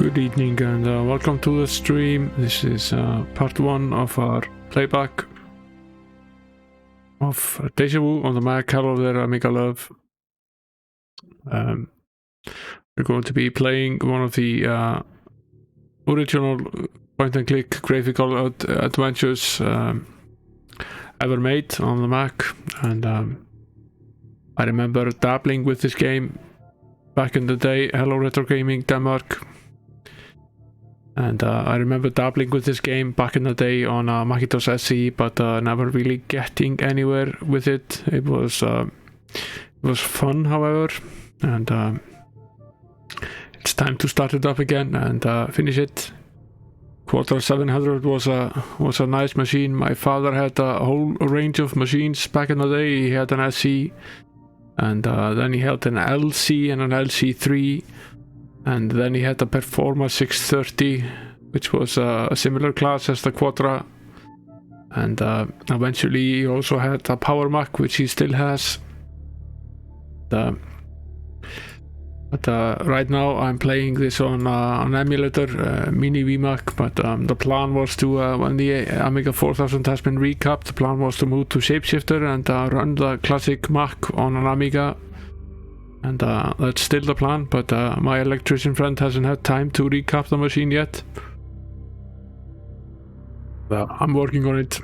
Good evening and welcome to the stream. This is part 1 of our playback of Deja Vu on the Mac. Hello there, Amiga Love. We're going to be playing one of the original point-and-click graphical adventures ever made on the Mac, and I remember dabbling with this game back in the day. Hello Retro Gaming Denmark. And I remember dabbling with this game back in the day on Macintosh SE, but never really getting anywhere with it. It was fun, however, and it's time to start it up again and finish it. Quadra 700 was a nice machine. My father had a whole range of machines back in the day. He had an SE, and then he had an LC and an LC3. And then he had a Performa 630, which was a similar class as the Quadra. And eventually he also had a Power Mac, which he still has. But right now I'm playing this on an emulator, Mini VMac. But the plan was to, when the Amiga 4000 has been recapped, the plan was to move to Shapeshifter and run the classic Mac on an Amiga. And that's still the plan, but my electrician friend hasn't had time to recap the machine yet. But I'm working on it.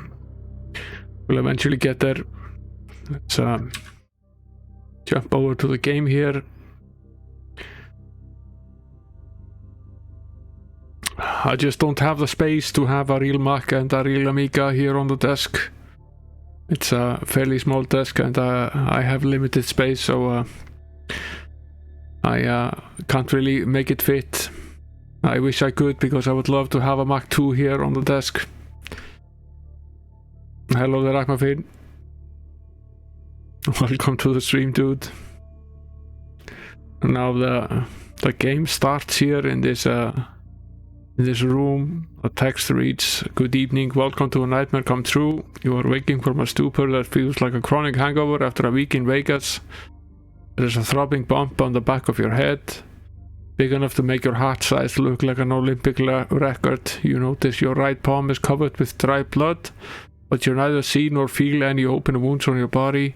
We'll eventually get there. Let's jump over to the game here. I just don't have the space to have a real Mac and a real Amiga here on the desk. It's a fairly small desk and I have limited space, so I can't really make it fit. I wish I could, because I would love to have a Mac 2 here on the desk. Hello there, Akmafin. Welcome to the stream, dude. Now the game starts here in this room. A text reads, "Good evening, welcome to a nightmare come true. You are waking from a stupor that feels like a chronic hangover after a week in Vegas. There is a throbbing bump on the back of your head, big enough to make your heart size look like an Olympic record. You notice your right palm is covered with dry blood, but you neither see nor feel any open wounds on your body.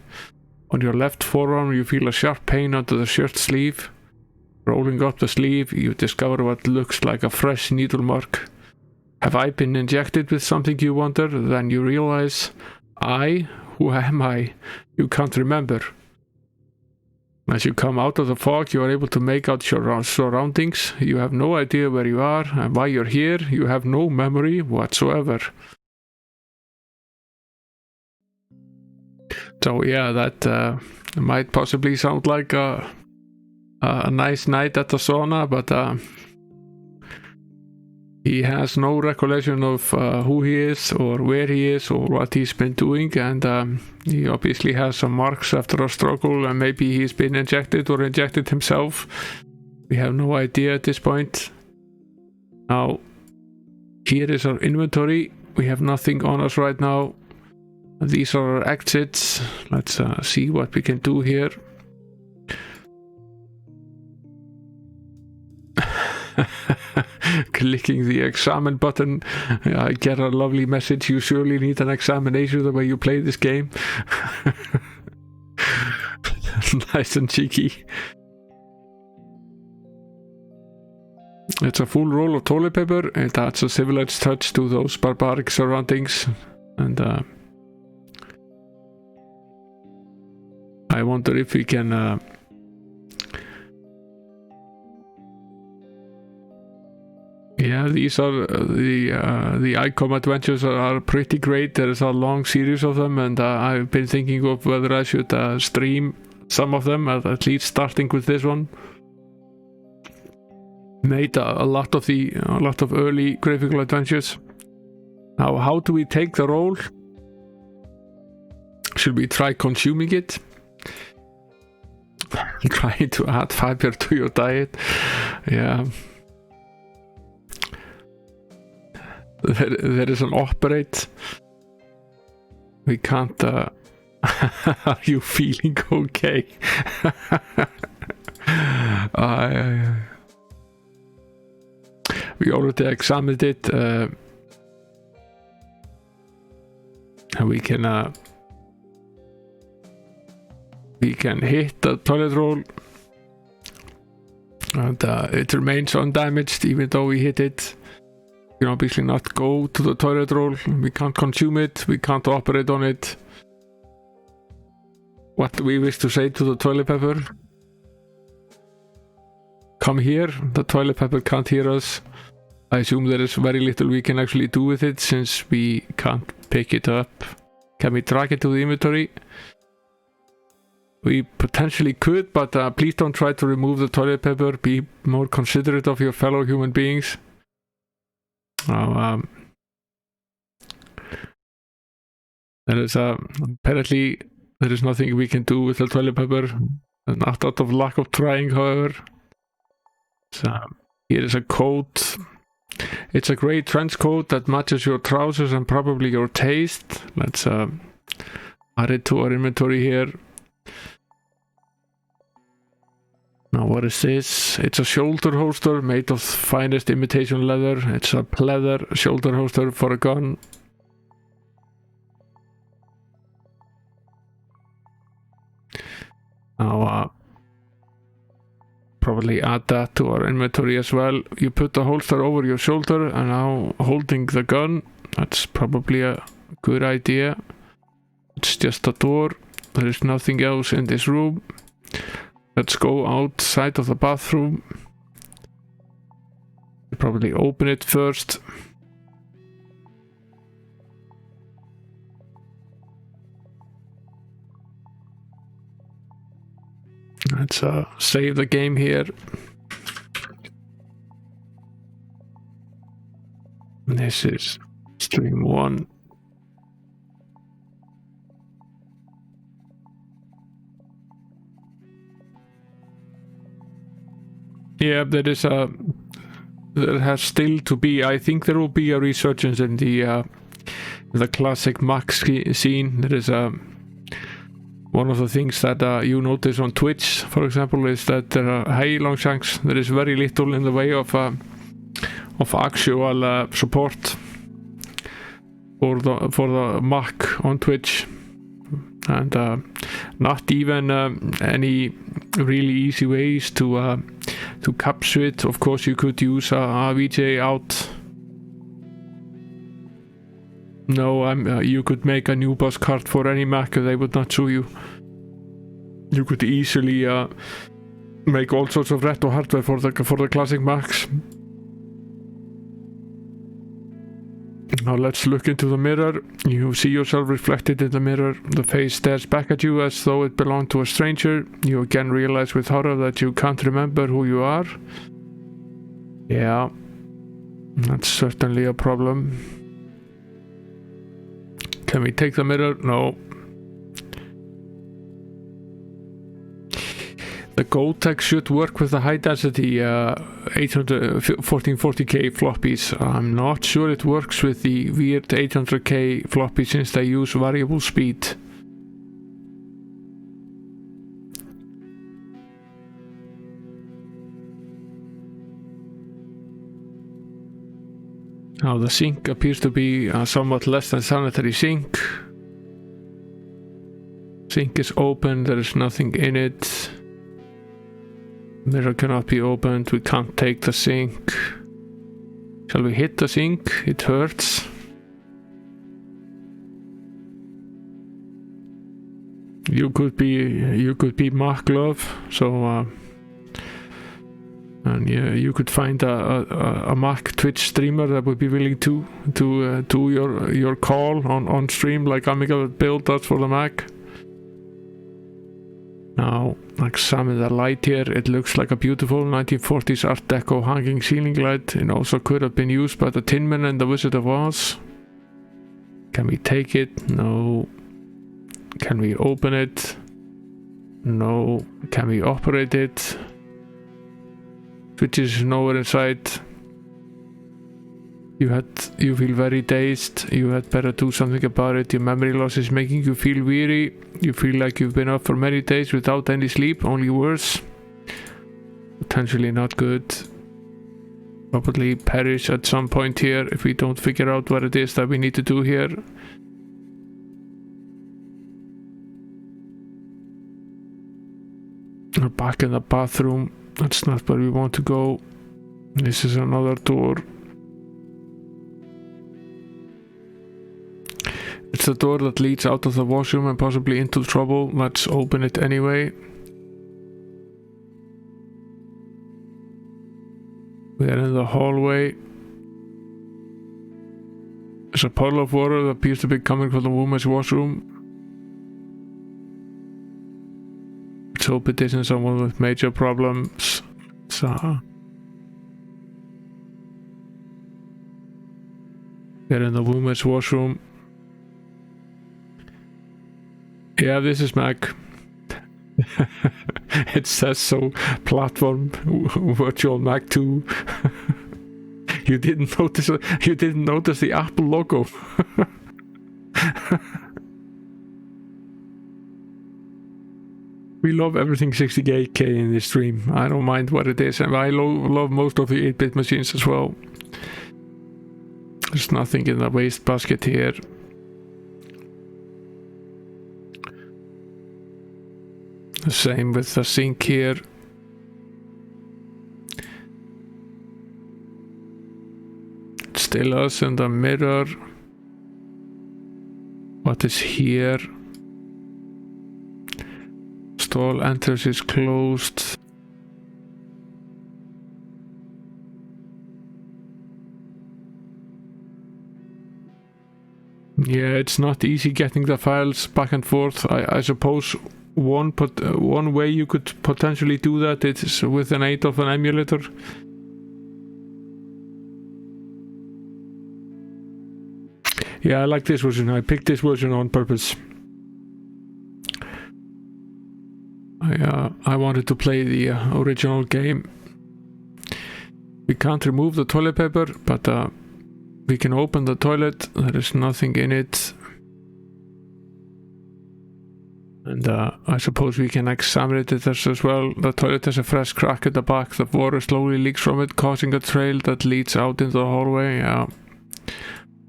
On your left forearm you feel a sharp pain under the shirt sleeve. Rolling up the sleeve, you discover what looks like a fresh needle mark. Have I been injected with something, you wonder? Then you realize, who am I? You can't remember. As you come out of the fog, you are able to make out your surroundings. You have no idea where you are and why you're here. You have no memory whatsoever." So yeah, that might possibly sound like a nice night at the sauna, but he has no recollection of who he is or where he is or what he's been doing, and he obviously has some marks after a struggle, and maybe he's been injected or injected himself. We have no idea at this point. Now, here is our inventory. We have nothing on us right now. These are our exits. Let's see what we can do here. Clicking the examine button, I get a lovely message. You surely need an examination the way you play this game. Nice and cheeky. It's a full roll of toilet paper. It adds a civilized touch to those barbaric surroundings, and I wonder if we can yeah, these are the ICOM adventures are pretty great. There is a long series of them, and I've been thinking of whether I should stream some of them, at least starting with this one. Made a lot of early graphical adventures. Now, how do we take the role? Should we try consuming it? Trying to add fiber to your diet? Yeah. There is an operate. We can't. Are you feeling okay? we already examined it, and we can hit the toilet roll, and it remains undamaged even though we hit it. We can obviously not go to the toilet roll, we can't consume it, we can't operate on it. What do we wish to say to the toilet pepper? Come here. The toilet pepper can't hear us. I assume there is very little we can actually do with it since we can't pick it up. Can we drag it to the inventory? We potentially could, but please don't try to remove the toilet paper. Be more considerate of your fellow human beings. There is apparently there is nothing we can do with the toilet paper. Not out of lack of trying, however. So here is a coat. It's a grey trench coat that matches your trousers and probably your taste. Let's add it to our inventory here. Now what is this? It's a shoulder holster made of finest imitation leather. It's a pleather shoulder holster for a gun. Now probably add that to our inventory as well. You put the holster over your shoulder and now holding the gun. That's probably a good idea. It's just a door. There is nothing else in this room. Let's go outside of the bathroom. Probably open it first. Let's save the game here. This is stream 1. Yeah, there has still to be. I think there will be a resurgence in the classic Mac scene. There is one of the things that you notice on Twitch, for example, is that there are hey Longshanks. There is very little in the way of actual support for the Mac on Twitch, and not even any really easy ways to capture it. Of course, you could use a VJ out. No, you could make a new bus card for any Mac, they would not sue you. You could easily make all sorts of retro hardware for the classic Macs. Now let's look into the mirror. You see yourself reflected in the mirror. The face stares back at you as though it belonged to a stranger. You again realize with horror that you can't remember who you are. Yeah, that's certainly a problem. Can we take the mirror? No. The Gotek should work with the high density 1440K floppies. I'm not sure it works with the weird 800K floppy since they use variable speed. Now the sink appears to be somewhat less than sanitary sink. Sink is open, there is nothing in it. Mirror cannot be opened, we can't take the sink. Shall we hit the sink? It hurts. You could be Mark Love, so and yeah, you could find a Mac Twitch streamer that would be willing to do your call on stream like Amiga Build does for the Mac. Now, examine the light here. It looks like a beautiful 1940s Art Deco hanging ceiling light. It also could have been used by the Tin Man and the Wizard of Oz. Can we take it? No. Can we open it? No. Can we operate it? Switch is nowhere inside. You feel very dazed. You had better do something about it. Your memory loss is making you feel weary. You feel like you've been up for many days without any sleep, only worse. Potentially not good. probably perish at some point here if we don't figure out what it is that we need to do here. We're back in the bathroom. That's not where we want to go. This is another door. It's the door that leads out of the washroom and possibly into trouble. Let's open it anyway. We are in the hallway. There's a puddle of water that appears to be coming from the woman's washroom. Let's hope it isn't someone with major problems. So we're in the woman's washroom. Yeah, this is Mac. It says so. Platform Virtual Mac 2. You didn't notice the Apple logo. We love everything 68K in this stream. I don't mind what it is, and I love most of the 8-bit machines as well. There's nothing in the wastebasket here. The same with the sink here. Still us in the mirror. What is here? Stall entrance is closed. Yeah, it's not easy getting the files back and forth. I suppose one way you could potentially do that is with an aid of an emulator. Yeah, I like this version. I picked this version on purpose. I wanted to play the original game. We can't remove the toilet paper, but we can open the toilet. There is nothing in it. And I suppose we can examine it as well. The toilet has a fresh crack at the back. The water slowly leaks from it, causing a trail that leads out into the hallway. Yeah,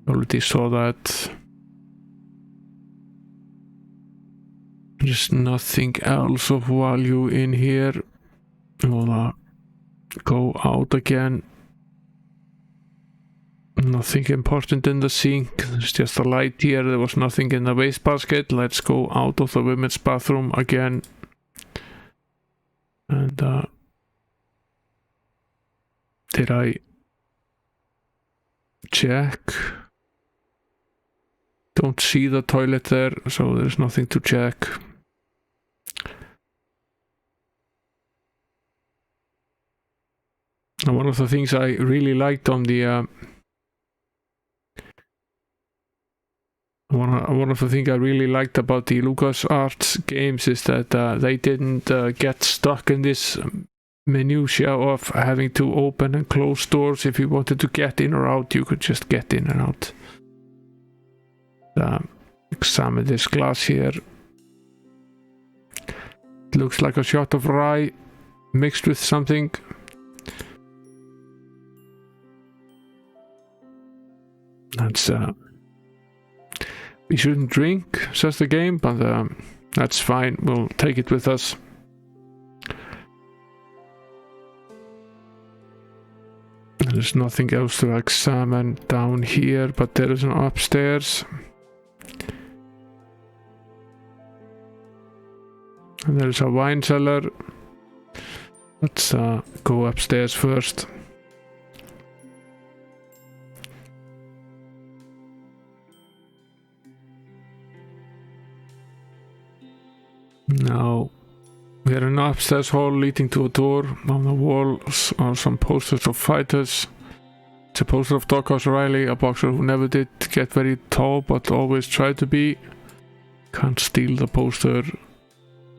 already saw that. There's nothing else of value in here. We'll go out again. Nothing important in the sink. There's just a light here. There was nothing in the wastebasket. Let's go out of the women's bathroom again. And did I check? Don't see the toilet there, so there's nothing to check. And one of the things I really liked on the one of the things I really liked about the LucasArts games is that they didn't get stuck in this minutia of having to open and close doors. If you wanted to get in or out, you could just get in and out. Examine this glass here. It looks like a shot of rye mixed with something. That's we shouldn't drink, says the game, but that's fine. We'll take it with us. There's nothing else to examine down here, but there is an upstairs. And there's a wine cellar. Let's go upstairs first. Now we are in an upstairs hall leading to a door. On the walls are some posters of fighters. It's a poster of Doghouse Riley, a boxer who never did get very tall but always tried to be. Can't steal the poster.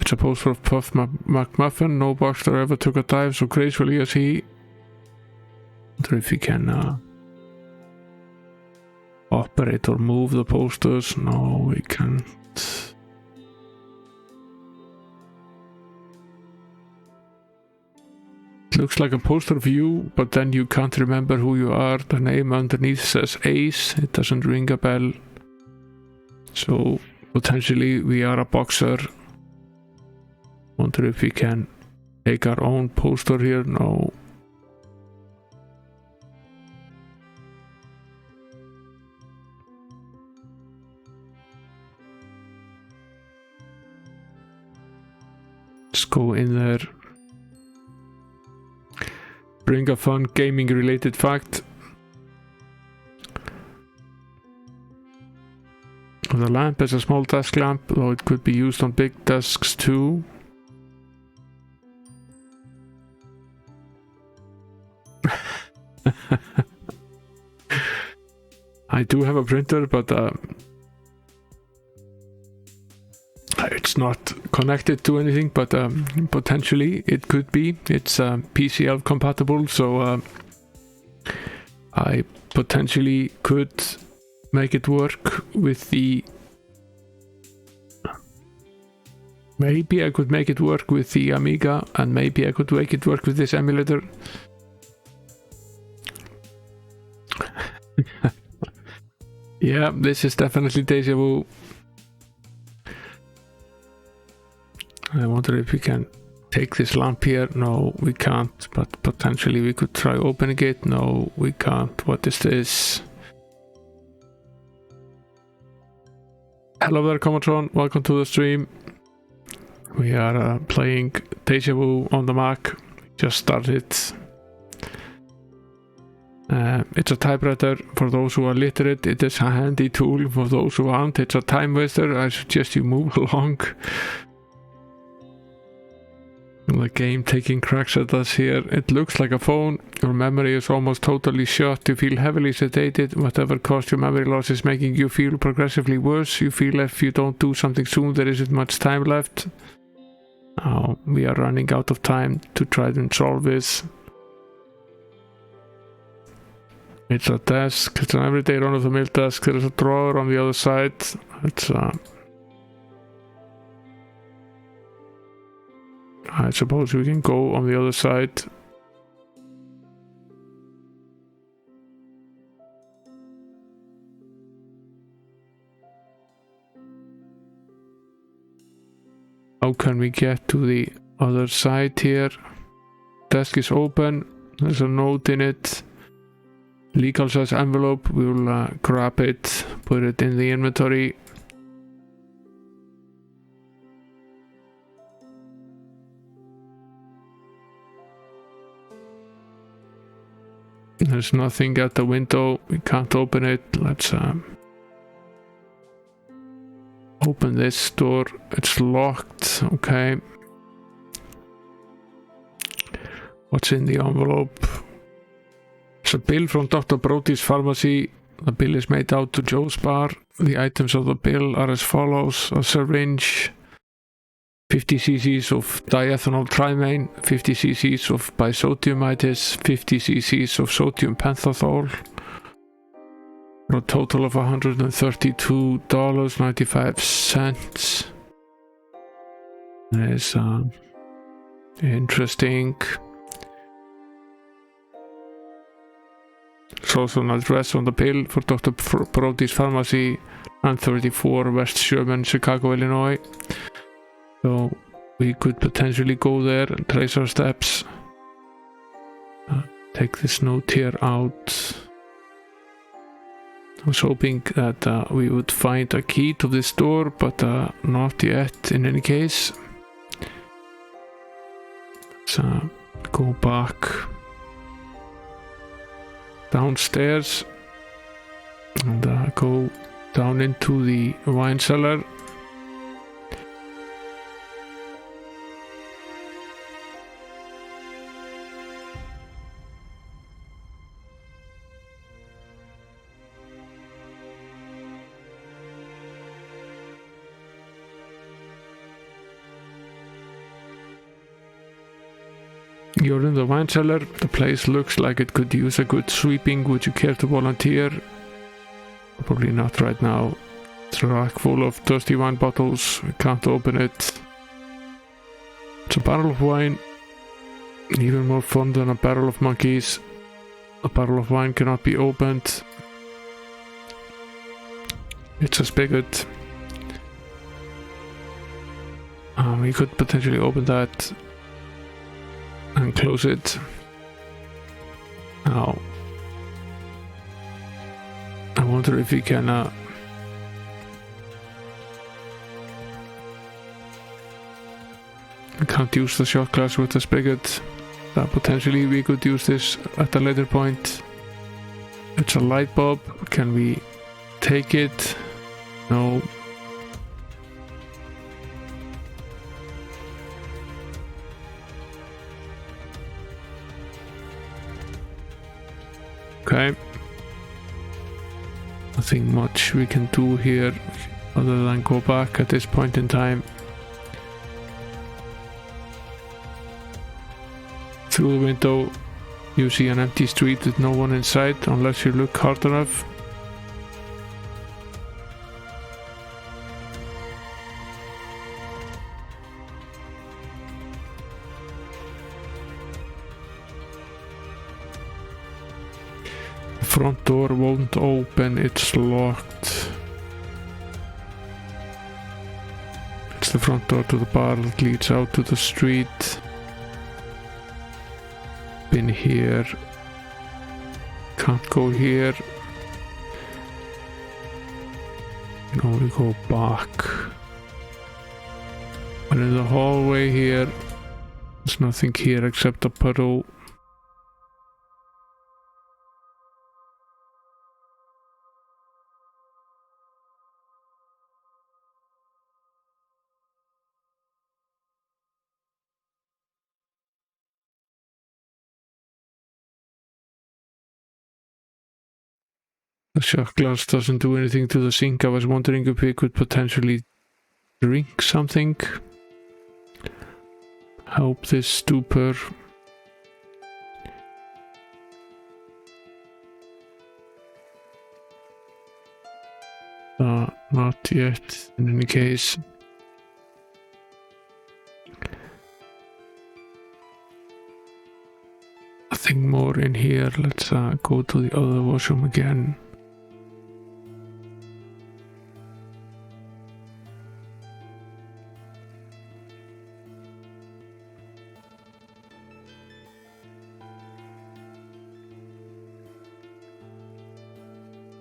It's a poster of Puff McMuffin. No boxer ever took a dive so gracefully as he. I wonder if he can operate or move the posters. No, we can't. It looks like a poster of you, but then you can't remember who you are. The name underneath says Ace. It doesn't ring a bell. So potentially we are a boxer. Wonder if we can take our own poster here. No. Let's go in there. Bring a fun gaming related fact. The lamp is a small desk lamp, though it could be used on big desks too. I do have a printer, but it's not connected to anything, but potentially it could be. It's PCL compatible, so I potentially could make it work with the... Maybe I could make it work with the Amiga, and maybe I could make it work with this emulator. Yeah, this is definitely Deja Vu. I wonder if we can take this lamp here. No, we can't, but potentially we could try opening it. No, we can't. What is this? Hello there, Comatron. Welcome to the stream. We are playing Deja Vu on the Mac. Just started. It's a typewriter for those who are literate. It is a handy tool for those who aren't. It's a time waster. I suggest you move along. The game taking cracks at us here. It looks like a phone. Your memory is almost totally shut. You feel heavily sedated. Whatever caused your memory loss is making you feel progressively worse. You feel if you don't do something soon, there isn't much time left. Oh, we are running out of time to try and solve this. It's a desk. It's an everyday run-of-the-mill desk. There is a drawer on the other side. It's I suppose we can go on the other side. How can we get to the other side here? Desk is open. There's a note in it. Legal size envelope. We will grab it, put it in the inventory. There's nothing at the window. We can't open it. Let's open this door. It's locked. Okay. What's in the envelope? It's a bill from Dr. Brody's pharmacy. The bill is made out to Joe's bar. The items of the bill are as follows: a syringe, 50 cc's of diethanol trimane, 50 cc's of bisodiumitis, 50 cc's of sodium pentothal, for a total of $132.95. There's interesting. There's also an address on the bill for Dr. Brody's pharmacy, 934 West Sherman, Chicago, Illinois. So we could potentially go there and trace our steps. Take this note here out. I was hoping that we would find a key to this door, but not yet in any case. Let's go back downstairs and go down into the wine cellar. You're in the wine cellar. The place looks like it could use a good sweeping. Would you care to volunteer? Probably not right now. It's a rack full of dusty wine bottles. We can't open it. It's a barrel of wine. Even more fun than a barrel of monkeys. A barrel of wine cannot be opened. It's a spigot. We could potentially open that and close it. Now, I wonder if we can can't use the shot glass with the spigot. Potentially we could use this at a later point. It's a light bulb. Can we take it? No. Okay. Nothing much we can do here other than go back at this point in time. Through the window you see an empty street with no one in sight unless you look hard enough. The front door won't open, it's locked. It's the front door to the bar that leads out to the street. In here, can't go here, can only go back. And in the hallway here, there's nothing here except a puddle. The shot glass doesn't do anything to the sink. I was wondering if we could potentially drink something. Help this stupor. Not yet, in any case. Nothing more in here. Let's go to the other washroom again.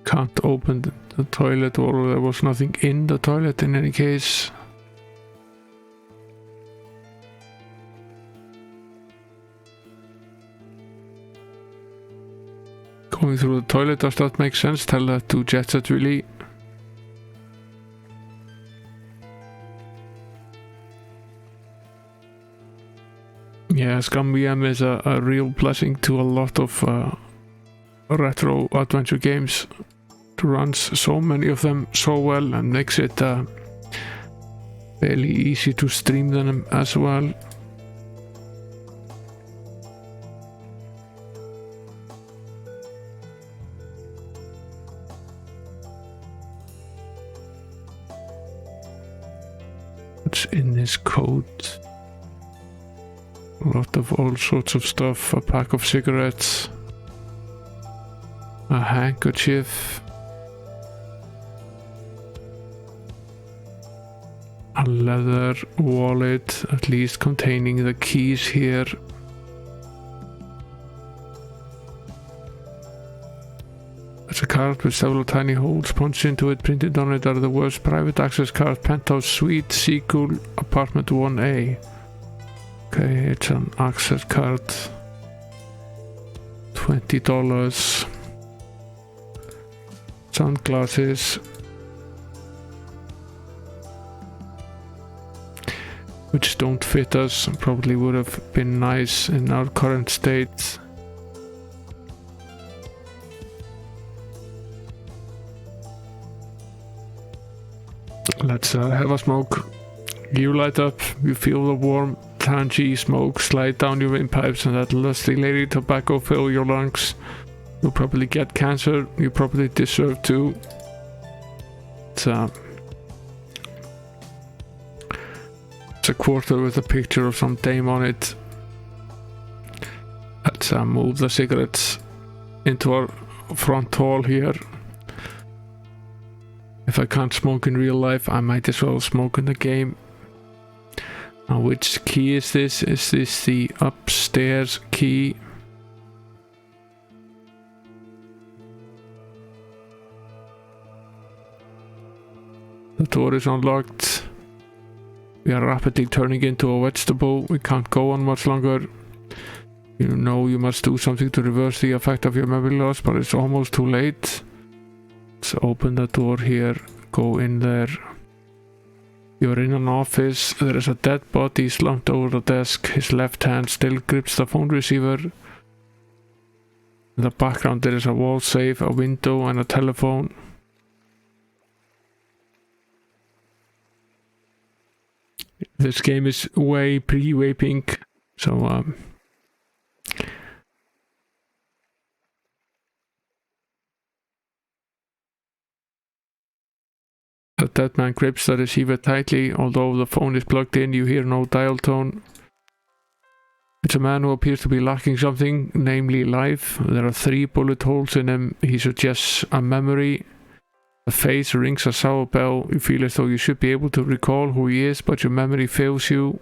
Can't open the toilet, or there was nothing in the toilet in any case. Going through the toilet, does that make sense? Tell that to Jet Set Willy. Yeah, ScumVM is a real blessing to a lot of retro adventure games. Runs so many of them so well and makes it fairly easy to stream them as well. What's in this coat? A lot of all sorts of stuff. A pack of cigarettes, a handkerchief, a leather wallet, at least containing the keys here. There's a card with several tiny holes punched into it. Printed on it are the words private access card, penthouse suite, sequel, apartment 1A. Okay, it's an access card. $20. Sunglasses, which don't fit us, probably would have been nice in our current state. Let's have a smoke. You light up, you feel the warm, tangy smoke slide down your windpipes and that lusty lady tobacco fill your lungs. You'll probably get cancer, you probably deserve to. It's a quarter with a picture of some dame on it. move the cigarettes into our front hall here. If I can't smoke in real life, I might as well smoke in the game. Now, which key is this? Is this the upstairs key? The door is unlocked. We are rapidly turning into a vegetable. We can't go on much longer. You know you must do something to reverse the effect of your memory loss, but it's almost too late. Let's open the door here. Go in there. You're in an office. There is a dead body slumped over the desk. His left hand still grips the phone receiver. In the background there is a wall safe, a window and a telephone. This game is way pre-vaping, so the dead man grips the receiver tightly. Although the phone is plugged in, you hear no dial tone. It's a man who appears to be lacking something, namely life. There are 3 bullet holes in him. He suggests a memory. The face rings a sour bell. You feel as though you should be able to recall who he is, but your memory fails you.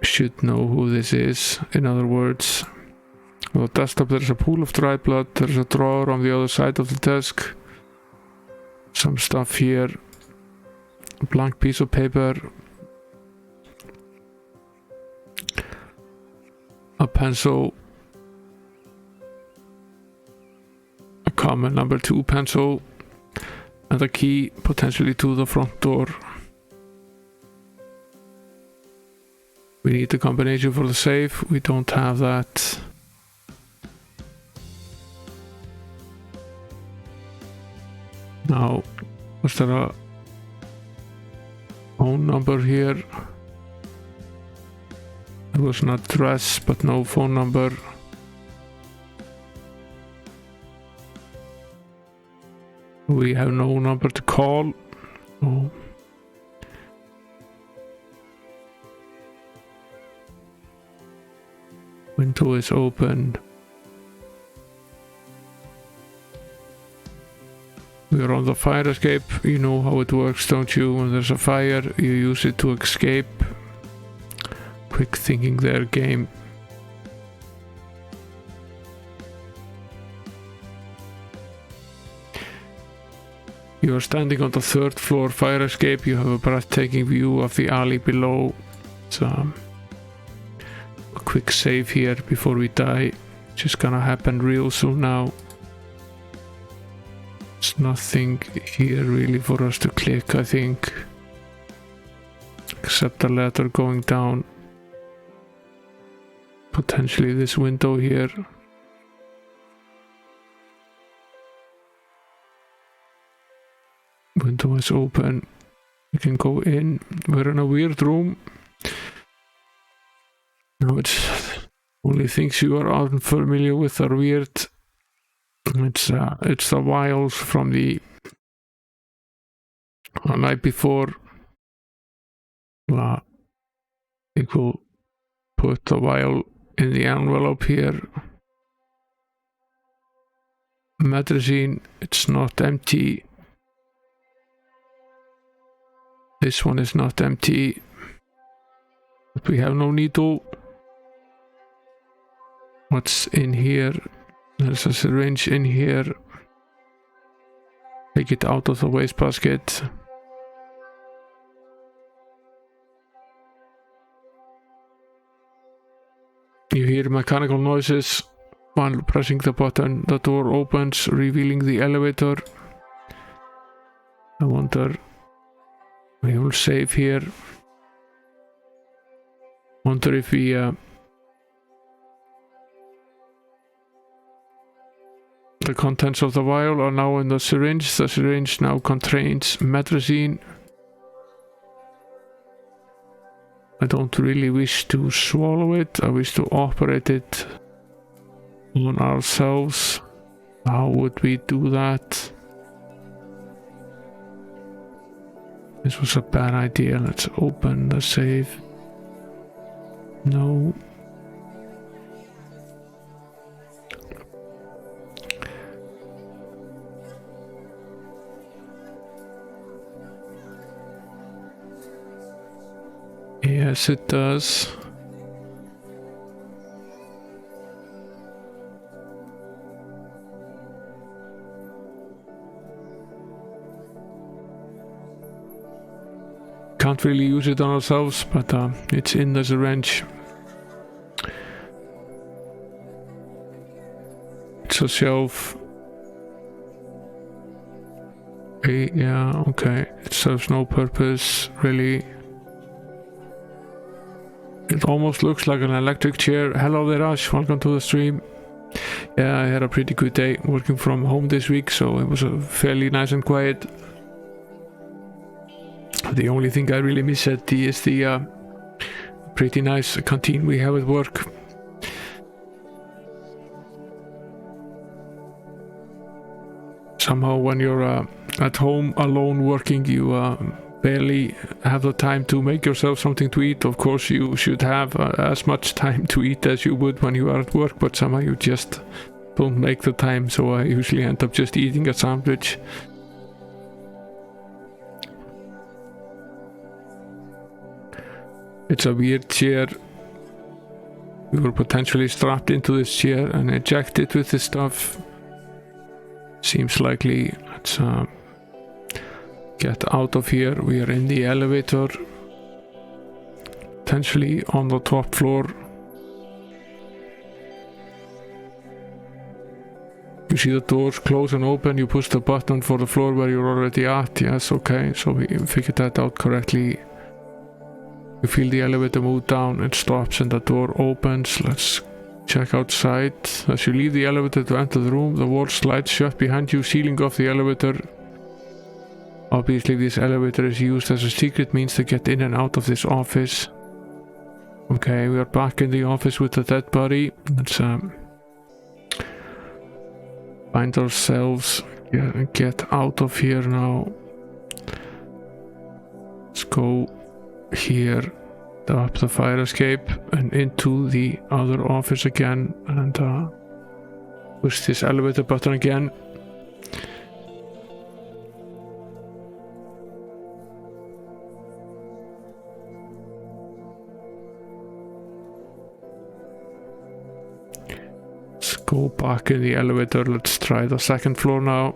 You should know who this is, in other words. On the desktop there is a pool of dry blood. There is a drawer on the other side of the desk. Some stuff here. A blank piece of paper. A pencil. A common number 2 pencil. And a key, potentially to the front door. We need the combination for the safe. We don't have that. Now, was there a phone number here? There was an address, but no phone number. We have no number to call. Oh. Window is open. We are on the fire escape. You know how it works, don't you? When there's a fire, you use it to escape. Quick thinking there, game. You are standing on the 3rd floor fire escape. You have a breathtaking view of the alley below. So, a quick save here before we die. It's just gonna happen real soon now. There's nothing here really for us to click, I think. Except the ladder going down. Potentially this window here. Window is open. We can go in. We're in a weird room. Now it's only things you are unfamiliar with are weird. It's the vials from the night before. I think we'll put the vial in the envelope here. Medicine, it's not empty. This one is not empty. But we have no needle. What's in here? There's a syringe in here. Take it out of the wastebasket. You hear mechanical noises while pressing the button. The door opens, revealing the elevator. I wonder. We will save here. Wonder if we the contents of the vial are now in the syringe. The syringe now contains medicine. I don't really wish to swallow it. I wish to operate it on ourselves. How would we do that? This was a bad idea. Let's open the safe. No. Yes, it does. Can't really use it on ourselves, but it's in as a wrench. It's a shelf. Yeah, okay. It serves no purpose, really. It almost looks like an electric chair. Hello there, Ash. Welcome to the stream. Yeah, I had a pretty good day working from home this week, so it was fairly nice and quiet. The only thing I really miss is the pretty nice canteen we have at work. Somehow when you're at home alone working, you barely have the time to make yourself something to eat. Of course you should have as much time to eat as you would when you are at work, but somehow you just don't make the time, so I usually end up just eating a sandwich. It's a weird chair. We were potentially strapped into this chair and ejected with this stuff. Seems likely. Let's get out of here. We are in the elevator, potentially on the top floor. You see the doors close and open. You push the button for the floor where you're already at. Yes, okay, so we figured that out correctly. You feel the elevator move down, it stops and the door opens. Let's check outside. As you leave the elevator to enter the room, the wall slides shut behind you, sealing off the elevator. Obviously this elevator is used as a secret means to get in and out of this office. Okay, we are back in the office with the dead body. Let's find ourselves, get out of here now. Let's go here, up the fire escape and into the other office again, and push this elevator button again. Let's go back in the elevator. Let's try the second floor now.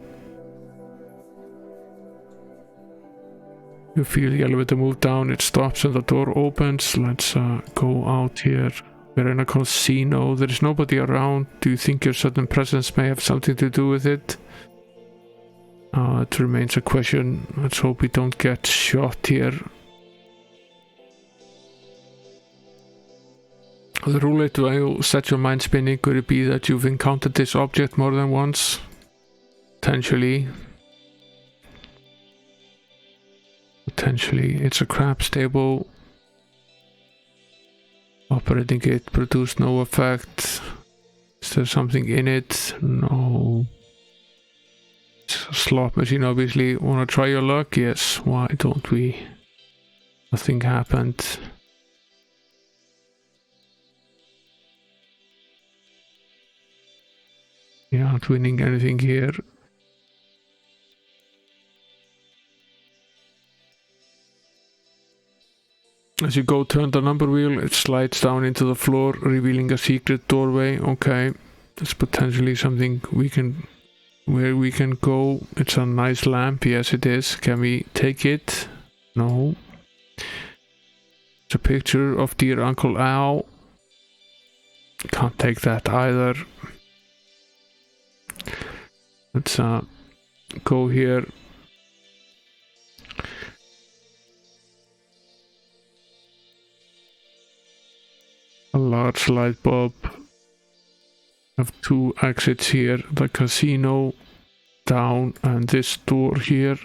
You feel the elevator move down, it stops and the door opens. Let's go out here. We're in a casino, there is nobody around. Do you think your sudden presence may have something to do with it? It remains a question. Let's hope we don't get shot here. The roulette will set your mind spinning. Could it be that you've encountered this object more than once? Potentially. Potentially. It's a craps table. Operating it produced no effect. Is there something in it? No. It's a slot machine, obviously. Wanna try your luck? Yes. Why don't we? Nothing happened. You're not winning anything here. As you go, turn the number wheel, it slides down into the floor, revealing a secret doorway. Okay, that's potentially something where we can go. It's a nice lamp. Yes, it is. Can we take it? No. It's a picture of dear Uncle Al. Can't take that either. Let's go here. A large light bulb. Have two exits here. The casino down and this door here.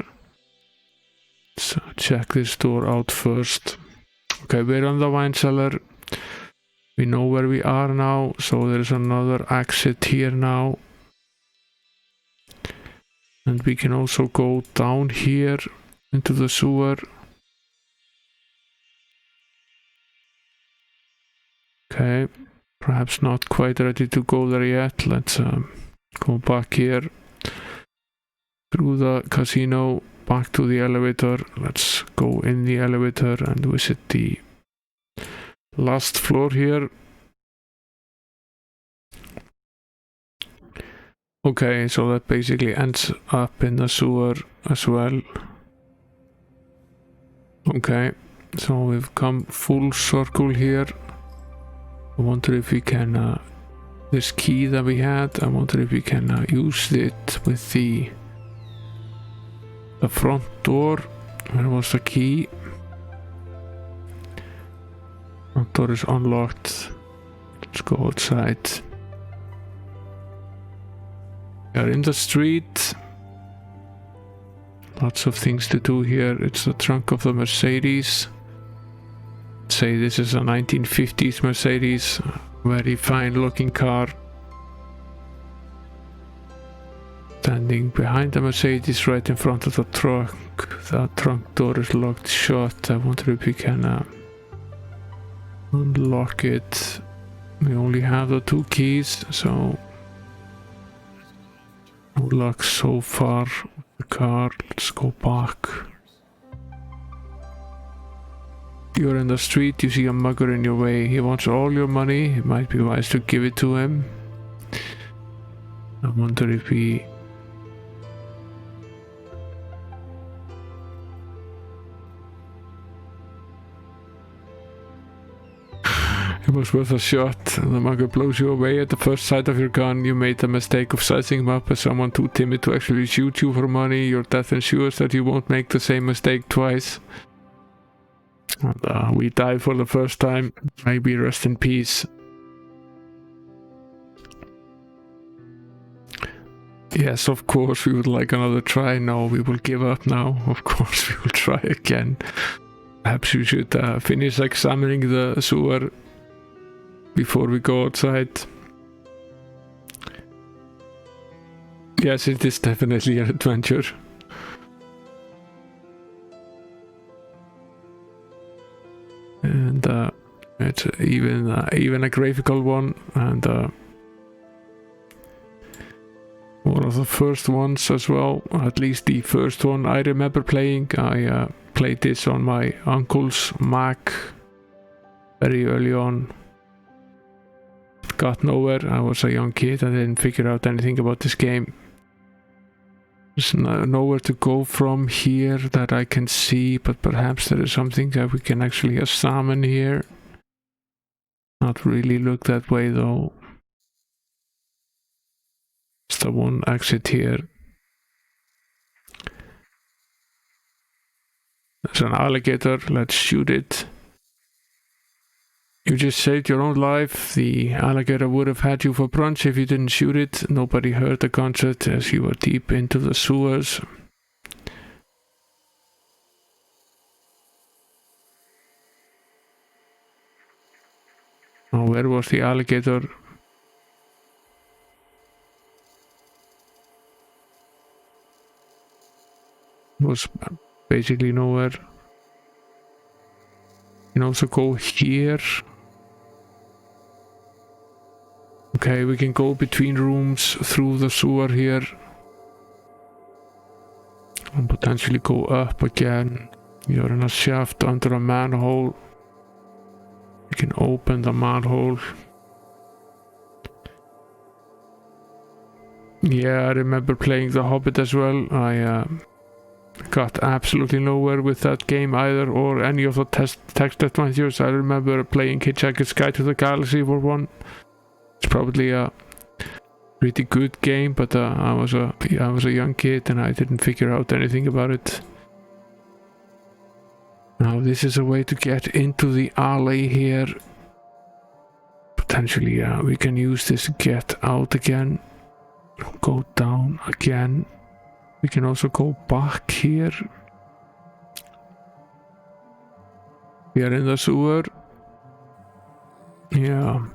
Let's check this door out first. Okay, we're on the wine cellar. We know where we are now, so there's another exit here now. And we can also go down here into the sewer. Okay, perhaps not quite ready to go there yet. Let's go back here through the casino, back to the elevator. Let's go in the elevator and visit the last floor here. Okay, so that basically ends up in the sewer as well. Okay, so we've come full circle here. I wonder if we can, this key that we had, I wonder if we can use it with the front door. Where was the key? Front door is unlocked. Let's go outside. We are in the street. Lots of things to do here. It's the trunk of the Mercedes. Say this is a 1950s Mercedes. Very fine looking car. Standing behind the Mercedes right in front of the truck. The trunk door is locked shut. I wonder if we can unlock it. We only have the 2 keys, so no luck so far with the car. Let's go back. You're in the street, you see a mugger in your way. He wants all your money. It might be wise to give it to him. I wonder if we... It was worth a shot. The mugger blows you away at the first sight of your gun. You made the mistake of sizing him up as someone too timid to actually shoot you for money. Your death ensures that you won't make the same mistake twice. And we died for the first time. Maybe rest in peace. Yes, of course we would like another try. No, we will give up now. Of course we will try again. Perhaps we should finish examining the sewer before we go outside. Yes, it is definitely an adventure. And it's even a graphical one, and one of the first ones as well. At least the first one I remember playing. I played this on my uncle's Mac very early on. Got nowhere. I was a young kid. I didn't figure out anything about this game. There's nowhere to go from here that I can see, but perhaps there is something that we can actually examine here. Not really look that way though. It's the one exit here. There's an alligator. Let's shoot it. You just saved your own life. The alligator would have had you for brunch if you didn't shoot it. Nobody heard the gunshot as you were deep into the sewers. Oh, where was the alligator? It was basically nowhere. You can also go here. Okay, we can go between rooms through the sewer here. And potentially go up again. You're in a shaft under a manhole. You can open the manhole. Yeah, I remember playing The Hobbit as well. I got absolutely nowhere with that game either, or any of the text adventures. I remember playing Hitchhiker's Guide to the Galaxy for one. It's probably a pretty good game, but I was a young kid and I didn't figure out anything about it. Now this is a way to get into the alley here. Potentially we can use this to get out again. Go down again. We can also go back here. We are in the sewer. Yeah.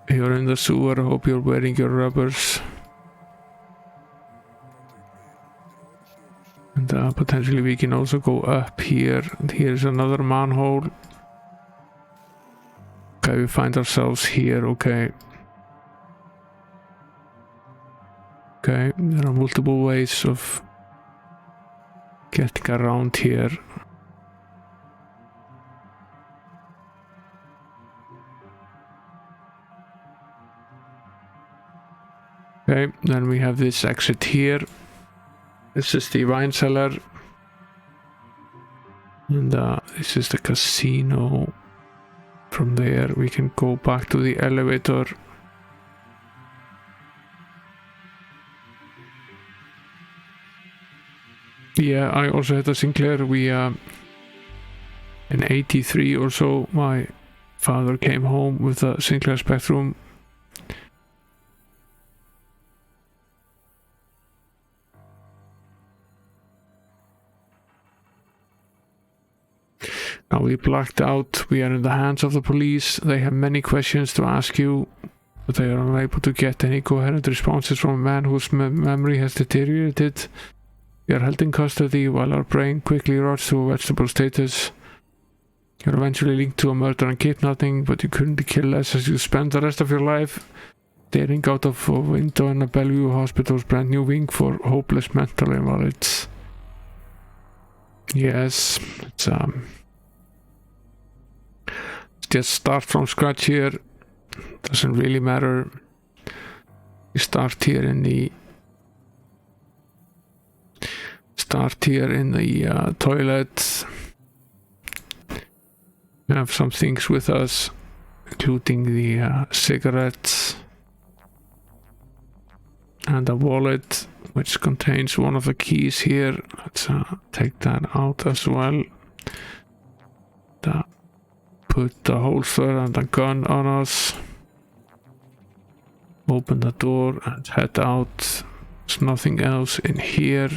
You're in the sewer. I hope you're wearing your rubbers. And potentially we can also go up here. And here's another manhole. Okay, we find ourselves here. Okay. Okay, there are multiple ways of getting around here. Okay, then we have this exit here. This is the wine cellar. And this is the casino. From there we can go back to the elevator. Yeah, I also had a Sinclair. We in 83 or so, my father came home with a Sinclair Spectrum. Now we blacked out. We are in the hands of the police. They have many questions to ask you, but they are unable to get any coherent responses from a man whose memory has deteriorated. We are held in custody while our brain quickly rots to a vegetable status. You're eventually linked to a murder and kidnapping, but you couldn't kill less as you spend the rest of your life staring out of a window in a Bellevue hospital's brand new wing for hopeless mental invalids. Yes, it's just start from scratch here. Doesn't really matter. You start here in the toilet. We have some things with us, including the cigarettes and a wallet which contains one of the keys here. Let's take that out as well. Put the holster and the gun on us. Open the door and head out. There's nothing else in here.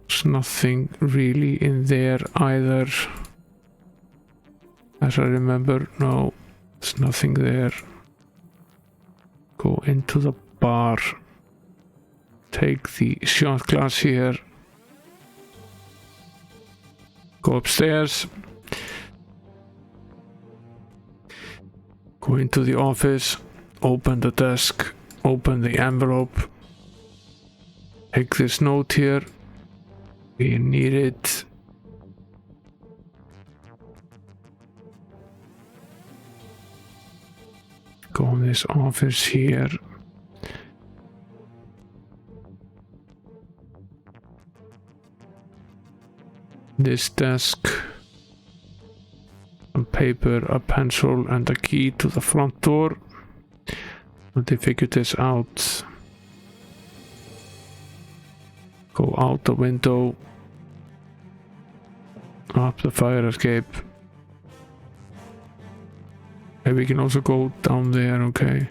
There's nothing really in there either. As I remember, no, there's nothing there. Go into the bar. Take the shot glass here. Go upstairs. Go into the office. Open the desk. Open the envelope. Take this note here. We need it. Go in this office here. This desk. Some paper, a pencil, and a key to the front door. Let me figure this out. Go out the window. Up the fire escape. And we can also go down there, okay.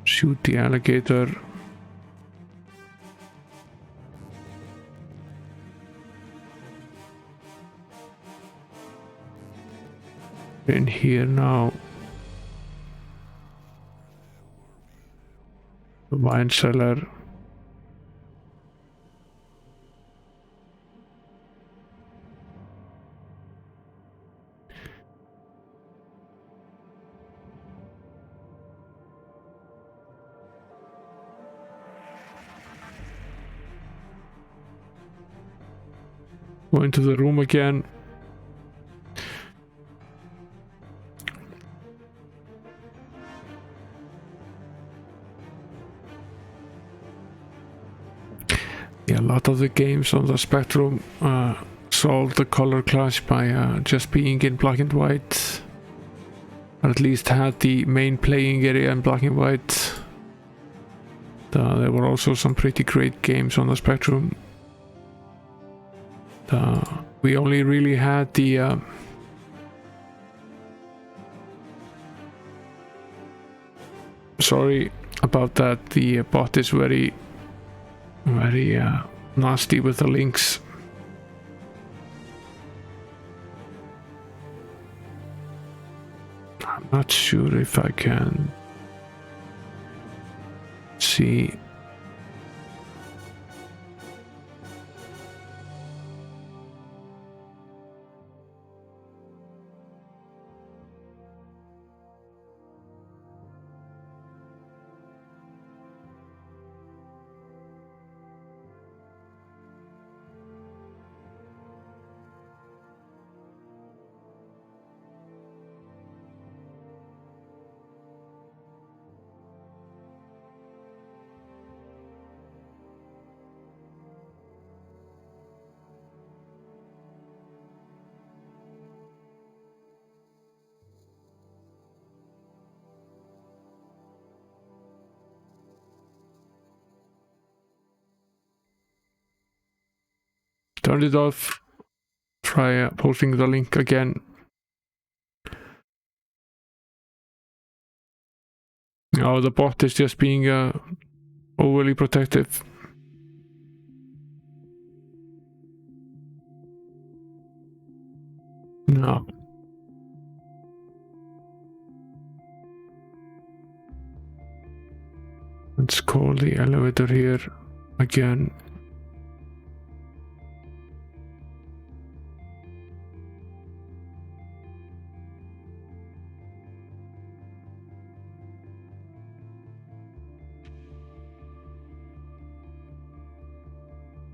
Shoot the alligator. In here now. The wine cellar. Go into the room again. Yeah, a lot of the games on the Spectrum solved the color clash by just being in black and white. Or at least had the main playing area in black and white. There were also some pretty great games on the Spectrum. We only really had the sorry about that, the bot is very nasty with the links. I'm not sure if I can see. turned it off. Try posting the link again. Oh, the bot is just being overly protective. No. Let's call the elevator here again.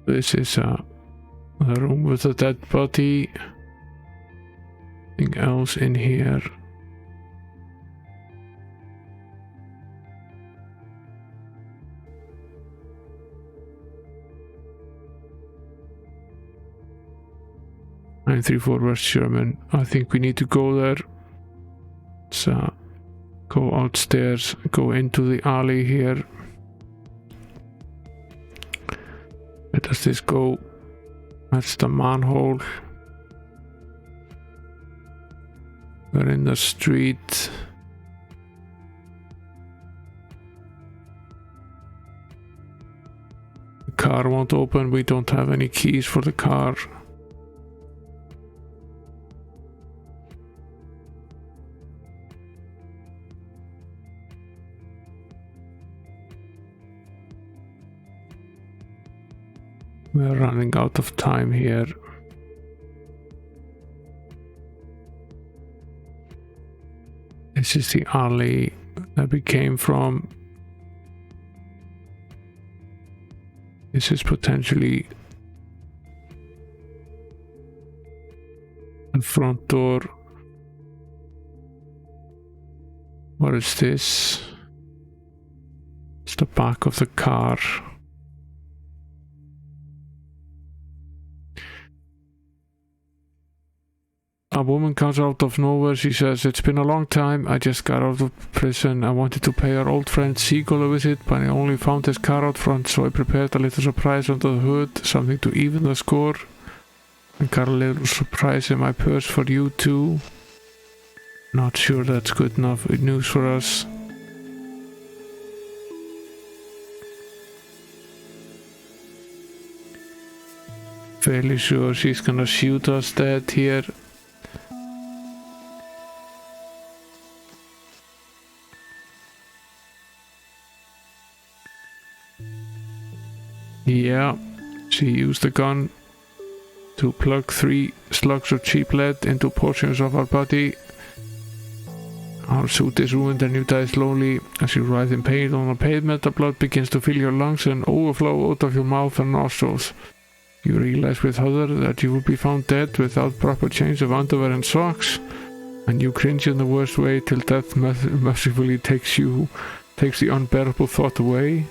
This is the room with the dead body. Anything else in here? (934) West Sherman. I think we need to go there. Let's go outstairs, go into the alley here. Where does this go? That's the manhole. We're in the street. The car won't open. We don't have any keys for the car. We're running out of time here. This is the alley that we came from. This is potentially the front door. What is this? It's the back of the car. A woman comes out of nowhere. She says, "It's been a long time. I just got out of prison. I wanted to pay our old friend Seagull a visit, but I only found his car out front, so I prepared a little surprise under the hood, something to even the score. I got a little surprise in my purse for you too." Not sure that's good enough news for us. Fairly sure she's gonna shoot us dead here. Yeah, she used the gun to plug 3 slugs of cheap lead into portions of our body. Our suit is ruined and you die slowly. As you writhe in pain on the pavement, the blood begins to fill your lungs and overflow out of your mouth and nostrils. You realize with horror that you will be found dead without proper change of underwear and socks, and you cringe in the worst way till death mercifully takes the unbearable thought away.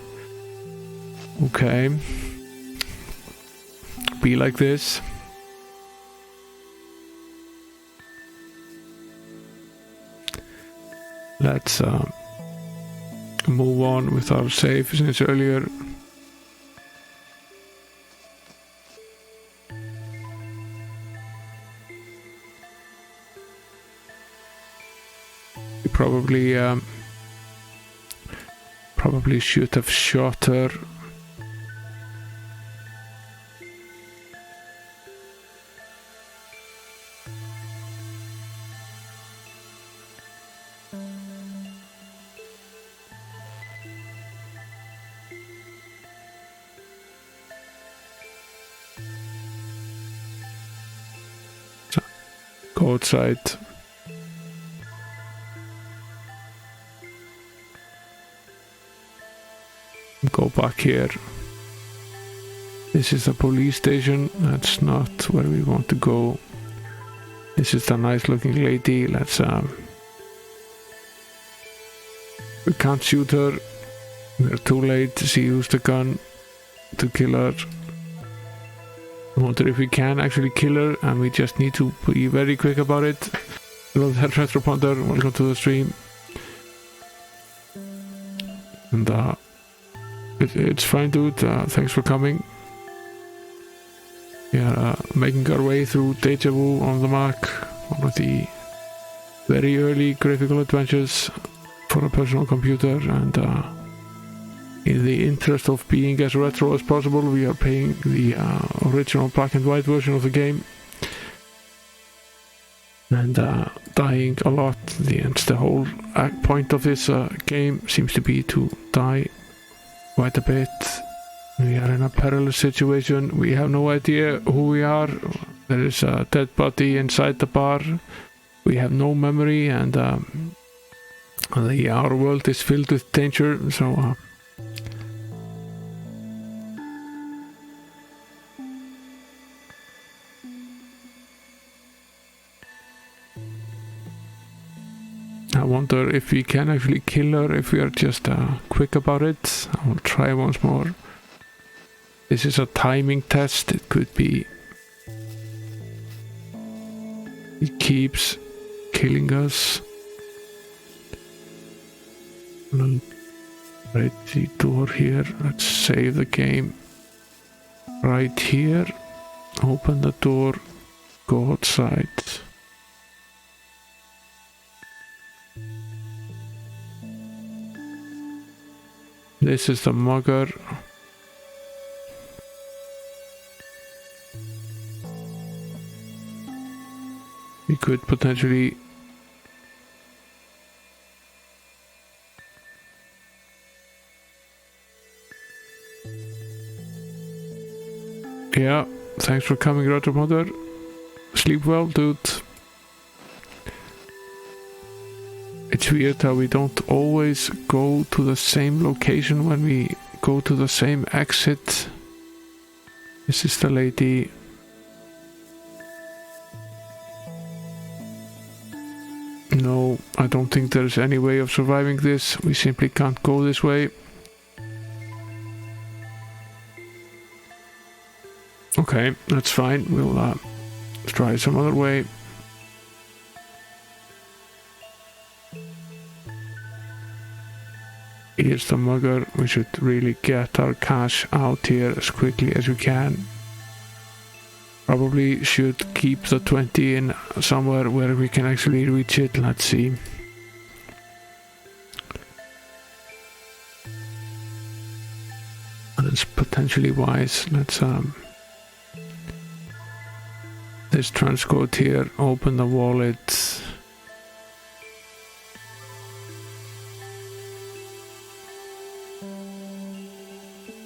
Okay. Be like this. Let's move on with our save since earlier. We probably should have shot her. Go outside. Go back here. This is the police station. That's not where we want to go. This is the nice looking lady. Let's we can't shoot her. We're too late. She used the gun to kill her. I wonder if we can actually kill her, and we just need to be very quick about it. Hello there, Retroponder. Welcome to the stream. And it's fine, dude. Thanks for coming. We are making our way through Deja Vu on the Mac, one of the very early graphical adventures for a personal computer, and in the interest of being as retro as possible, we are playing the original black and white version of the game, and dying a lot. The whole point of this game seems to be to die quite a bit. We are in a perilous situation. We have no idea who we are. There is a dead body inside the bar. We have no memory, and our world is filled with danger. So I wonder if we can actually kill her if we are just quick about it. I will try once more. This is a timing test. It could be it keeps killing us. Right, the door here. Let's save the game right here. Open the door. Go outside. This is the mugger. We could potentially yeah, thanks for coming, Roger Mother. Sleep well, dude. It's weird how we don't always go to the same location when we go to the same exit. This is the lady. No, I don't think there's any way of surviving this. We simply can't go this way. Okay, that's fine. We'll try some other way. Here's the mugger. We should really get our cash out here as quickly as we can. Probably should keep the 20 in somewhere where we can actually reach it. Let's see. That's potentially wise. Let's this transcode here, open the wallet.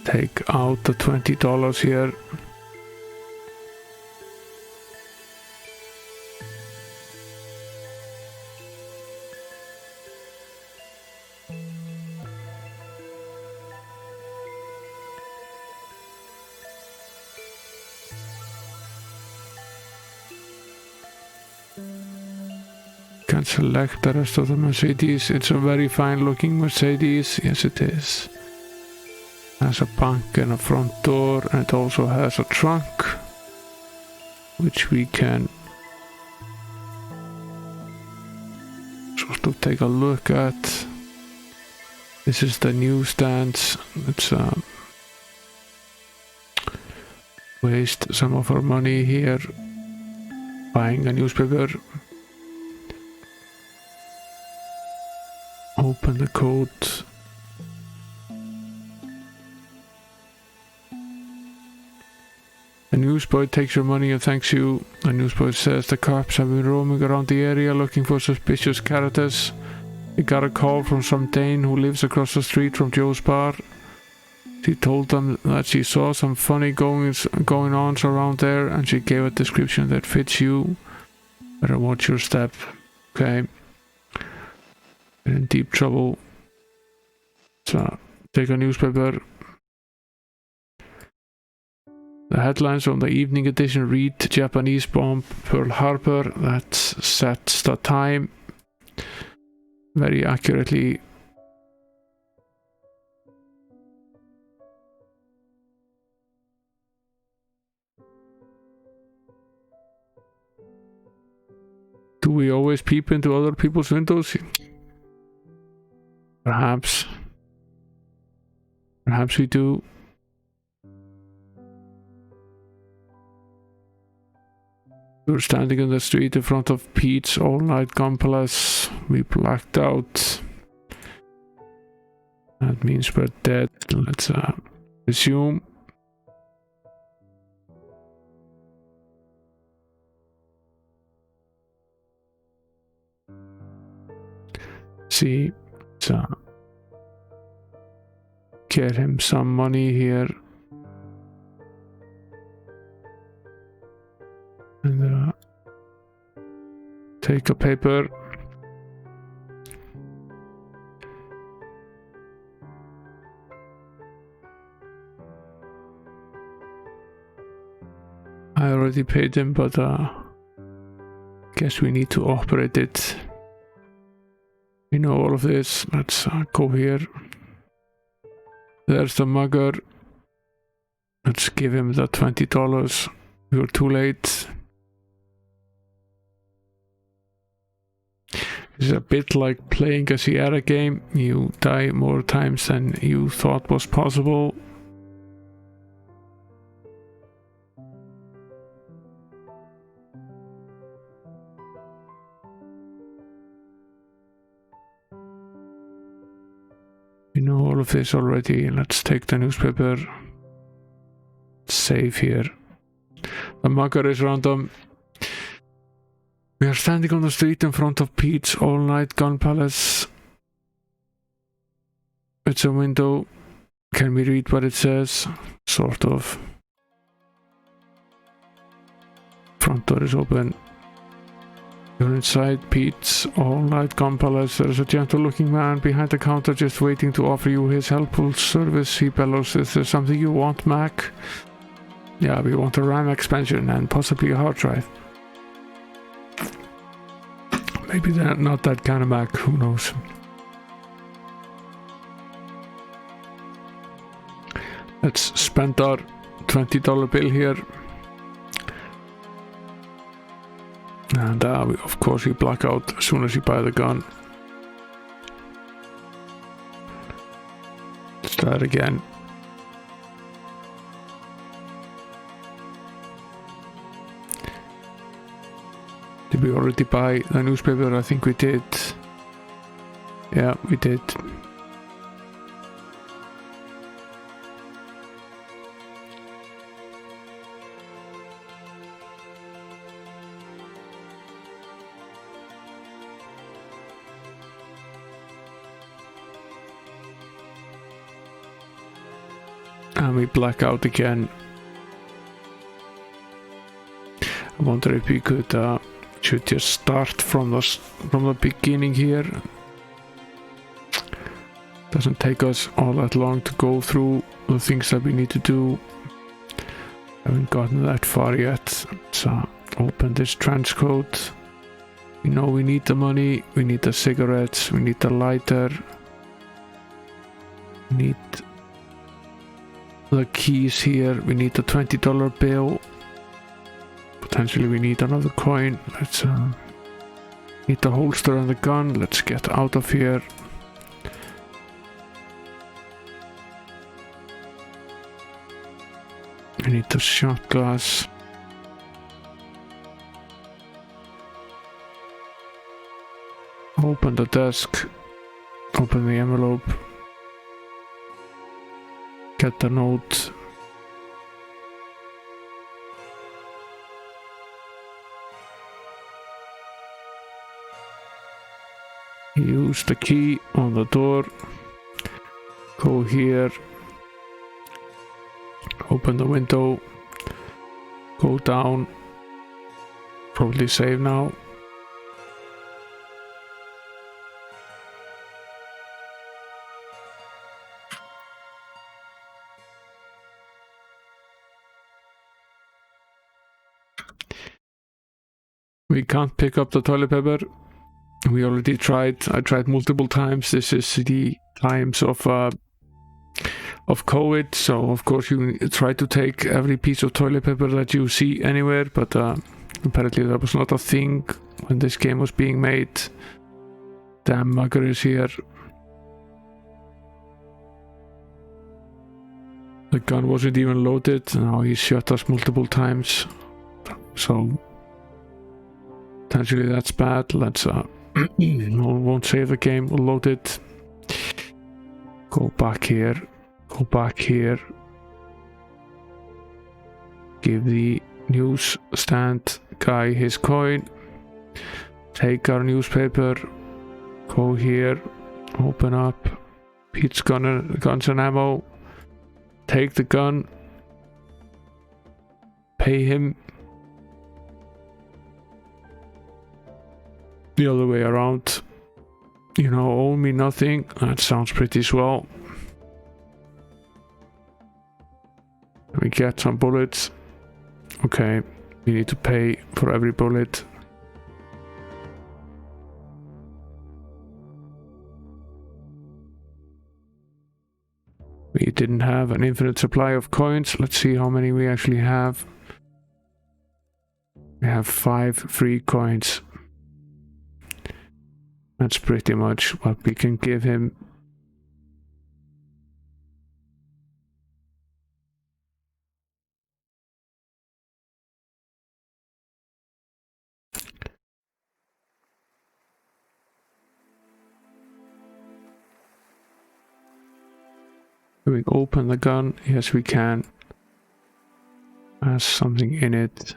Take out the $20 here. Can select the rest of the Mercedes. It's a very fine looking Mercedes. Yes, it is. Has a bank and a front door, and it also has a trunk which we can sort of take a look at. This is the newsstands. Let's waste some of our money here buying a newspaper. Open the code. A newsboy takes your money and thanks you. A newsboy says the cops have been roaming around the area looking for suspicious characters. They got a call from some Dane who lives across the street from Joe's bar. She told them that she saw some funny goings on around there, and she gave a description that fits you. Better watch your step. Okay. We're in deep trouble. So take a newspaper. The headlines from the evening edition read Japanese bomb Pearl Harbor. That sets the time very accurately. Do we always peep into other people's windows? Perhaps. Perhaps we do. We were standing in the street in front of Pete's all-night gun palace. We blacked out. That means we're dead. Let's resume. See, let's get him some money here. And take a paper. I already paid him, but guess we need to operate it. We know all of this. Let's go here. There's the mugger. Let's give him the $20. We were too late. It's a bit like playing a Sierra game. You die more times than you thought was possible. We know all of this already. Let's take the newspaper. Save here. The mugger is random. We are standing on the street in front of Pete's all-night gun palace. It's a window. Can we read what it says? Sort of. Front door is open. You're inside Pete's all-night gun palace. There is a gentle-looking man behind the counter just waiting to offer you his helpful service. He bellows, "Is there something you want, Mac?" "Yeah, we want a RAM expansion and possibly a hard drive." Maybe they're not that kind of Mac, who knows. Let's spend our $20 bill here. And of course we black out as soon as you buy the gun. Let's try it again. Did we already buy the newspaper? I think we did. Yeah, we did. And we black out again. I wonder if we could should just start from the beginning here. Doesn't take us all that long to go through the things that we need to do. Haven't gotten that far yet. Let's open this trench coat. We know we need the money, we need the cigarettes, we need the lighter, we need the keys here, we need the $20 bill. Potentially we need another coin. Let's need the holster and the gun. Let's get out of here. We need the shot glass. Open the desk. Open the envelope. Get the note. Use the key on the door. Go here. Open the window. Go down. Probably save now. We can't pick up the toilet paper. We already tried. I tried multiple times. This is the times of COVID, so of course you try to take every piece of toilet paper that you see anywhere, but apparently that was not a thing when this game was being made. Damn mugger is here. The gun wasn't even loaded. Now he shot us multiple times, so Potentially that's bad. Let's won't save the game, we'll load it. Go back here. Go back here. Give the newsstand guy his coin. Take our newspaper. Go here. Open up. Pete's guns and ammo. Take the gun. Pay him. The other way around. You know, owe me nothing. That sounds pretty swell. We get some bullets. Okay, we need to pay for every bullet. We didn't have an infinite supply of coins. Let's see how many we actually have. We have 5 free coins. That's pretty much what we can give him. Can we open the gun? Yes, we can. Has something in it.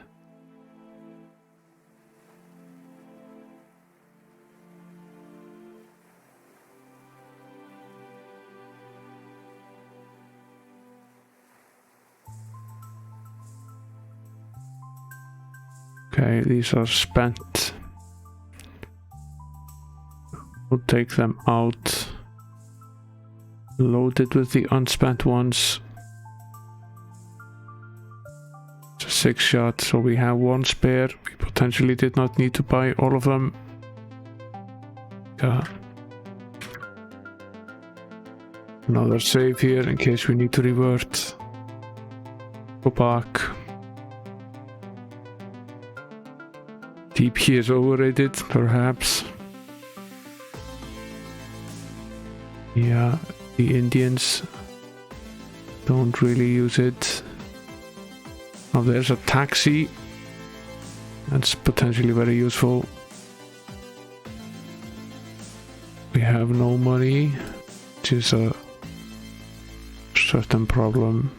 Okay, these are spent. We'll take them out. Load it with the unspent ones. It's a 6 shot, so we have 1 spare. We potentially did not need to buy all of them. Another save here in case we need to revert. Go back. TP is overrated, perhaps. Yeah, the Indians don't really use it. Oh, there's a taxi. That's potentially very useful. We have no money, which is a certain problem.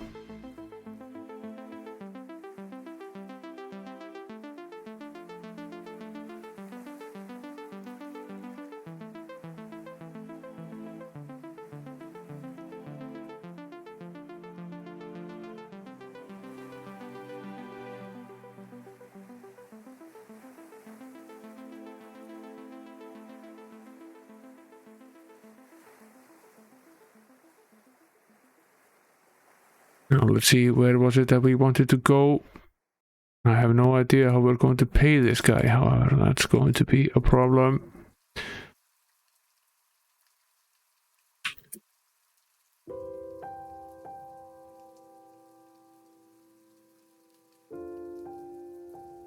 Now let's see, where was it that we wanted to go? I have no idea how we're going to pay this guy, however, that's going to be a problem.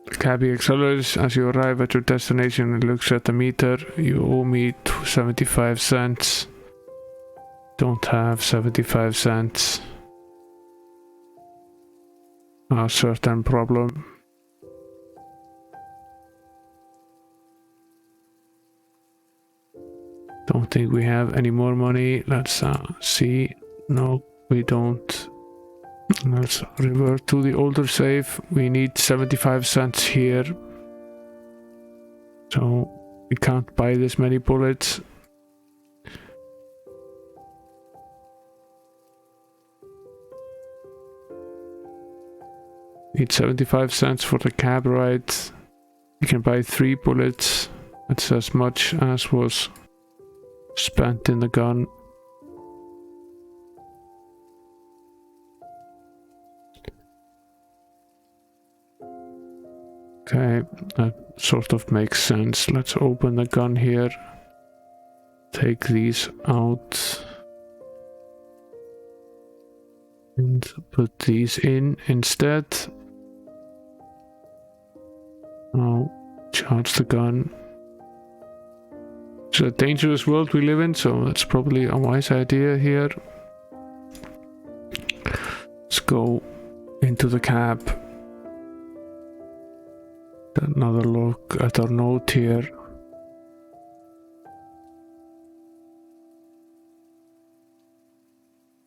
The cabbie accelerates as you arrive at your destination and looks at the meter. You owe me 75 cents. Don't have 75 cents. A certain problem. Don't think we have any more money. Let's see. No, we don't. Let's revert to the older save. We need 75 cents here. So we can't buy this many bullets. Need 75 cents for the cab ride. You can buy 3 bullets. That's as much as was spent in the gun. Okay, that sort of makes sense. Let's open the gun here. Take these out. And put these in instead. Now, charge the gun. It's a dangerous world we live in, so that's probably a wise idea here. Let's go into the cab. Another look at our note here.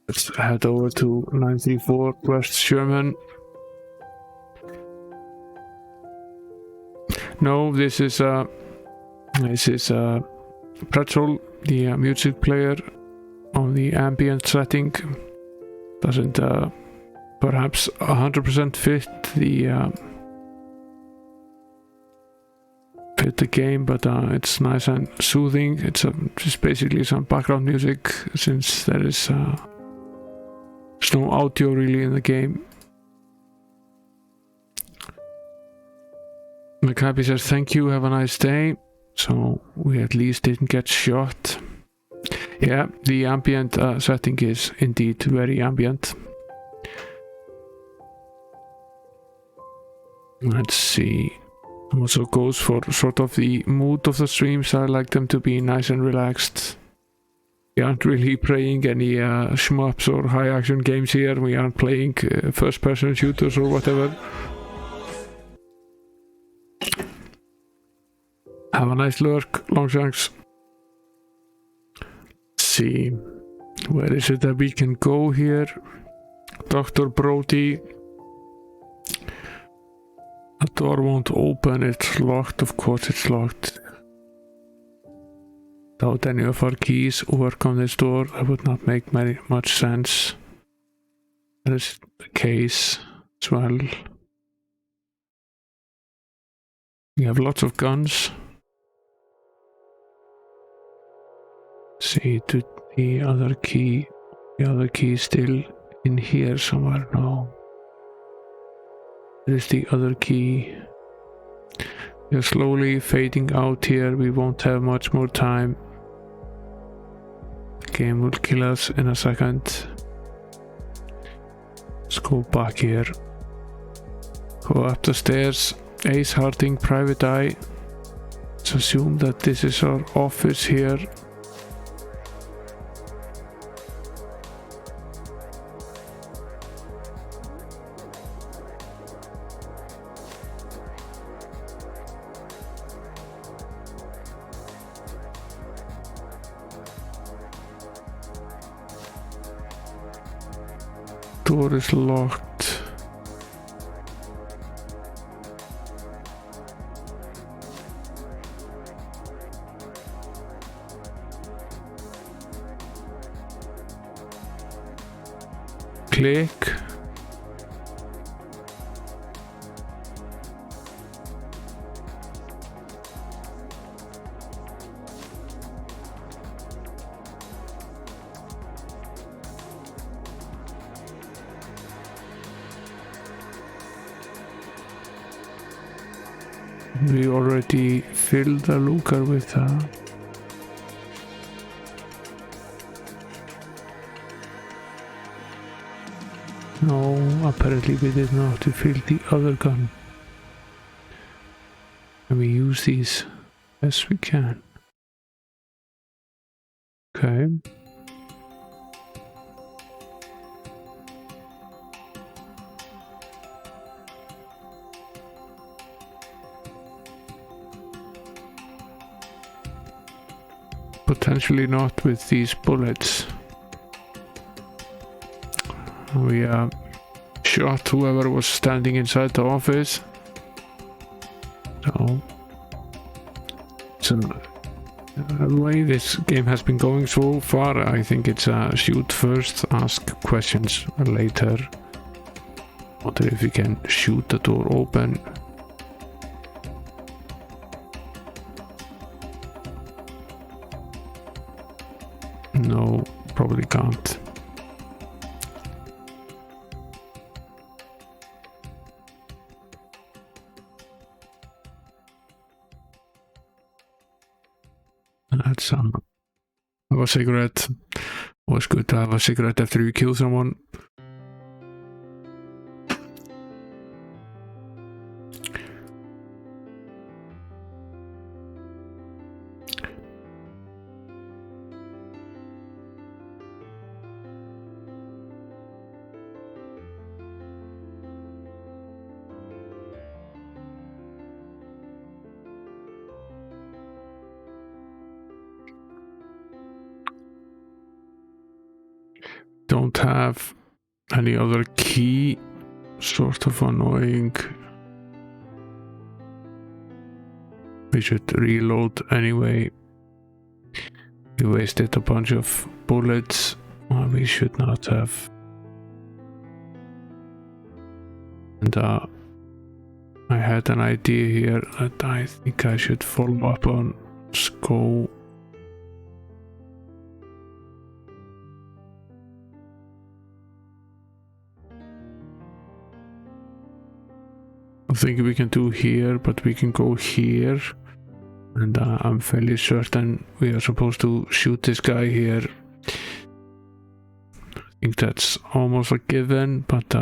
Let's head over to 934 West Sherman. No, this is Pretzel, the music player on the ambient setting. Doesn't perhaps 100% fit the game, but it's nice and soothing. It's just basically some background music, since there's no audio really in the game. McCappy says thank you, have a nice day. So we at least didn't get shot. Yeah, the ambient setting is indeed very ambient. Let's see. Also goes for sort of the mood of the streams. I like them to be nice and relaxed. We aren't really playing any shmups or high action games here. We aren't playing first person shooters or whatever. Have a nice lurk, Longshanks. Let's see. Where is it that we can go here? Dr. Brody. The door won't open, it's locked, of course it's locked. Without any of our keys work on this door, that would not make much sense. That is the case as well. We have lots of guns. See, to the other key is still in here somewhere. No. There is the other key. We are slowly fading out here. We won't have much more time. The game will kill us in a second. Let's go back here. Go up the stairs. Ace Harding, Private Eye. Let's assume that this is our office here. Door is locked. Click. We already filled the looker with No, apparently we did not. We filled the other gun. And we use these as we can. Okay. Potentially not with these bullets. We shot whoever was standing inside the office. So, the way this game has been going so far, I think it's shoot first, ask questions later. Wonder if we can shoot the door open. No, probably can't. That's have a cigarette. Always good to have a cigarette after you kill someone. don't have any other key. Sort of annoying. We should reload anyway. We wasted a bunch of bullets. We should not have. And I had an idea here that I think I should follow up on. Let's go. I think we can do here, but we can go here. And I'm fairly certain we are supposed to shoot this guy here. I think that's almost a given, but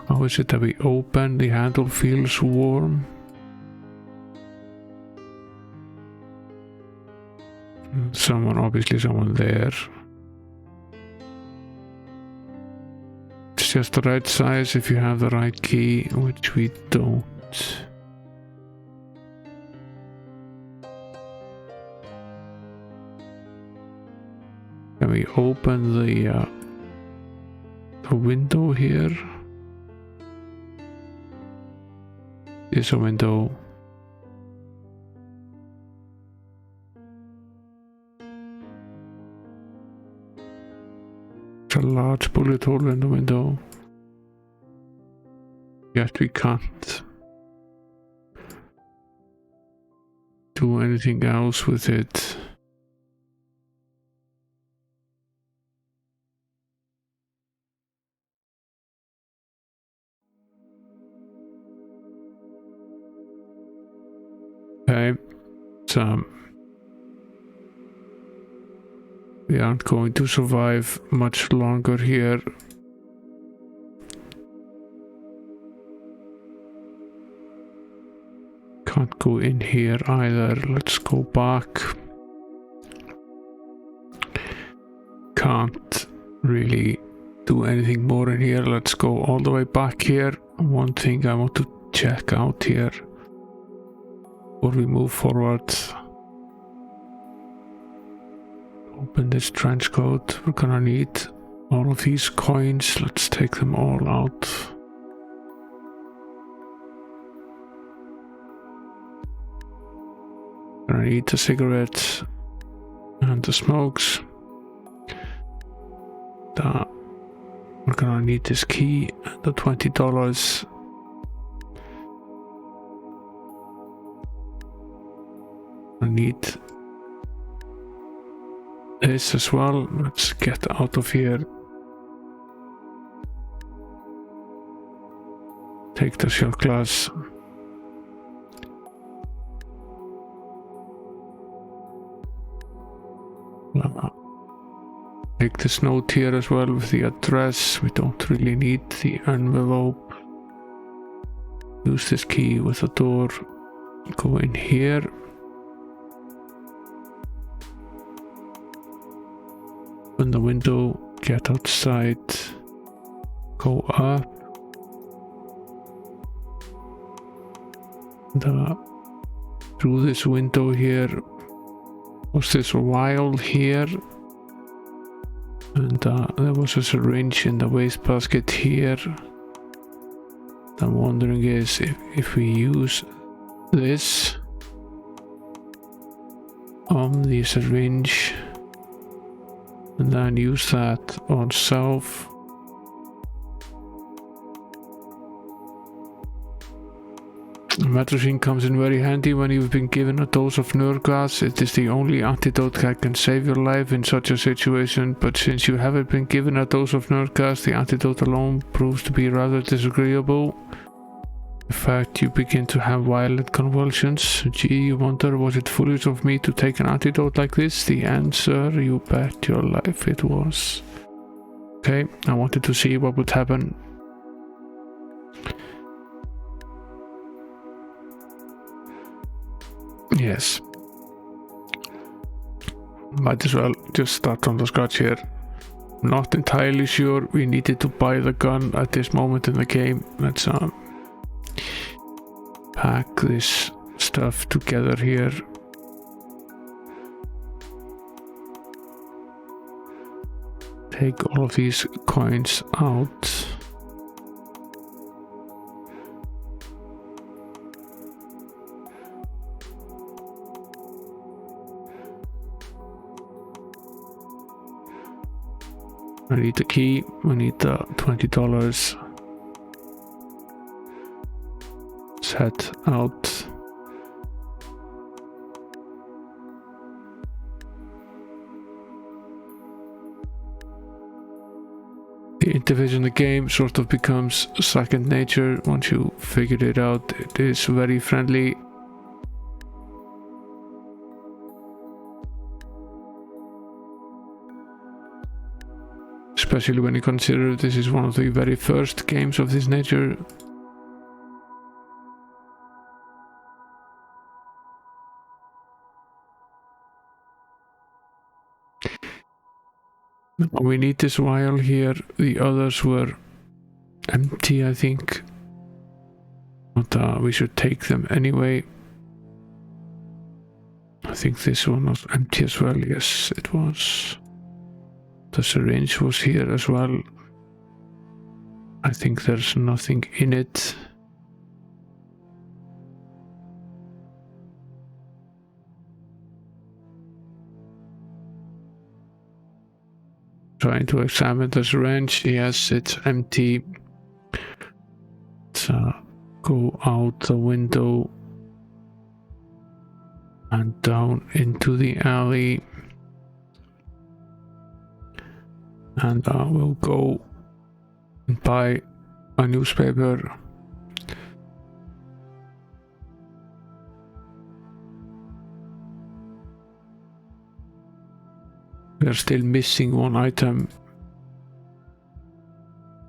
how is it that we open? The handle feels warm. Obviously someone there. It's just the right size if you have the right key, which we don't. Can we open the window here? Is a window. It's a large bullet hole in the window. Yet we can't do anything else with it. Okay, so we aren't going to survive much longer here. Can't go in here either. Let's go back. Can't really do anything more in here. Let's go all the way back here. One thing I want to check out here before we move forward. Open this trench coat. We're gonna need all of these coins. Let's take them all out. Gonna need the cigarettes and the smokes. We're gonna need this key and the $20. I need this as well. Let's get out of here. Take the shot glass. Take this note here as well with the address. We don't really need the envelope. Use this key with the door. Go in here. Open the window, get outside, go up, and through this window here. Was this vial here? And there was a syringe in the wastebasket here. I'm wondering is if we use this on the syringe and then use that on self. Metrazine comes in very handy when you've been given a dose of nerve gas. It is the only antidote that can save your life in such a situation, but since you haven't been given a dose of nerve gas, the antidote alone proves to be rather disagreeable. In fact, you begin to have violent convulsions. Gee, you wonder, was it foolish of me to take an antidote like this? The answer, you bet your life it was. Okay, I wanted to see what would happen. Yes. Might as well just start from the scratch here. Not entirely sure we needed to buy the gun at this moment in the game. Let's pack this stuff together here. take all of these coins out. I need the key, we need the $20. Let's head out. The interface in the game sort of becomes second nature once you figured it out. It is very friendly. Especially when you consider this is one of the very first games of this nature. We need this vial here. The others were empty, I think. But we should take them anyway. I think this one was empty as well. Yes, it was. The syringe was here as well. I think there's nothing in it. Trying to examine the syringe. Yes, it's empty. Let's go out the window and down into the alley. And we'll go and buy a newspaper. We are still missing one item.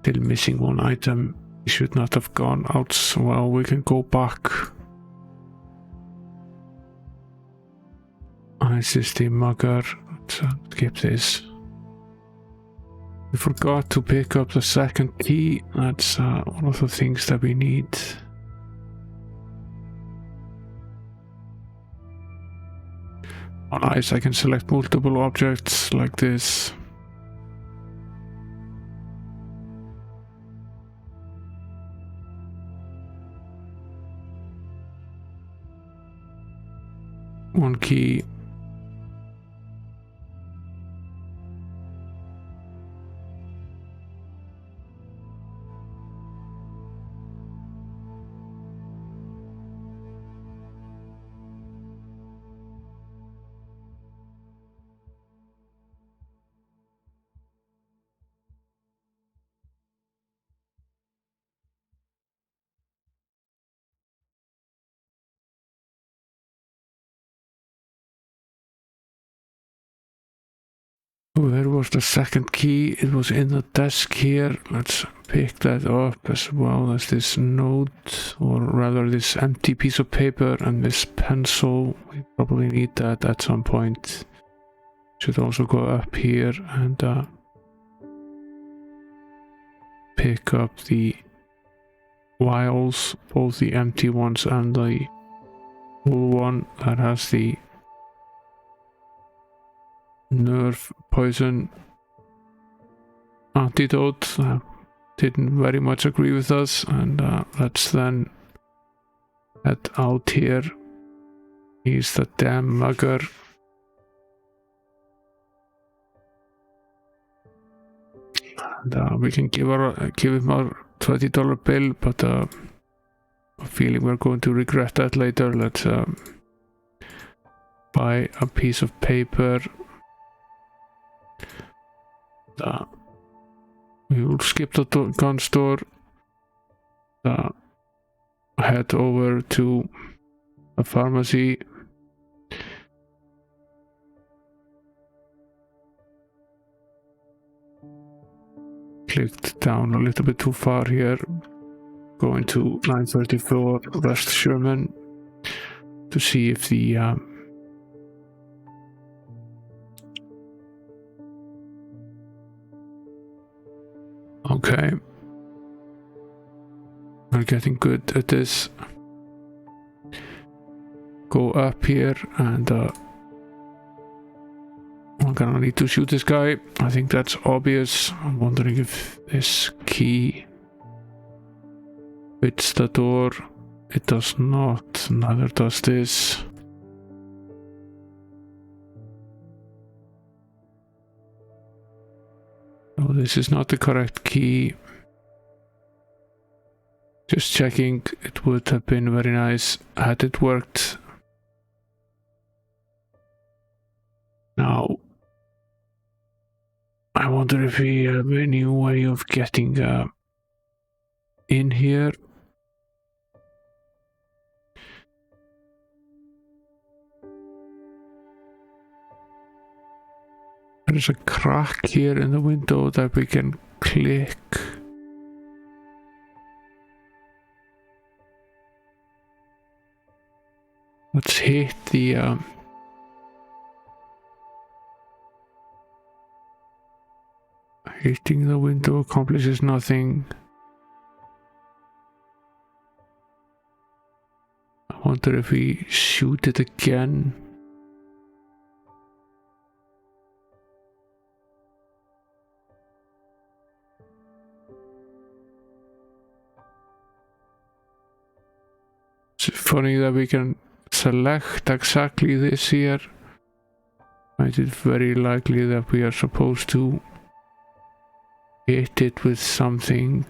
Still missing one item. We should not have gone out. So well, we can go back. This is the mugger. Let's skip this. We forgot to pick up the second key. That's one of the things that we need. Oh, nice, I can select multiple objects like this. One key. Where was the second key? It was in the desk here. Let's pick that up as well as this note, or rather this empty piece of paper and this pencil. We probably need that at some point. Should also go up here and pick up the vials, both the empty ones and the full one that has the nerve poison antidote. Didn't very much agree with us, and let's then head out here. He's the damn mugger. And we can give him our $20 bill, but I'm feeling we're going to regret that later. Let's buy a piece of paper. We will skip the gun store, head over to a pharmacy. Clicked down a little bit too far here. Going to 934 West Sherman to see if the okay, we're getting good at this. Go up here and gonna need to shoot this guy. I think that's obvious. I'm wondering if this key fits the door. It does not. Neither does this. No, this is not the correct key. Just checking. It would have been very nice had it worked. Now, I wonder if we have any way of getting in here. There's a crack here in the window that we can click. Let's hit the hitting the window accomplishes nothing. I wonder if we shoot it again. It's funny that we can select exactly this here. It is very likely that we are supposed to hit it with something.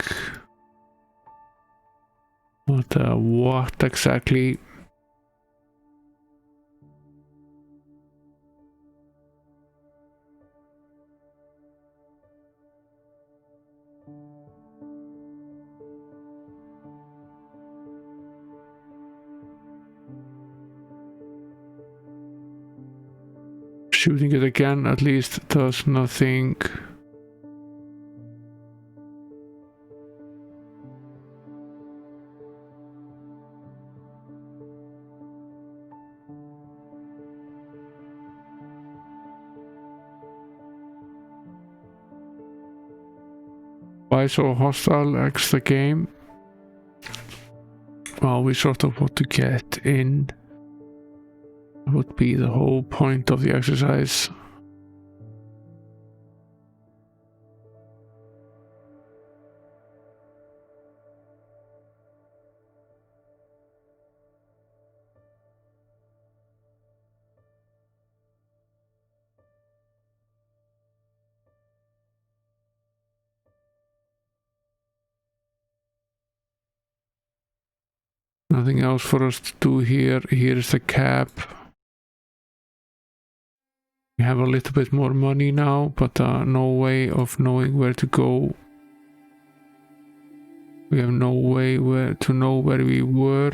But what exactly? Shooting it again at least does nothing. Why so hostile? X the game. Well, we sort of want to get in. That would be the whole point of the exercise. Nothing else for us to do here. Here is the cab. We have a little bit more money now, but no way of knowing where to go. We have no way to know where we were.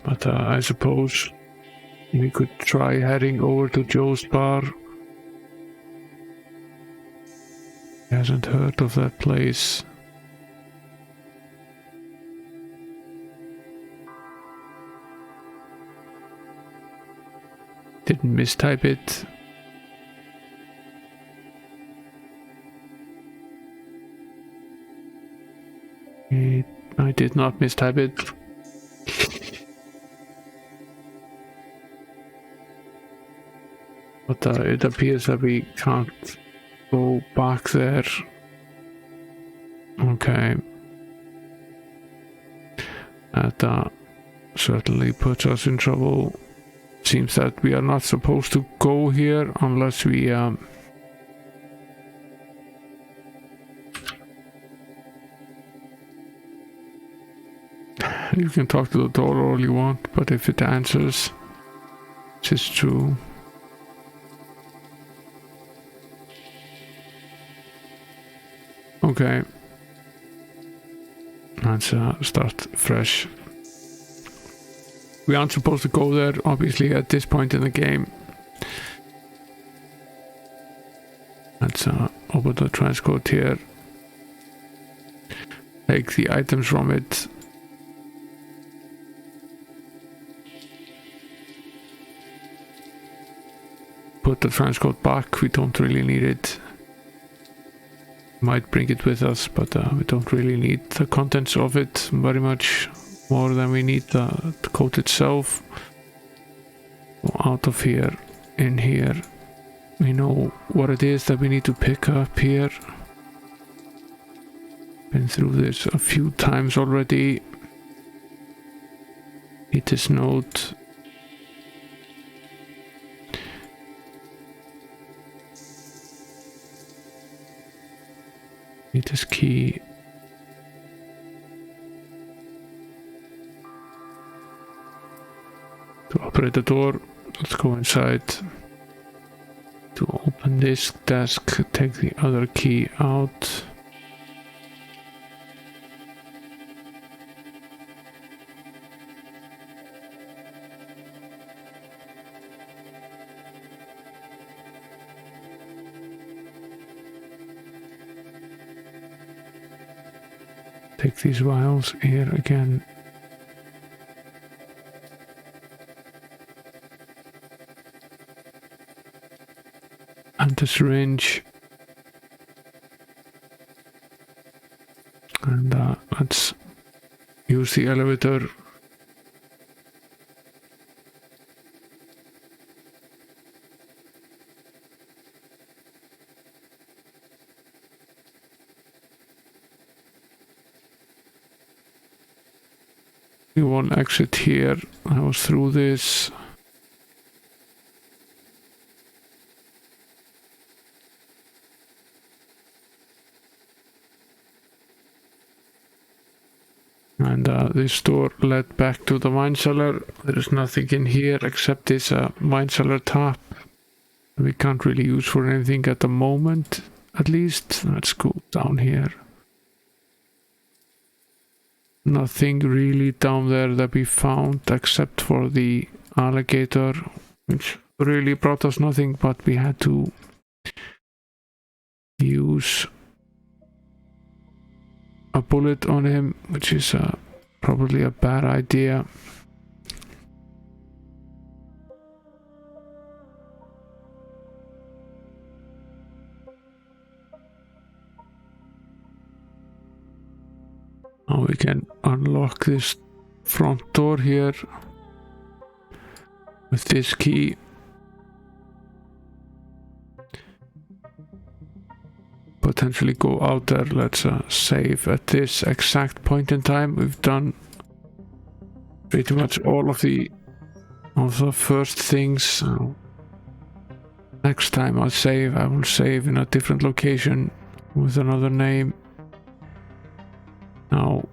But I suppose we could try heading over to Joe's bar. He hasn't heard of that place. Didn't mistype it. I did not mistype it. But it appears that we can't go back there. Okay. That certainly puts us in trouble. Seems that we are not supposed to go here unless we you can talk to the door all you want, but if it answers, this is true. Okay. Let's start fresh. We aren't supposed to go there, obviously, at this point in the game. Let's open the transcode here. Take the items from it. Put the transcode back, we don't really need it. Might bring it with us, but we don't really need the contents of it very much more than we need the code itself. Go out of here, in here. We know what it is that we need to pick up here. Been through this a few times already. Hit this note. Need this key. To operate the door, let's go inside. To open this desk, take the other key out. Take these vials here again. And the syringe. And let's use the elevator. One exit here. I was through this. And this door led back to the wine cellar. There is nothing in here except this wine cellar tap. We can't really use for anything at the moment, at least. Let's go down here. Nothing really down there that we found except for the alligator, which really brought us nothing, but we had to use a bullet on him, which is probably a bad idea. Now we can unlock this front door here with this key. Potentially go out there. Let's save at this exact point in time. We've done pretty much all of the first things. Next time I will save in a different location with another name. Now,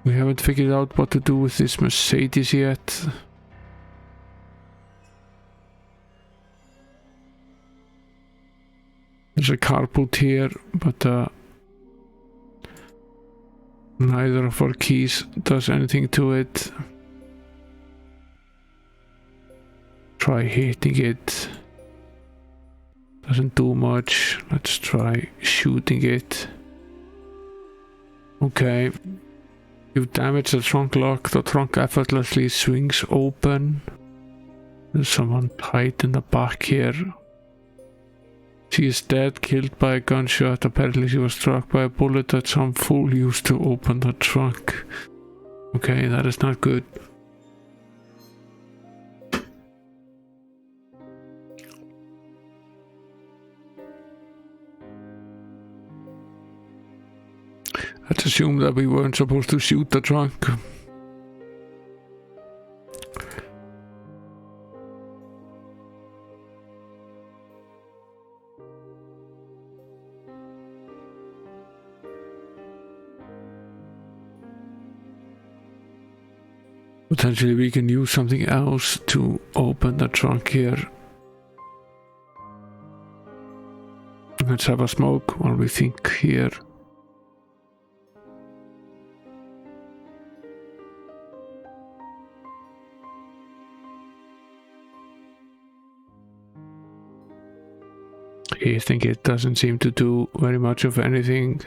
we haven't figured out what to do with this Mercedes yet. There's a carport here, but neither of our keys does anything to it. Try hitting it. Doesn't do much. Let's try shooting it. Okay. You've damaged the trunk lock. The trunk effortlessly swings open. There's someone tied in the back here. She is dead, killed by a gunshot. Apparently she was struck by a bullet that some fool used to open the trunk. Okay, that is not good. Let's assume that we weren't supposed to shoot the trunk. Potentially we can use something else to open the trunk here. Let's have a smoke while we think here. I think it doesn't seem to do very much of anything.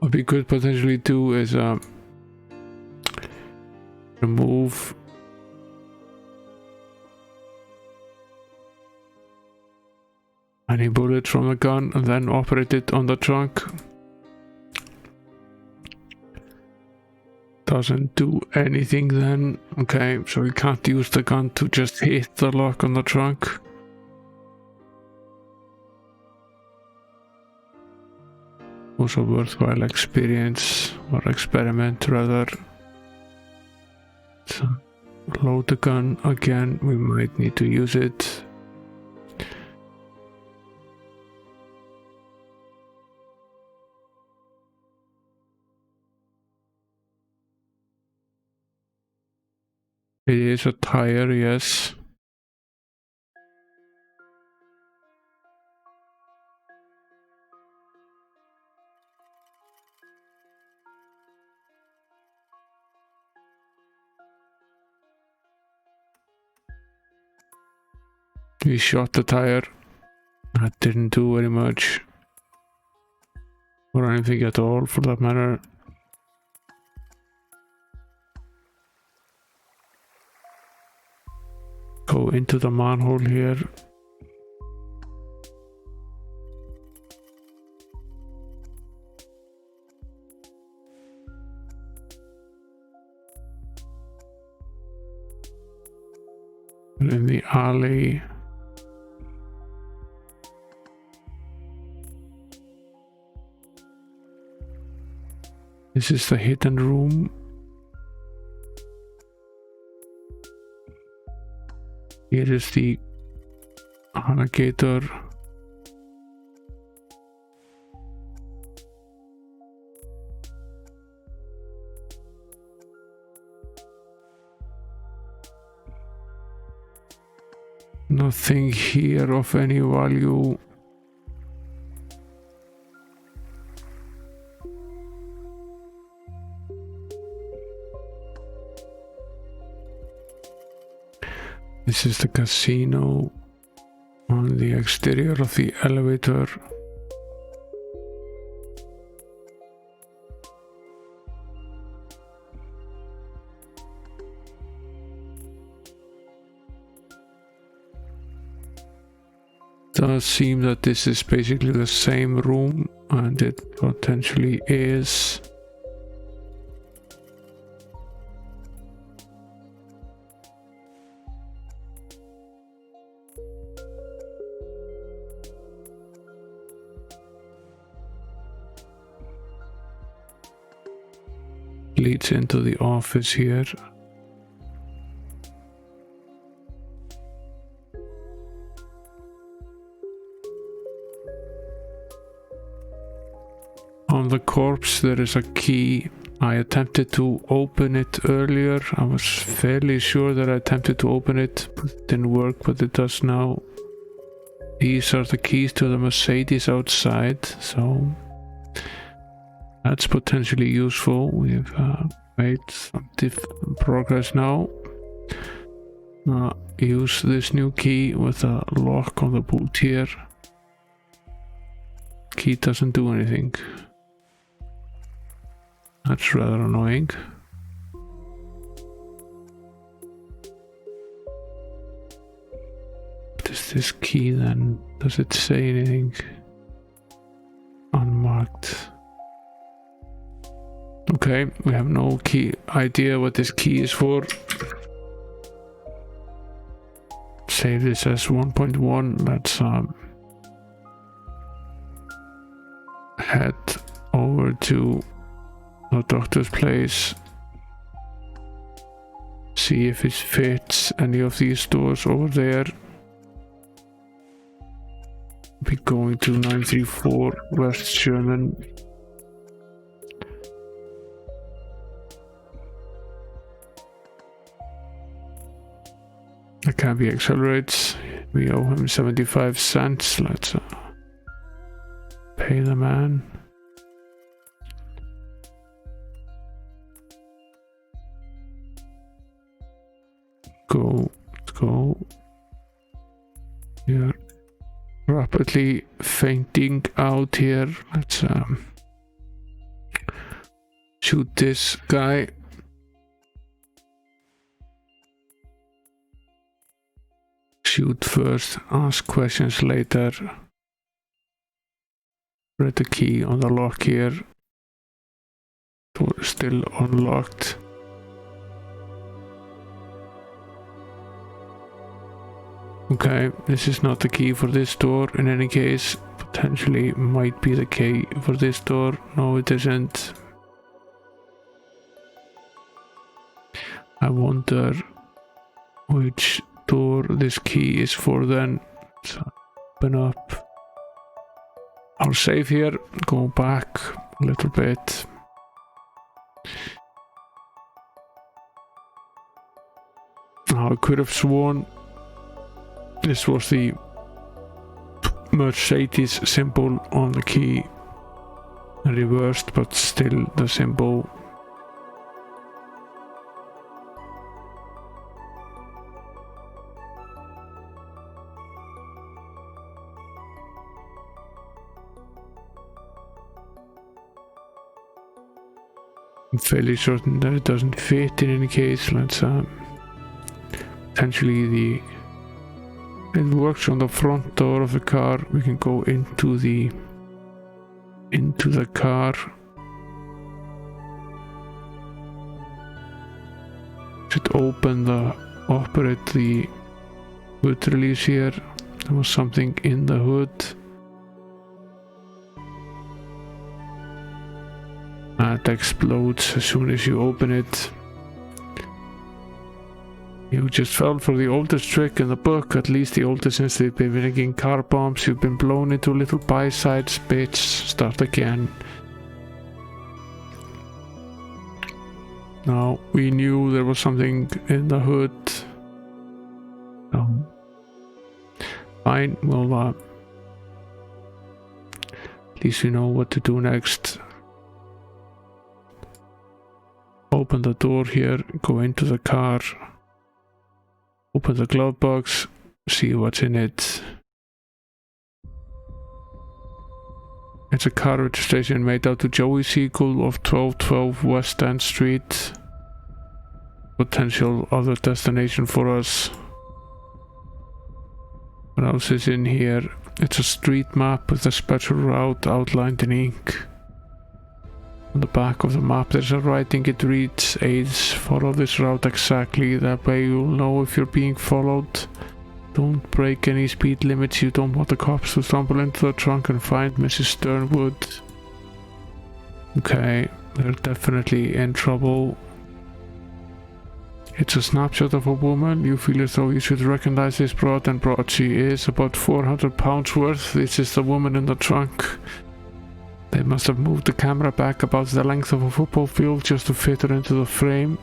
What we could potentially do is remove any bullets from the gun and then operate it on the trunk. Doesn't do anything then. Okay, so we can't use the gun to just hit the lock on the trunk. Also worthwhile experience or experiment rather. So load the gun again, we might need to use it. It is a tire, yes. We shot the tire. That didn't do very much. Or anything at all for that matter. Go into the manhole here. In the alley. This is the hidden room. Here is the alligator. Nothing here of any value. This is the casino on the exterior of the elevator. Does seem that this is basically the same room, and it potentially is. Leads into the office here. On the corpse there is a key. I attempted to open it earlier. I was fairly sure that I attempted to open it, but it didn't work, but it does now. These are the keys to the Mercedes outside, so that's potentially useful. We've made some progress now. Use this new key with a lock on the boot here. Key doesn't do anything. That's rather annoying. What is this key then? Does it say anything? Unmarked. Okay, we have no idea what this key is for. Save this as 1.1. Let's head over to the doctor's place. See if it fits any of these doors over there. Be going to 934 West Sherman. The cabby accelerates. We owe him 75 cents. Let's pay the man. Let's go. You're rapidly fainting out here. Let's shoot this guy. Shoot first, ask questions later. Read the key on the lock here. Door is still unlocked. Okay, this is not the key for this door in any case. Potentially might be the key for this door. No, it isn't. I wonder which door this key is for then. So open up. I'll save here, go back a little bit. Now I could have sworn this was the Mercedes symbol on the key, reversed, but still the symbol. I'm fairly certain that it doesn't fit in any case. Let's potentially it works on the front door of the car. We can go into the car. Should operate the hood release here. There was something in the hood. It explodes as soon as you open it. You just fell for the oldest trick in the book, at least the oldest since they've been making car bombs. You've been blown into little bite-sized bits. Start again. Now, we knew there was something in the hood. Fine, well, at least we know what to do next. Open the door here, go into the car. Open the glove box, see what's in it. It's a car registration made out to Joey Siegel of 1212 West End Street. Potential other destination for us. What else is in here? It's a street map with a special route outlined in ink. On the back of the map there's a writing. It reads, "Aids, follow this route exactly, that way you'll know if you're being followed. Don't break any speed limits, you don't want the cops to stumble into the trunk and find Mrs. Sternwood." Okay, they're definitely in trouble. It's a snapshot of a woman. You feel as though you should recognize this broad, and broad she is, about 400 pounds worth. This is the woman in the trunk. They must have moved the camera back about the length of a football field just to fit her into the frame.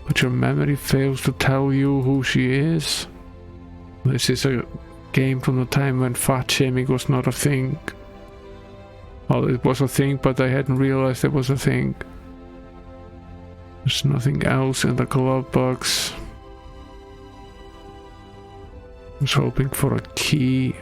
But your memory fails to tell you who she is. This is a game from the time when fat shaming was not a thing. Well, it was a thing, but I hadn't realized it was a thing. There's nothing else in the glove box. I was hoping for a key.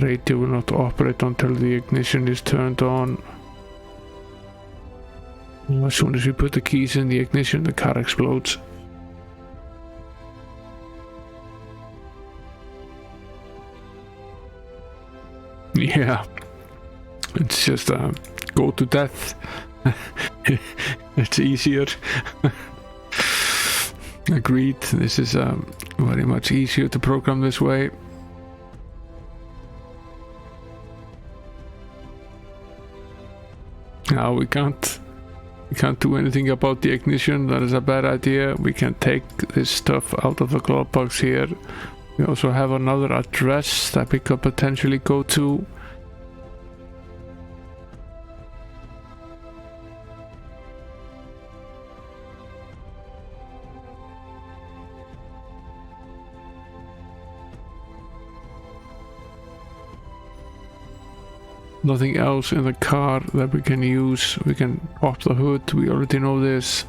Radio will not operate until the ignition is turned on. As soon as we put the keys in the ignition, the car explodes. Yeah, it's just go to death. It's easier. Agreed. This is very much easier to program this way. Now we can't do anything about the ignition. That is a bad idea. We can take this stuff out of the glove box here. We also have another address that we could potentially go to. Nothing else in the car that we can use. We can pop the hood, we already know this.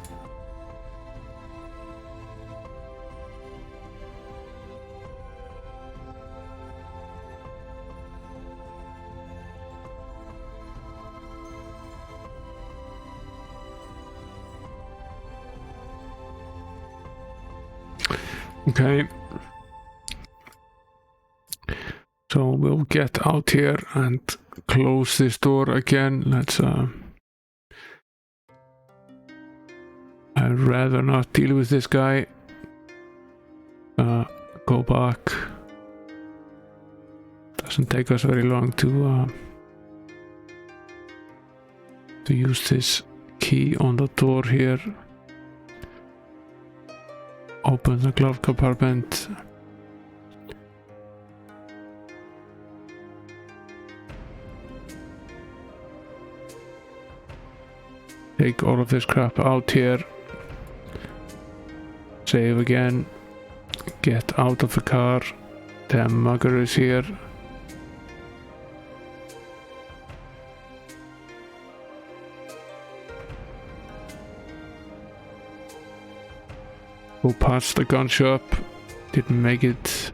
Okay. So we'll get out here and close this door again. Let's I'd rather not deal with this guy. Go back. Doesn't take us very long to use this key on the door here. Open the glove compartment. Take all of this crap out here. Save again. Get out of the car. The mugger is here. Go past the gun shop. Didn't make it.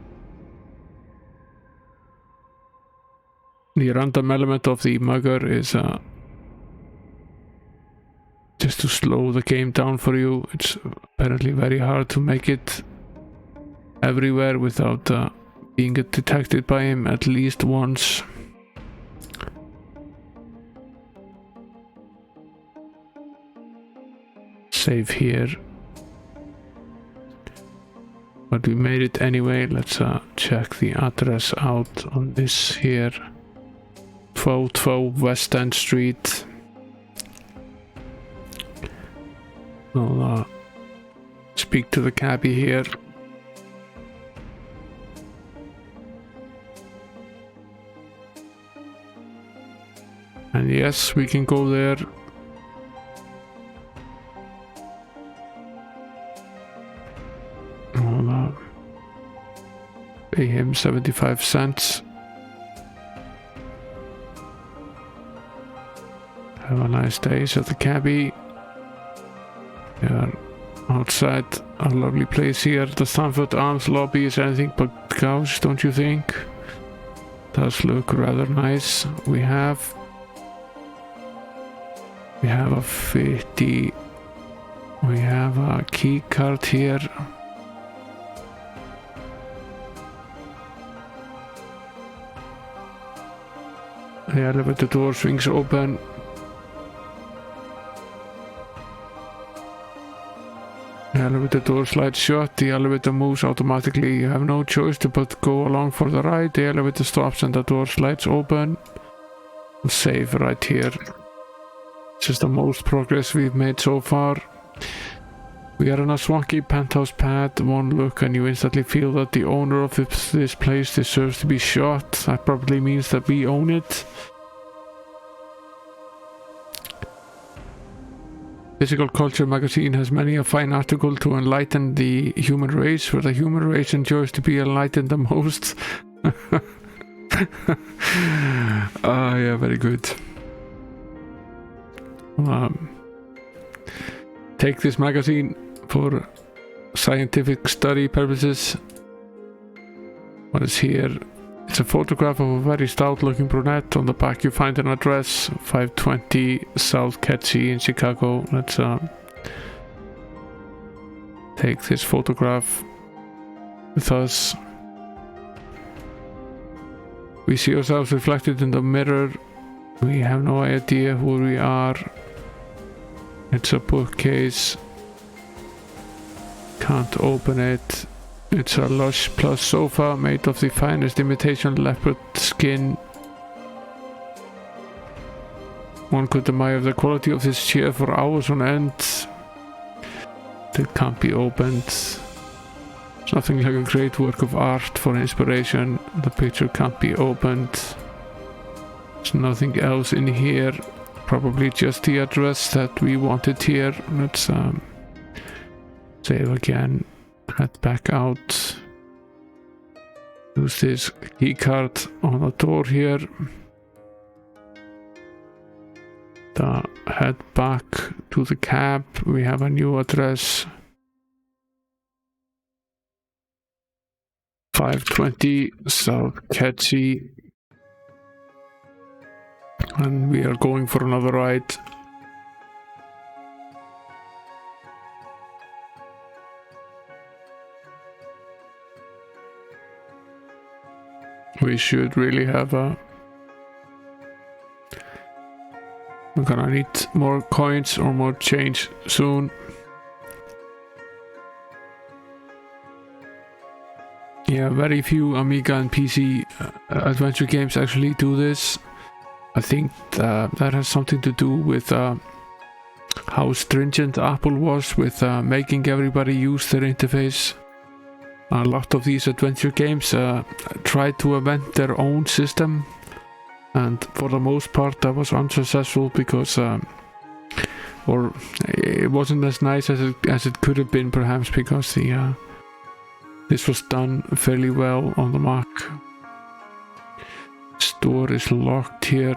The random element of the mugger is just to slow the game down for you. It's apparently very hard to make it everywhere without being detected by him at least once. Save here. But we made it anyway. Let's check the address out on this here. 1212 West End Street. I'll speak to the cabbie here. And yes, we can go there. I'll pay him 75 cents. Have a nice day, said the cabbie. We are outside a lovely place here. The Stanford Arms lobby is anything but couch, don't you think? Does look rather nice. We have a 50. We have a key card here. The elevator door swings open. The elevator door slides shut. The elevator moves automatically. You have no choice but go along for the ride. The elevator stops and the door slides open. We'll save right here. This is the most progress we've made so far. We are in a swanky penthouse pad. One look and you instantly feel that the owner of this place deserves to be shot. That probably means that we own it. Physical Culture magazine has many a fine article to enlighten the human race, where the human race enjoys to be enlightened the most. Yeah, very good. Take this magazine for scientific study purposes. What is here? It's a photograph of a very stout looking brunette. On the back you find an address, 520 South Kedzie in Chicago. Let's take this photograph with us. We see ourselves reflected in the mirror. We have no idea who we are. It's a bookcase. Can't open it. It's a lush plush sofa made of the finest imitation leopard skin. One could admire the quality of this chair for hours on end. It can't be opened. It's nothing like a great work of art for inspiration. The picture can't be opened. There's nothing else in here. Probably just the address that we wanted here. Let's save again. Head back out. Use this key card on the door here. Head back to the cab. We have a new address. 520 South Kedzie. And we are going for another ride. We should really have a... We're gonna need more coins or more change soon. Yeah, very few Amiga and PC adventure games actually do this. I think that has something to do with how stringent Apple was with making everybody use their interface. A lot of these adventure games try to invent their own system, and for the most part that was unsuccessful because or it wasn't as nice as it could have been, perhaps because the this was done fairly well on the Mac. Store is locked here.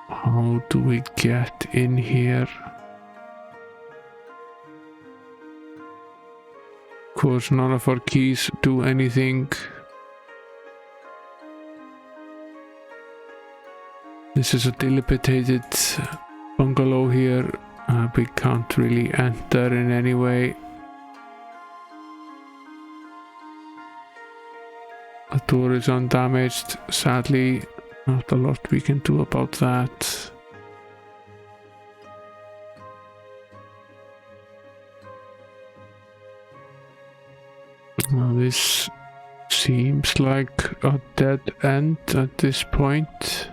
How do we get in here? Of course, none of our keys do anything. This is a dilapidated bungalow here. We can't really enter in any way. The door is undamaged, sadly. Not a lot we can do about that. Now this seems like a dead end at this point.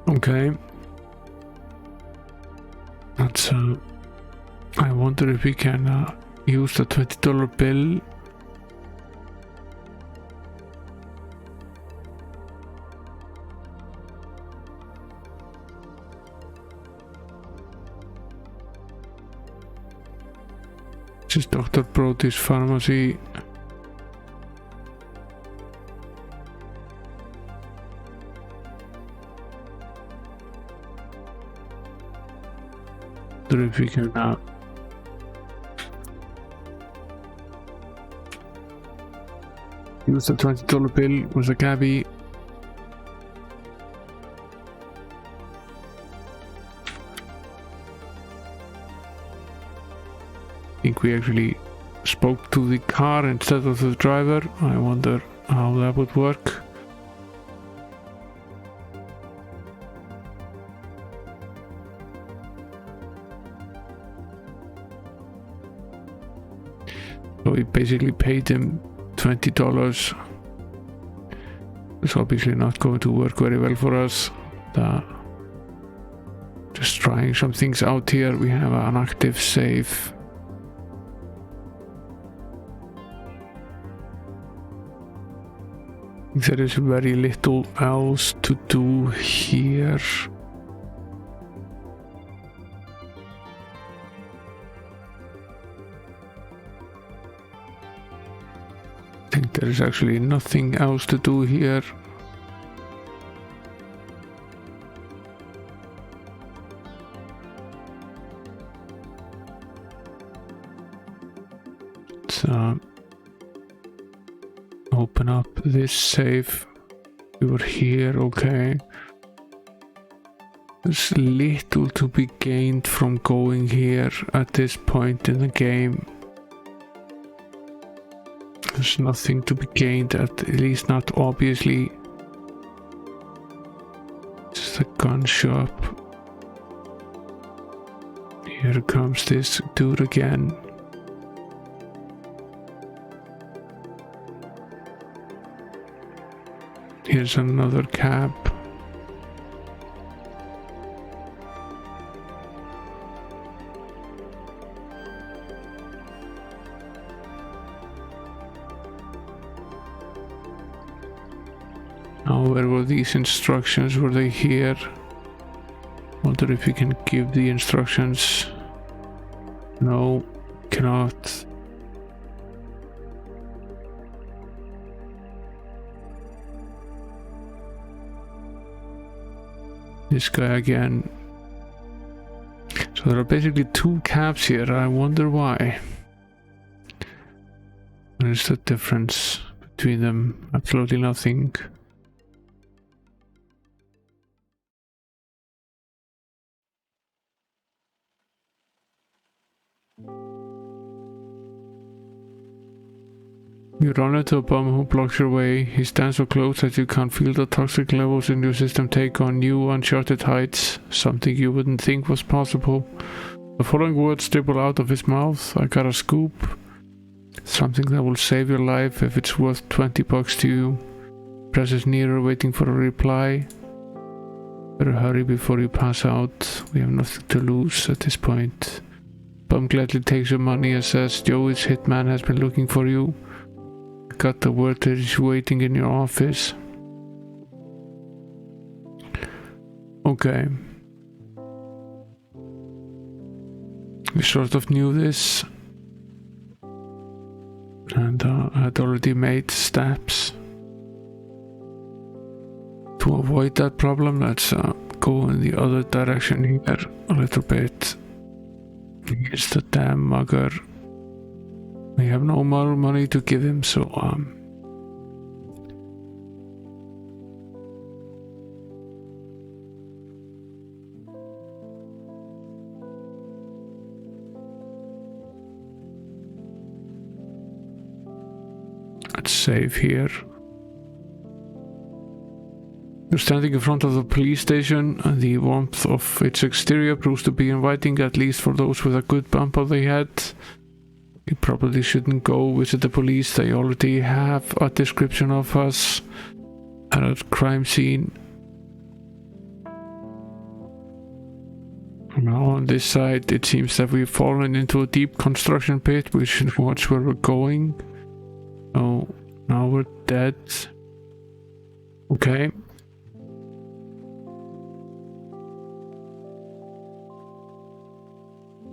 Okay. That's I wonder if we can use the $20 bill. This is Dr. Brody's pharmacy. If we can use the $20 bill with a cabbie. I think we actually spoke to the car instead of the driver. I wonder how that would work. So we basically paid him $20. It's obviously not going to work very well for us. Just trying some things out here. We have an active save. There is very little else to do here. I think there is actually nothing else to do here. So open up this safe. We were here, okay. There's little to be gained from going here at this point in the game. There's nothing to be gained, at least not obviously. Just a gun shop. Here comes this dude again. Here's another cab. Now, where were these instructions? Were they here? Wonder if we can give the instructions. No, cannot. This guy again. So there are basically two cabs here. I wonder why. What is the difference between them? Absolutely nothing. You run into a bum who blocks your way. He stands so close that you can't feel the toxic levels in your system take on new uncharted heights, something you wouldn't think was possible. The following words dribble out of his mouth. I got a scoop. Something that will save your life if it's worth $20 to you. Presses nearer, waiting for a reply. Better hurry before you pass out. We have nothing to lose at this point. Bum gladly takes your money and says, Joey's hitman has been looking for you. Got the word that he's waiting in your office. Okay. We sort of knew this. And I had already made steps to avoid that problem. Let's go in the other direction here a little bit. Here's the damn mugger. We have no more money to give him, so let's save here. You're standing in front of the police station, and the warmth of its exterior proves to be inviting, at least for those with a good bump on their head. You probably shouldn't go visit the police. They already have a description of us at a crime scene. Now on this side, it seems that we've fallen into a deep construction pit. We should watch where we're going. Oh, now we're dead. Okay.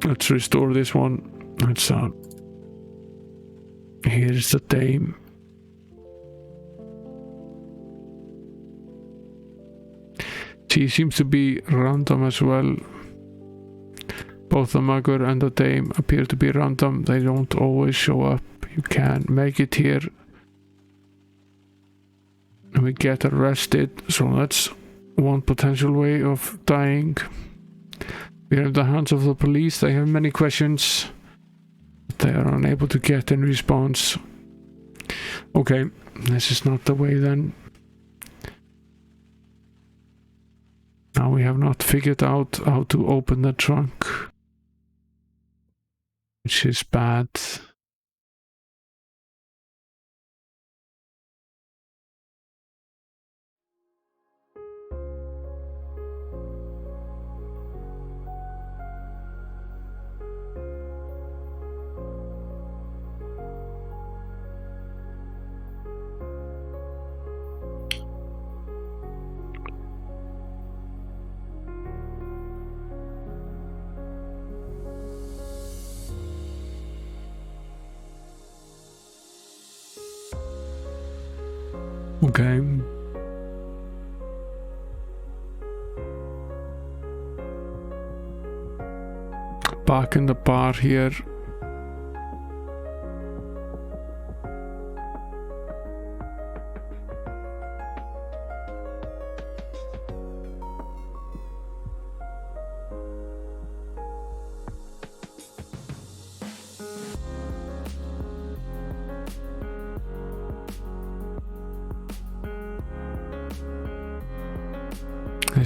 Let's restore this one. Let's here's the dame. She seems to be random as well. Both the mugger and the dame appear to be random. They don't always show up. You can make it here and we get arrested, so that's one potential way of dying. We are in the hands of the police. They have many questions they are unable to get in response. Okay, this is not the way then. Now we have not figured out how to open the trunk, which is bad. Okay. Back in the bar here.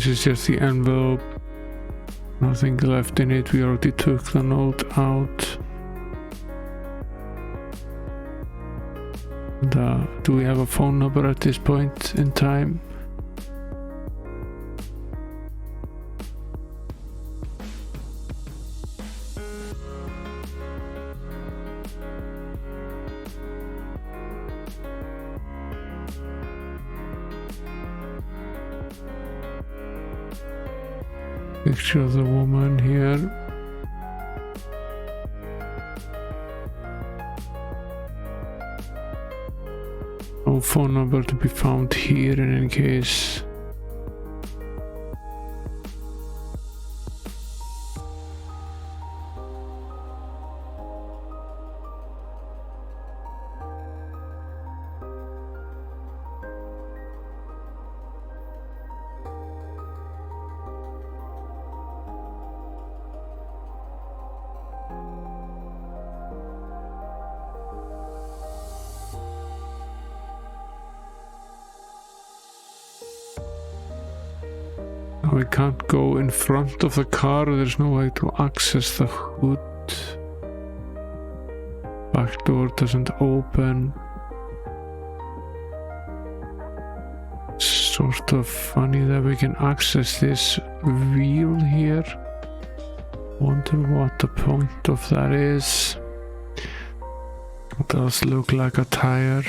This is just the envelope. Nothing left in it. We already took the note out. And, do we have a phone number at this point in time? Picture of the woman here. No phone number to be found here in any case. We can't go in front of the car, there's no way to access the hood. Back door doesn't open. Sort of funny that we can access this wheel here. Wonder what the point of that is. It does look like a tire.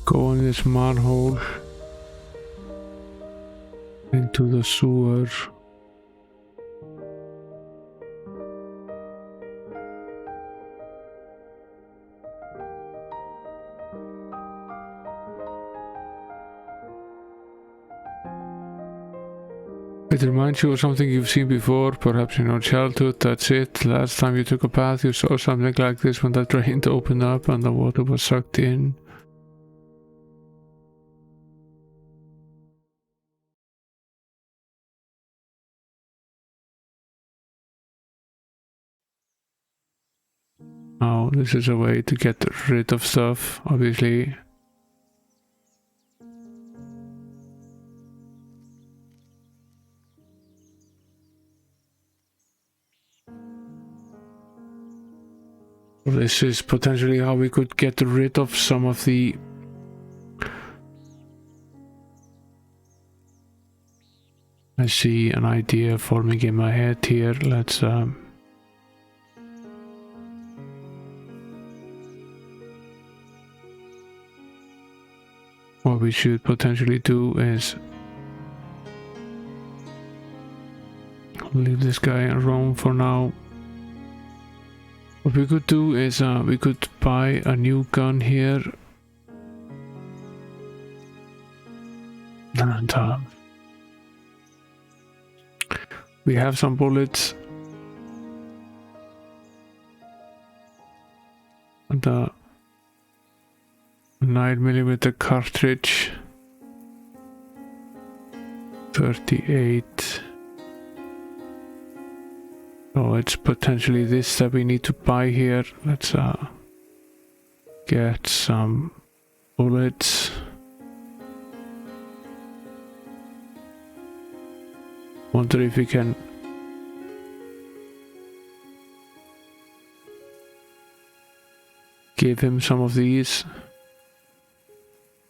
Go in this manhole into the sewer. It reminds you of something you've seen before, perhaps in your childhood. That's it. Last time you took a bath, you saw something like this when the drain opened up and the water was sucked in. Now, this is a way to get rid of stuff, obviously. This is potentially how we could get rid of some of the I see an idea forming in my head here. Let's what we should potentially do is leave this guy alone for now. What we could do is we could buy a new gun here and we have some bullets and a 9mm cartridge, 38. So it's potentially this that we need to buy here. Let's get some bullets. Wonder if we can give him some of these.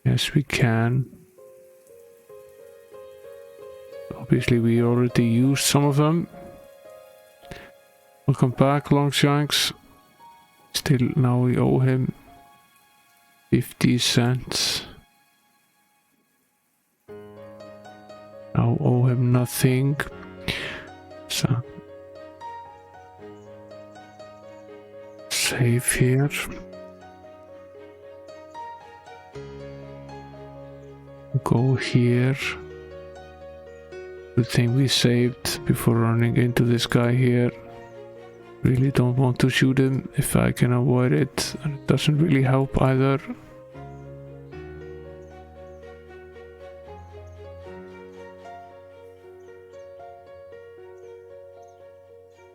Yes, we can. Obviously we already used some of them. Welcome back, Longshanks. Still, now we owe him 50 cents. Now owe him nothing. So save here. Go here. Good thing we saved before running into this guy here. Really don't want to shoot him if I can avoid it. And it doesn't really help either.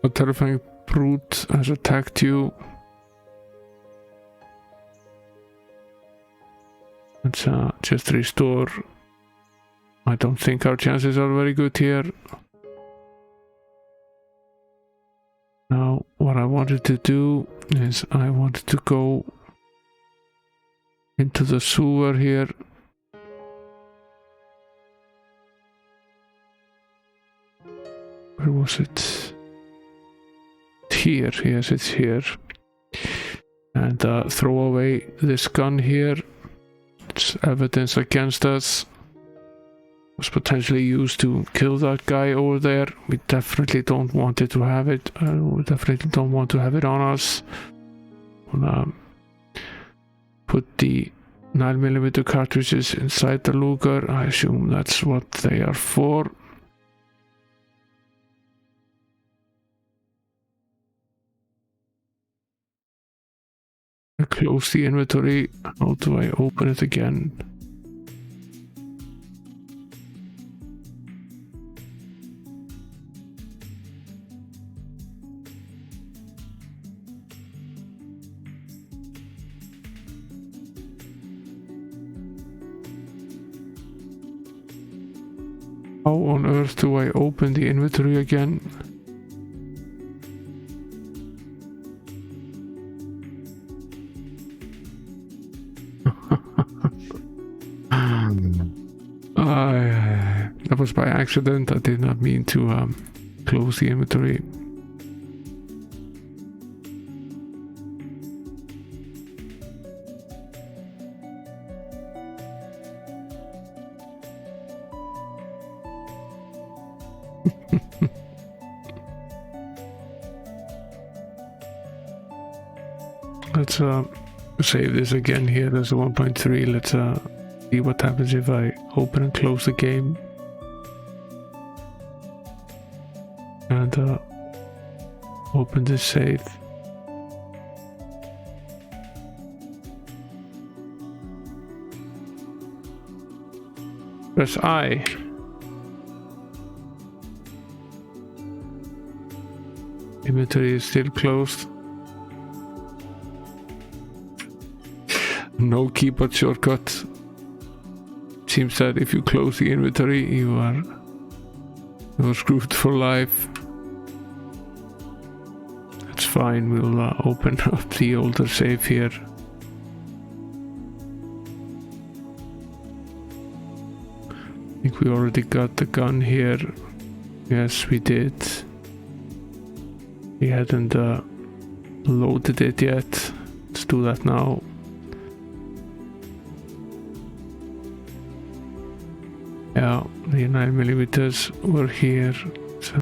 A terrifying brute has attacked you. Let's just restore. I don't think our chances are very good here. Now, what I wanted to do is I wanted to go into the sewer here. Where was it? Here, yes, it's here. And throw away this gun here. It's evidence against us. Was potentially used to kill that guy over there. We definitely don't want it to have it. We definitely don't want to have it on us. Put the 9mm cartridges inside the Luger. I assume that's what they are for. Close the inventory. How do I open it again? How on earth do I open the inventory again? That was by accident. I did not mean to close the inventory. Let's save this again here. There's a 1.3. Let's see what happens if I open and close the game. And open this save. Press I. Inventory is still closed. No keyboard shortcut. Seems that if you close the inventory, you're screwed for life. That's fine. We'll open up the older save here. I think we already got the gun here. Yes, we did. We hadn't loaded it yet. Let's do that now. Yeah, the 9mm were here, so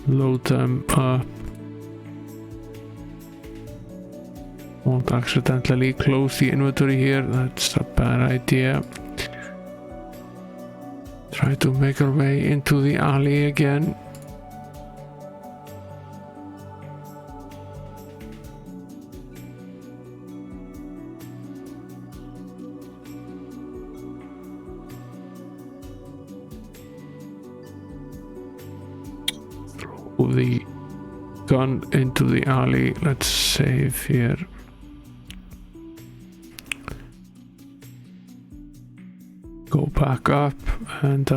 load them up. Won't accidentally close the inventory here, that's a bad idea. Try to make our way into the alley again. The gun into the alley. Let's save here. Go back up and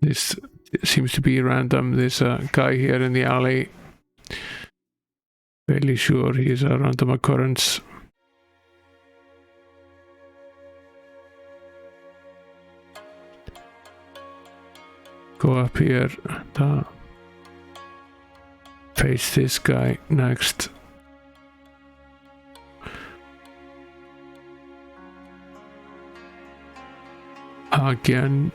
this seems to be random. There's a guy here in the alley. Fairly sure he's a random occurrence. Go up here and face this guy next. again.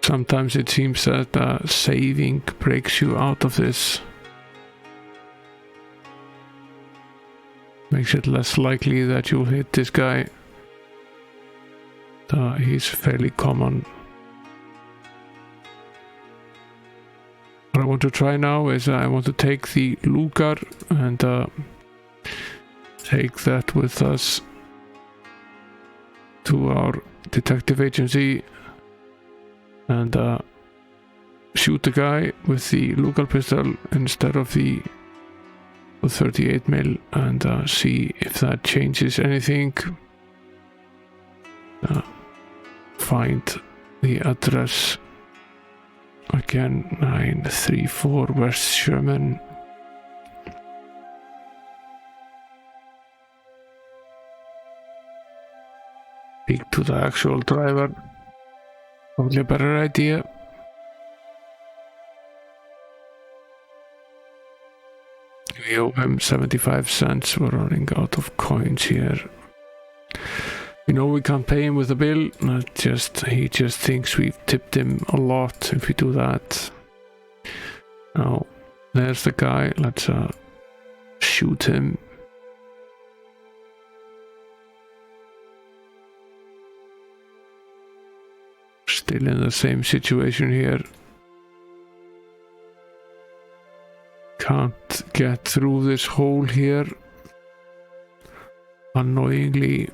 Sometimes it seems that saving breaks you out of this. Makes it less likely that you'll hit this guy. He's fairly common. What I want to try now is I want to take the Luger and take that with us to our detective agency and shoot the guy with the Luger pistol instead of the 38mm and see if that changes anything. Find the address again, 934 West Sherman. Speak to the actual driver. Probably a better idea. We owe him 75 cents. We're running out of coins here. You know, we can't pay him with a bill. He just thinks we've tipped him a lot if we do that. Now, there's the guy. Let's shoot him. Still in the same situation here. Can't get through this hole here. Annoyingly.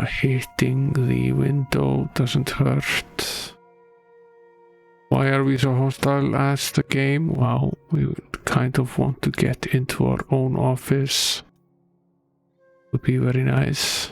Hitting the window doesn't hurt. Why are we so hostile as the game? Well, we kind of want to get into our own office. Would be very nice.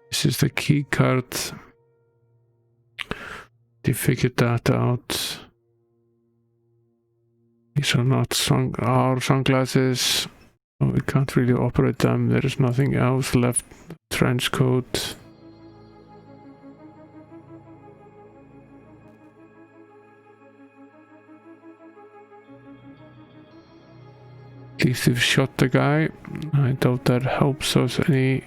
This is the key card. They figured that out. These are not our sunglasses. We can't really operate them. There is nothing else left. Trench coat. At least we've shot the guy. I doubt that helps us any.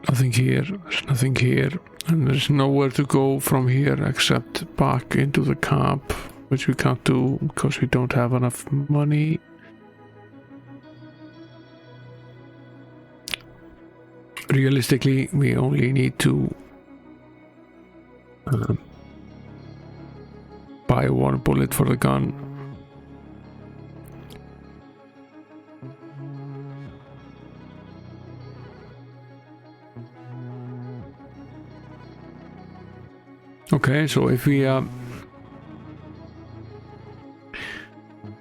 Nothing here, there's nothing here, and there's nowhere to go from here except back into the cab, which we can't do because we don't have enough money. Realistically, we only need to buy one bullet for the gun. Okay, so if we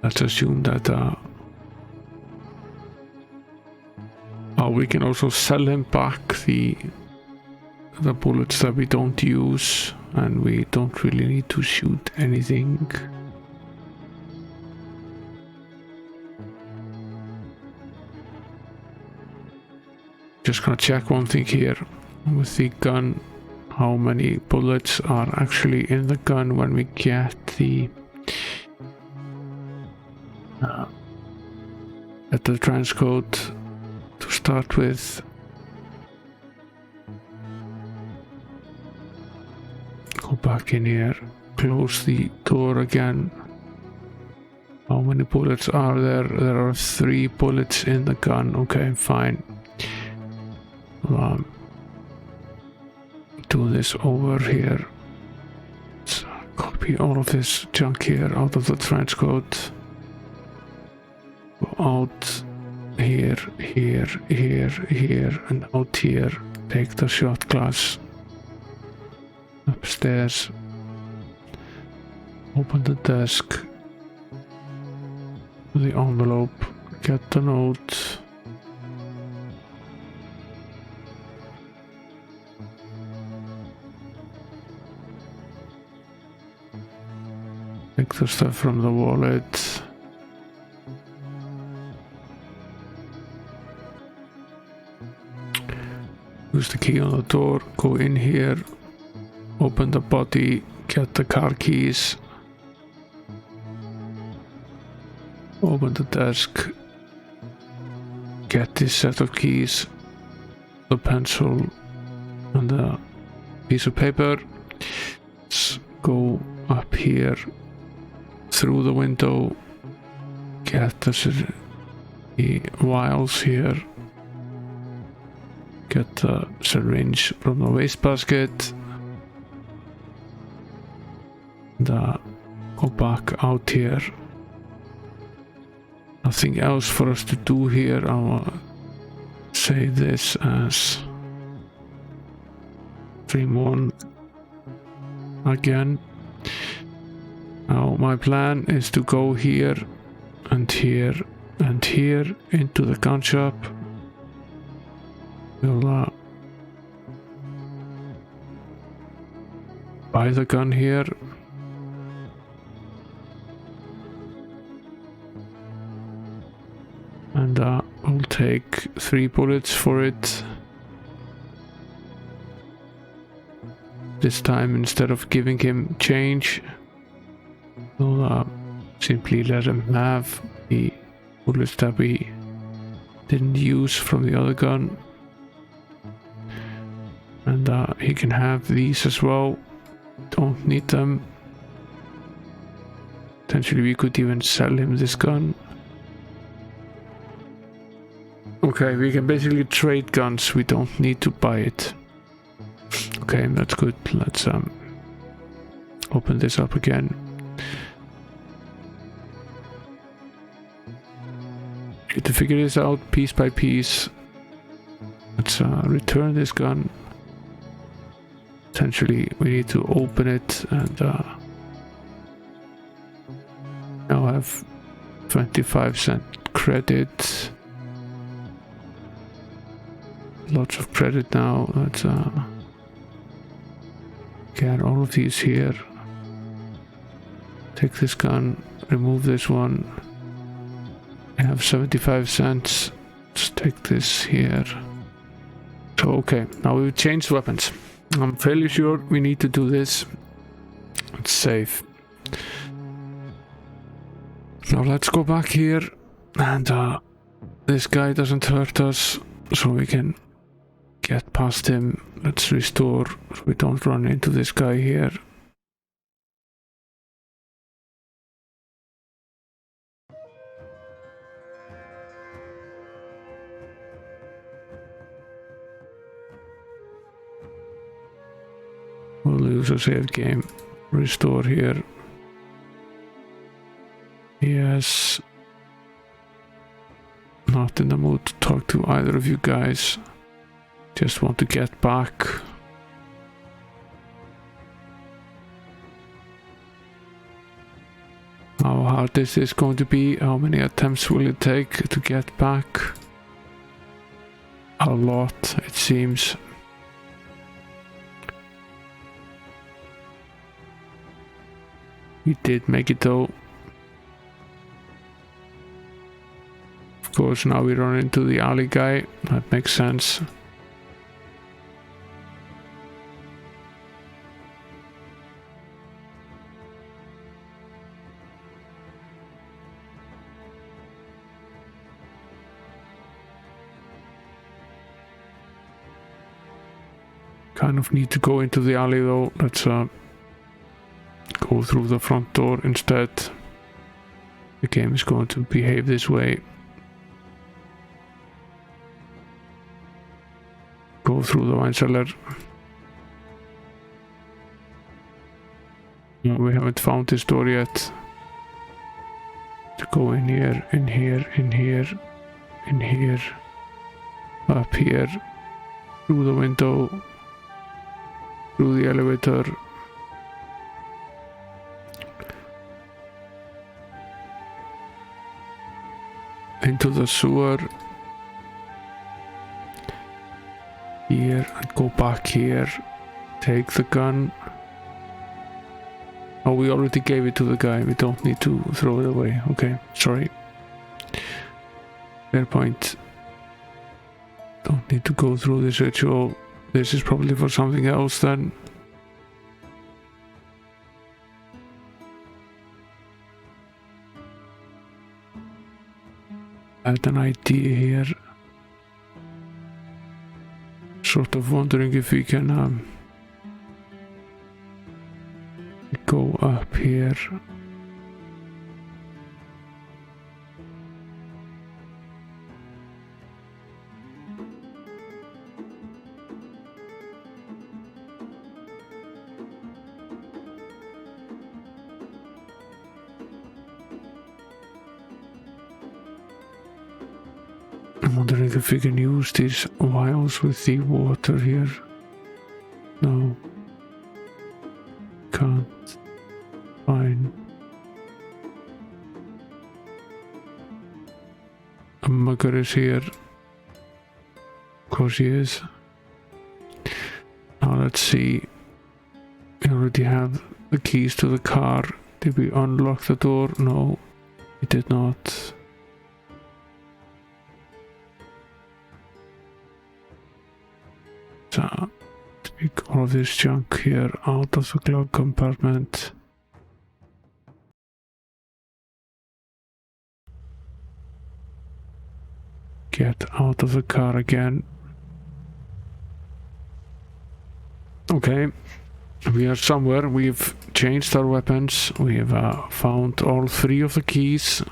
let's assume that we can also sell him back the bullets that we don't use, and we don't really need to shoot anything. Just gonna check one thing here with the gun. How many bullets are actually in the gun when we get the trench coat to start with. Go back in here, close the door again. How many bullets are there? There are 3 bullets in the gun. Okay, fine. do this over here. Let's copy all of this junk here out of the trench coat. Go out here, here, here, here, and out here. Take the shot glass upstairs. Open the desk. The envelope. Get the note. Take the stuff from the wallet. Use the key on the door, go in here, open the body, get the car keys, open the desk, get this set of keys, the pencil and the piece of paper. Let's go up here through the window, get the vials here, get the syringe from the wastebasket, and go back out here. Nothing else for us to do here. I'll save this as stream 1 again. Now my plan is to go here and here and here into the gun shop. We'll buy the gun here. And we'll take 3 bullets for it. This time, instead of giving him change, we'll simply let him have the bullets that we didn't use from the other gun. And he can have these as well. Don't need them. Potentially we could even sell him this gun. Okay, we can basically trade guns. We don't need to buy it. Okay, that's good. Let's open this up again. Need to figure this out piece by piece. Let's return this gun. Potentially we need to open it and now have 25% credit. Lots of credit now. Let's get all of these here. Take this gun, remove this one. I have 75 cents. Let's take this here. So okay, now we've changed weapons. I'm fairly sure we need to do this. It's safe. Now let's go back here and this guy doesn't hurt us, so we can get past him. Let's restore so we don't run into this guy here. We'll use a save game. Restore here. Yes. Not in the mood to talk to either of you guys. Just want to get back. How hard is this going to be? How many attempts will it take to get back? A lot, it seems. We did make it though. Of course, now we run into the alley guy. That makes sense. Kind of need to go into the alley though. Let's go through the front door instead. The game is going to behave this way. Go through the wine cellar. We haven't found this door yet. To go in here, in here, in here, in here, up here, through the window, through the elevator. Into the sewer. Here, and go back here. Take the gun. Oh, we already gave it to the guy. We don't need to throw it away. Okay, sorry. Fair point. Don't need to go through this ritual. This is probably for something else then. I had an idea here. Sort of wondering if we can go up here. I'm wondering if we can use these vials with the water here. No. Can't. Fine. A mugger is here. Of course he is. Now let's see. We already have the keys to the car. Did we unlock the door? No, we did not. So, take all of this junk here out of the glove compartment. Get out of the car again. Okay, we are somewhere. We've changed our weapons. We've found all 3 of the keys.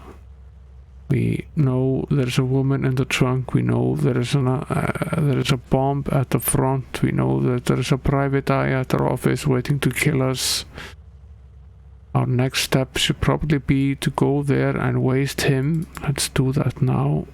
We know there's a woman in the trunk. We know there is a bomb at the front. We know that there is a private eye at our office waiting to kill us. Our next step should probably be to go there and waste him. Let's do that now.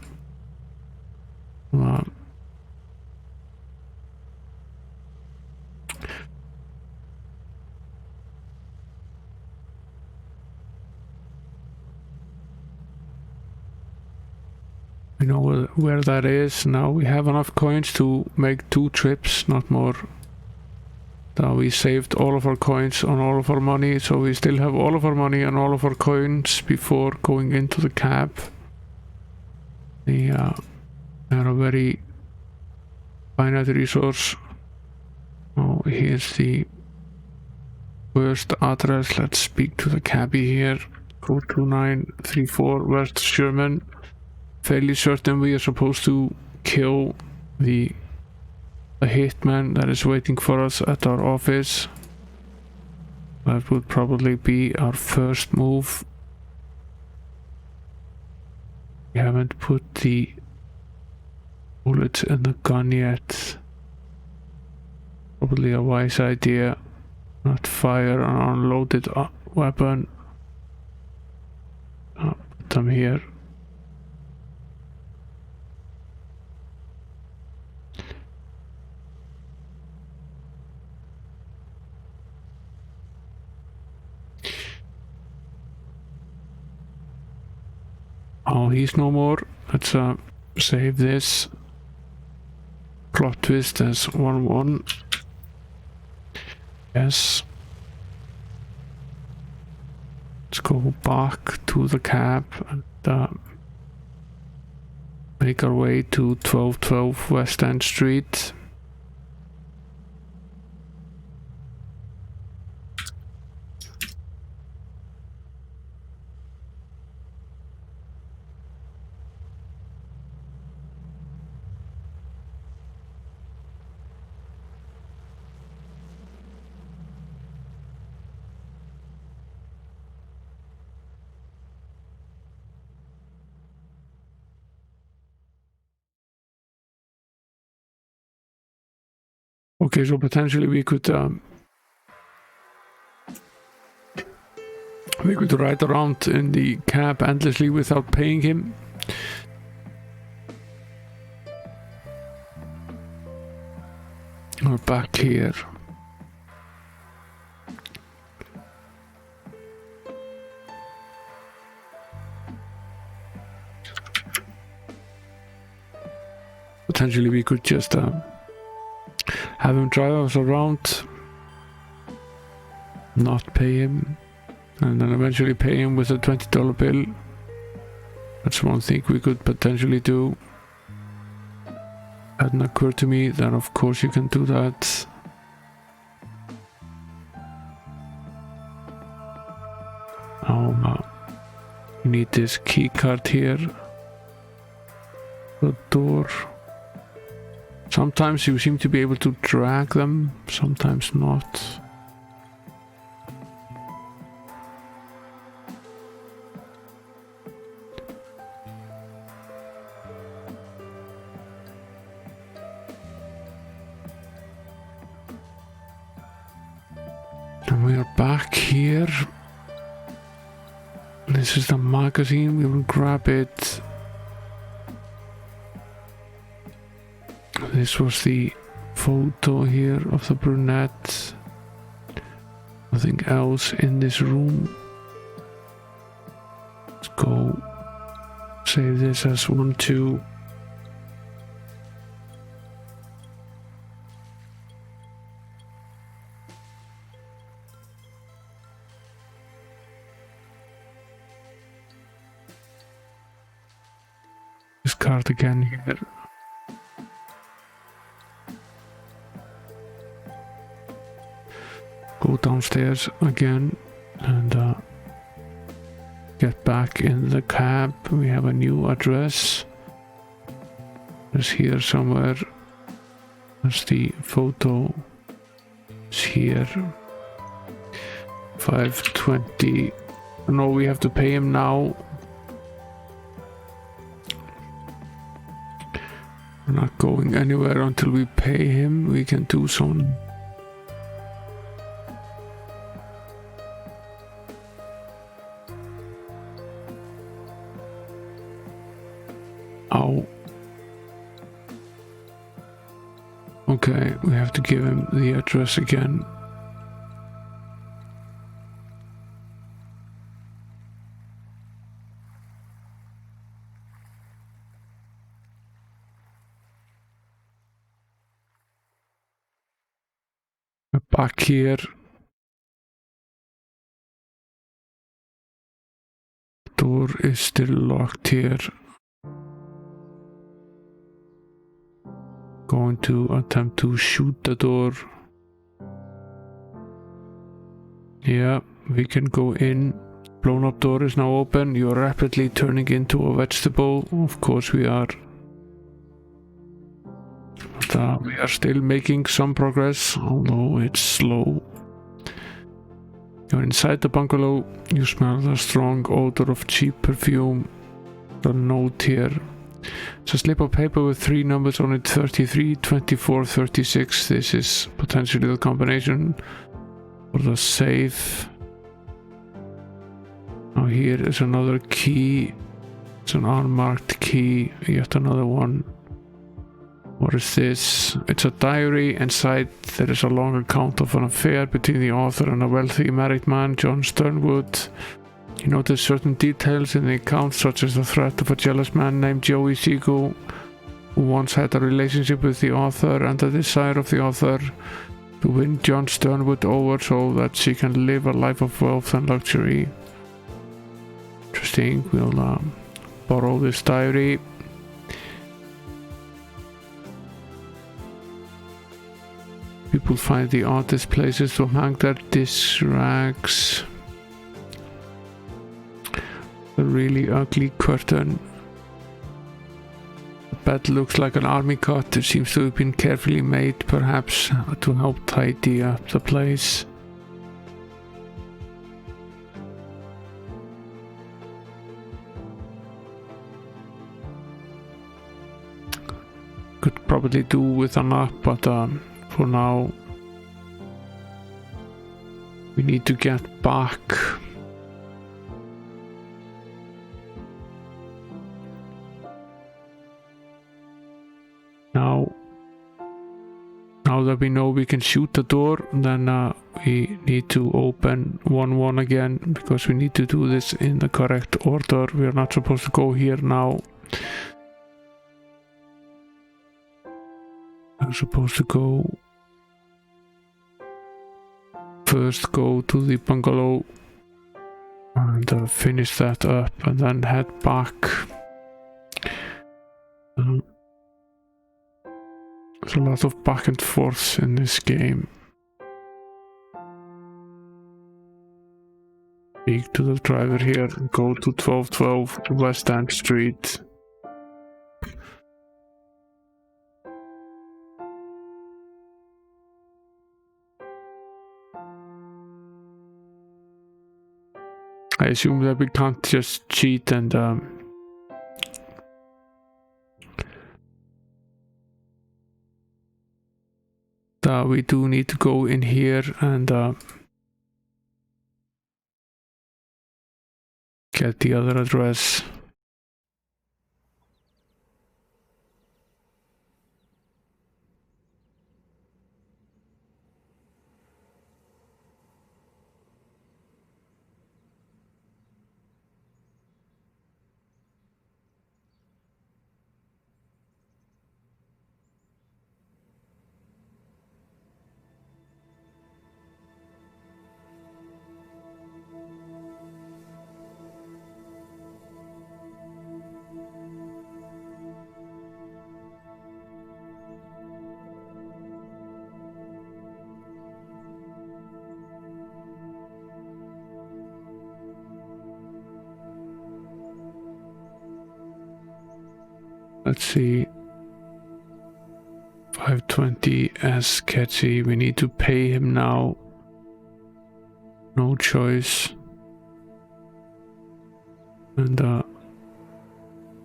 We know where that is. Now we have enough coins to make 2 trips, not more. Now we saved all of our coins on all of our money, so we still have all of our money and all of our coins before going into the cab. They are a very finite resource. Oh, here's the worst address. Let's speak to the cabbie here. 42934 West Sherman. Fairly certain we are supposed to kill the hitman that is waiting for us at our office. That would probably be our first move. We haven't put the bullets in the gun yet. Probably a wise idea. Not fire an unloaded weapon. Put them here. Oh, he's no more. Let's save this. Plot twist as 1-1. Yes. Let's go back to the cab and make our way to 1212 West End Street. Okay, so potentially we could We could ride around in the cab endlessly without paying him. We're back here. Potentially we could just have him drive us around, not pay him, and then eventually pay him with a $20 bill. That's one thing we could potentially do. Hadn't occurred to me that of course you can do that. You need this key card here. The door. Sometimes you seem to be able to drag them, sometimes not. And we are back here. This is the magazine, we will grab it. This was the photo here of the brunette. Nothing else in this room. Let's go save this as 1, 2. This card again here. Go downstairs again and get back in the cab. We have a new address. It's here somewhere. That's the photo. It's here. 520. No, we have to pay him now. We're not going anywhere until we pay him. We can do some. Oh. Okay, we have to give him the address again. We're back here. The door is still locked here. Going to attempt to shoot the door. Yeah, we can go in. Blown up door is now open. You're rapidly turning into a vegetable. Of course we are. But we are still making some progress, although it's slow. You're inside the bungalow. You smell the strong odor of cheap perfume. The note here. It's a slip of paper with 3 numbers on it, 33, 24, 36. This is potentially the combination for the safe. Now here is another key. It's an unmarked key, yet another one. What is this? It's a diary. Inside there is a long account of an affair between the author and a wealthy married man, John Sternwood. You notice certain details in the account, such as the threat of a jealous man named Joey Seagull, who once had a relationship with the author, and the desire of the author to win John Sternwood over so that she can live a life of wealth and luxury. Interesting. We'll borrow this diary. People find the oddest places to hang their dish rags. A really ugly curtain. The bed looks like an army cut. It seems to have been carefully made, perhaps to help tidy up the place. Could probably do with a nap, but for now we need to get back. that we know we can shoot the door, then we need to open 1-1 again, because we need to do this in the correct order. We are not supposed to go here now. We're supposed to go first, go to the bungalow and finish that up, and then head back. There's a lot of back and forth in this game. Speak to the driver here and go to 1212 West End Street. I assume that we can't just cheat and we do need to go in here and get the other address. Let's see. 520 as sketchy. We need to pay him now. No choice. And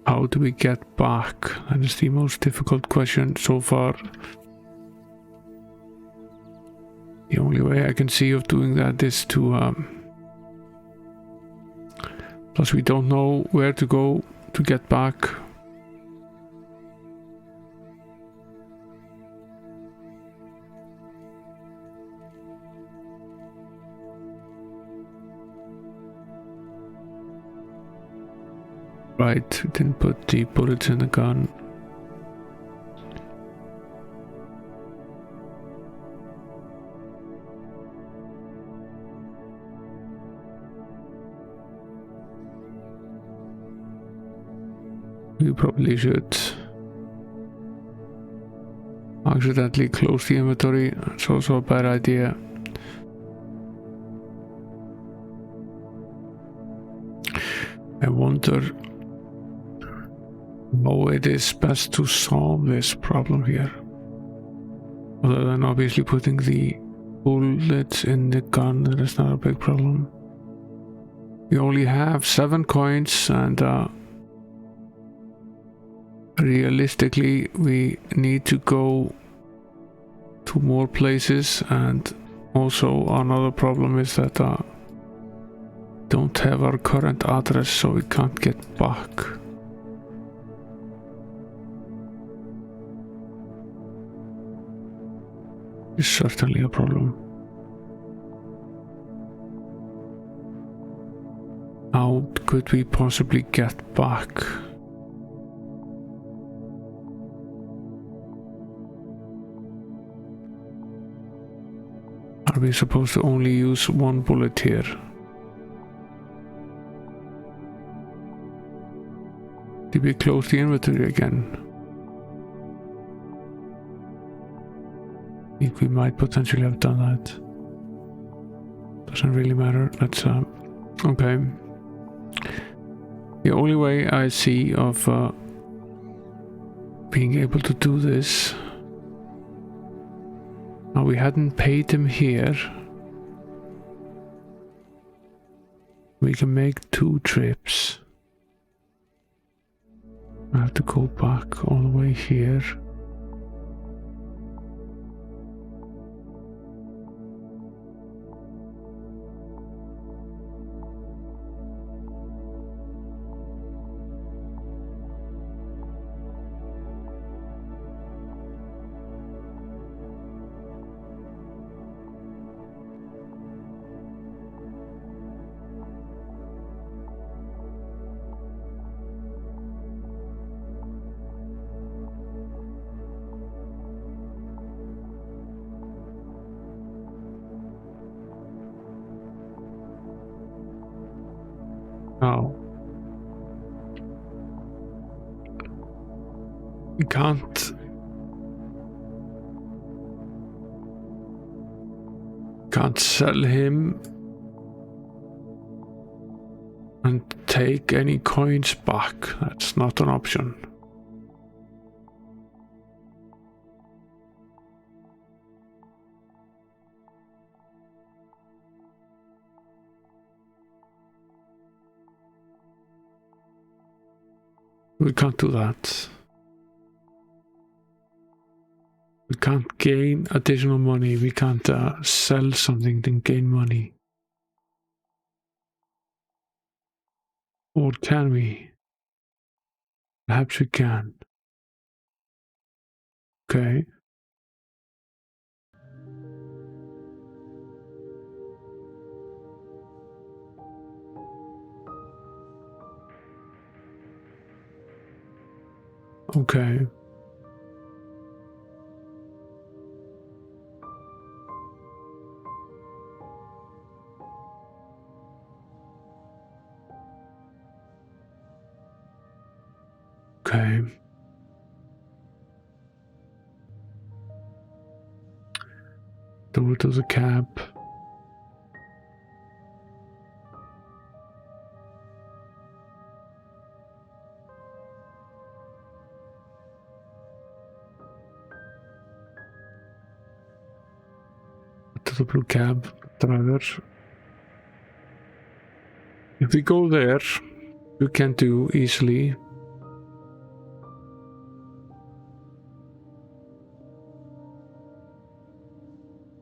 how do we get back? That is the most difficult question so far. The only way I can see of doing that is to plus we don't know where to go to get back. Right, we didn't put the bullets in the gun. We probably should accidentally close the inventory. It's also a bad idea. I wonder how it is best to solve this problem here. Other than obviously putting the bullets in the gun, that is not a big problem. We only have 7 coins and realistically we need to go to more places, and also another problem is that don't have our current address, so we can't get back. It's certainly a problem. How could we possibly get back? Are we supposed to only use 1 bullet here? Did we close the inventory again? I think we might potentially have done that. Doesn't really matter. Let's okay. The only way I see of being able to do this. Now we hadn't paid him here. We can make 2 trips. I have to go back all the way here. Now we can't sell him and take any coins back. That's not an option. We can't do that. We can't gain additional money. We can't sell something and gain money. Or can we? Perhaps we can. Okay. Okay. Okay. Door to the cab. To the blue cab driver. If we go there, you can do easily.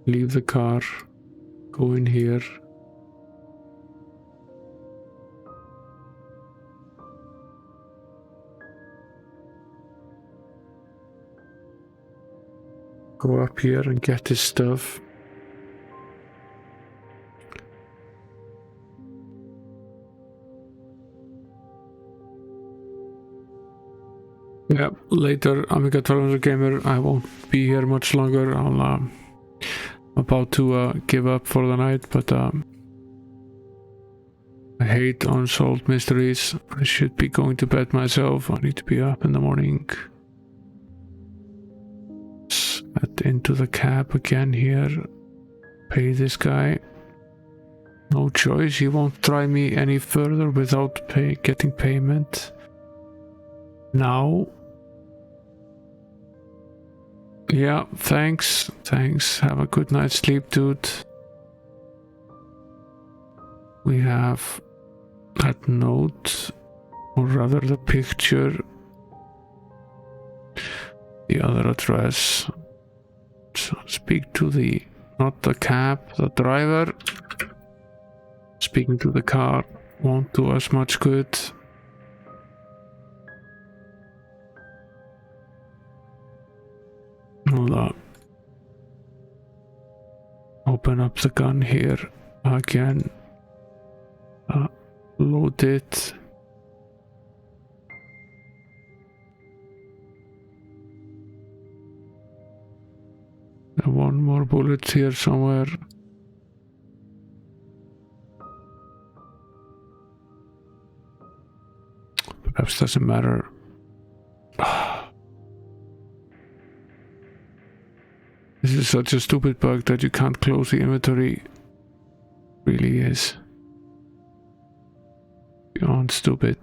Leave the car, go in here. Go up here and get this stuff. Yeah, later, Amiga 1200 Gamer, I won't be here much longer. I'm about to give up for the night, but I hate unsolved mysteries. I should be going to bed myself. I need to be up in the morning. Get into the cab again here. Pay this guy. No choice, he won't try me any further without getting payment. Now. Yeah, thanks. Have a good night's sleep, dude. We have that note, or rather the picture. The other address. So speak to the, not the cab, the driver. Speaking to the car won't do us much good. I'll open up the gun here again. Load it. One more bullet here somewhere. Perhaps doesn't matter. This is such a stupid bug that you can't close the inventory. Really is. Beyond stupid.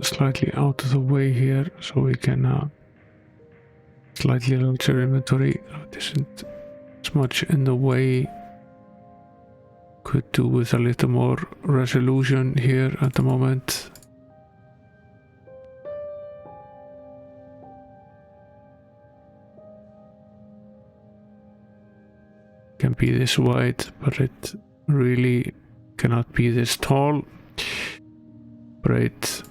Slightly out of the way here so we can slightly larger inventory. It isn't as much in the way. Could do with a little more resolution here at the moment. can be this wide, but it really cannot be this tall. Operate.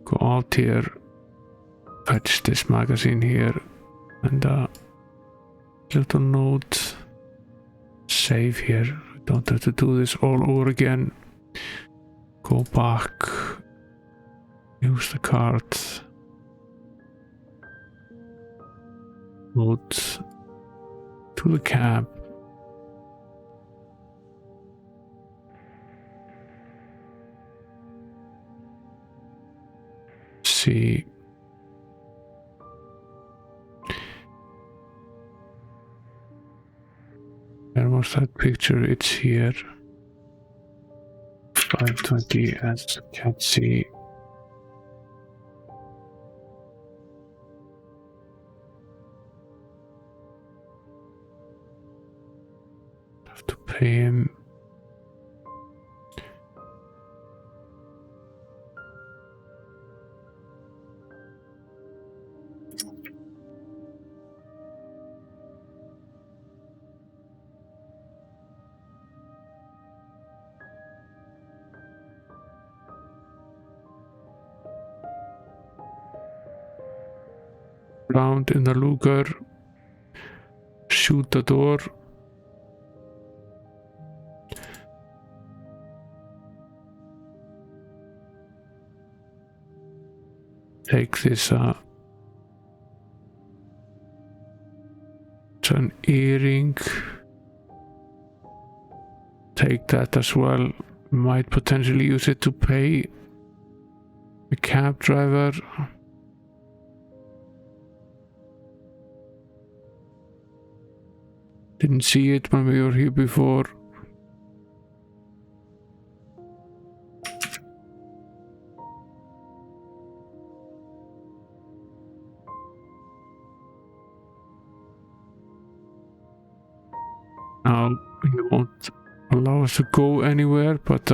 Go out here, fetch this magazine here, and little note, save here. Don't have to do this all over again. Go back, use the card, note to the cab. See. Where was that picture? It's here. 520 as can't see. Have to pay him. Round in the Luger, shoot the door. Take this it's an earring. Take that as well. Might potentially use it to pay the cab driver. Didn't see it when we were here before. Now he won't allow us to go anywhere, but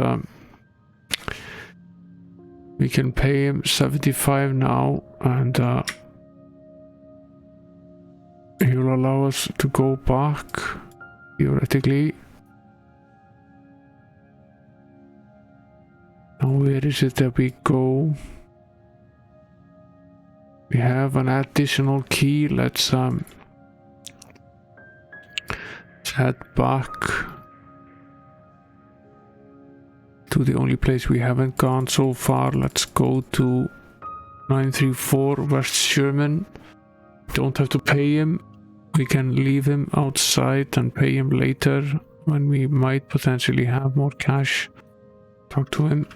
we can pay him 75 now, and he will allow us to go back, theoretically. Now where is it that we go? We have an additional key. Let's head back to the only place we haven't gone so far. Let's go to 934 West Sherman. Don't have to pay him. We can leave him outside and pay him later when we might potentially have more cash. Talk to him.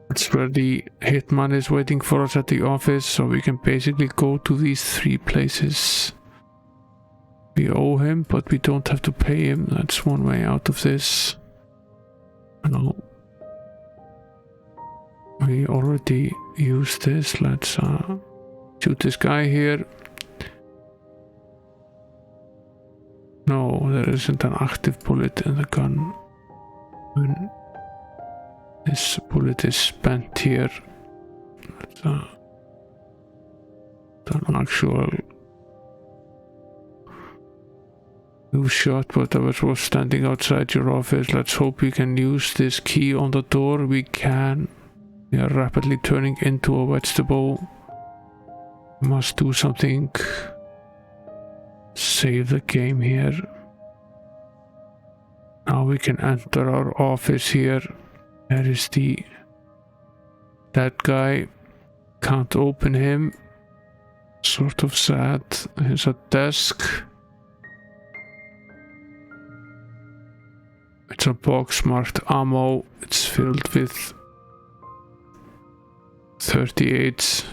That's where the hitman is waiting for us at the office, so we can basically go to these 3 places. We owe him, but we don't have to pay him. That's one way out of this. No. We already used this. Let's shoot this guy here. No, there isn't an active bullet in the gun. When this bullet is spent here, it's an actual new shot, but I was standing outside your office. Let's hope we can use this key on the door. We can. We are rapidly turning into a vegetable. We must do something. Save the game here. Now we can enter our office here. There is that guy. Can't open him. Sort of sad. Here's a desk. It's a box marked ammo. It's filled with 38s.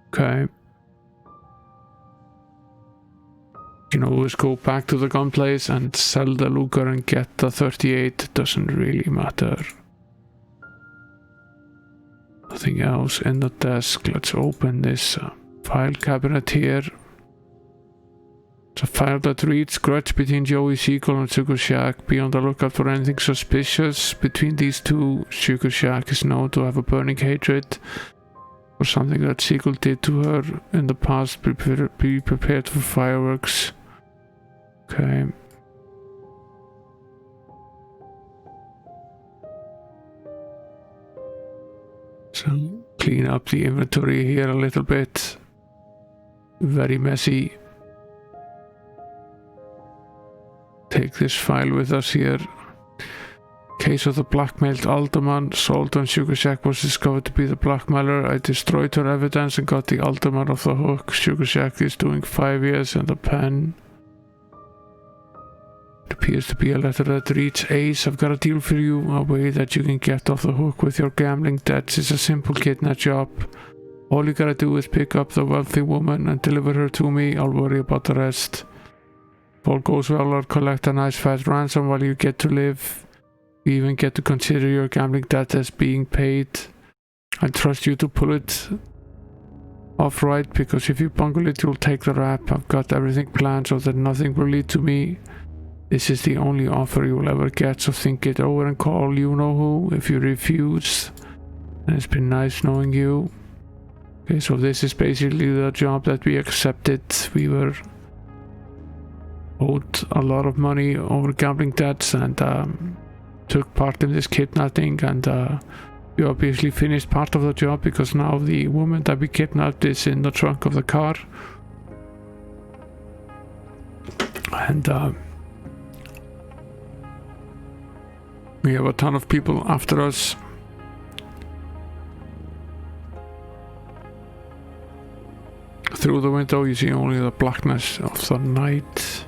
Okay. You can always go back to the gun place and sell the Luger and get the 38. It doesn't really matter. Nothing else in the desk. Let's open this file cabinet here. It's a file that reads, grudge between Joey Seagull and Sugar Shack. Be on the lookout for anything suspicious between these two. Sugar Shack is known to have a burning hatred for something that Seagull did to her in the past. Be prepared for fireworks. Okay. So clean up the inventory here a little bit. Very messy. Take this file with us here. Case of the blackmailed alderman. Salt on Sugar Shack was discovered to be the blackmailer. I destroyed her evidence and got the alderman off the hook. Sugar Shack is doing 5 years in the pen. It appears to be a letter that reads, Ace, I've got a deal for you. A way that you can get off the hook with your gambling debts. It's a simple kidnap job. All you gotta do is pick up the wealthy woman and deliver her to me. I'll worry about the rest. If all goes well, I'll collect a nice fat ransom while you get to live. You even get to consider your gambling debt as being paid. I trust you to pull it off right, because if you bungle it, you'll take the rap. I've got everything planned so that nothing will lead to me. This is the only offer you'll ever get, so think it over and call you-know-who if you refuse. And it's been nice knowing you. Okay, so this is basically the job that we accepted. We were owed a lot of money over gambling debts and took part in this kidnapping, and we obviously finished part of the job because now the woman that we kidnapped is in the trunk of the car. And we have a ton of people after us. Through the window you see only the blackness of the night.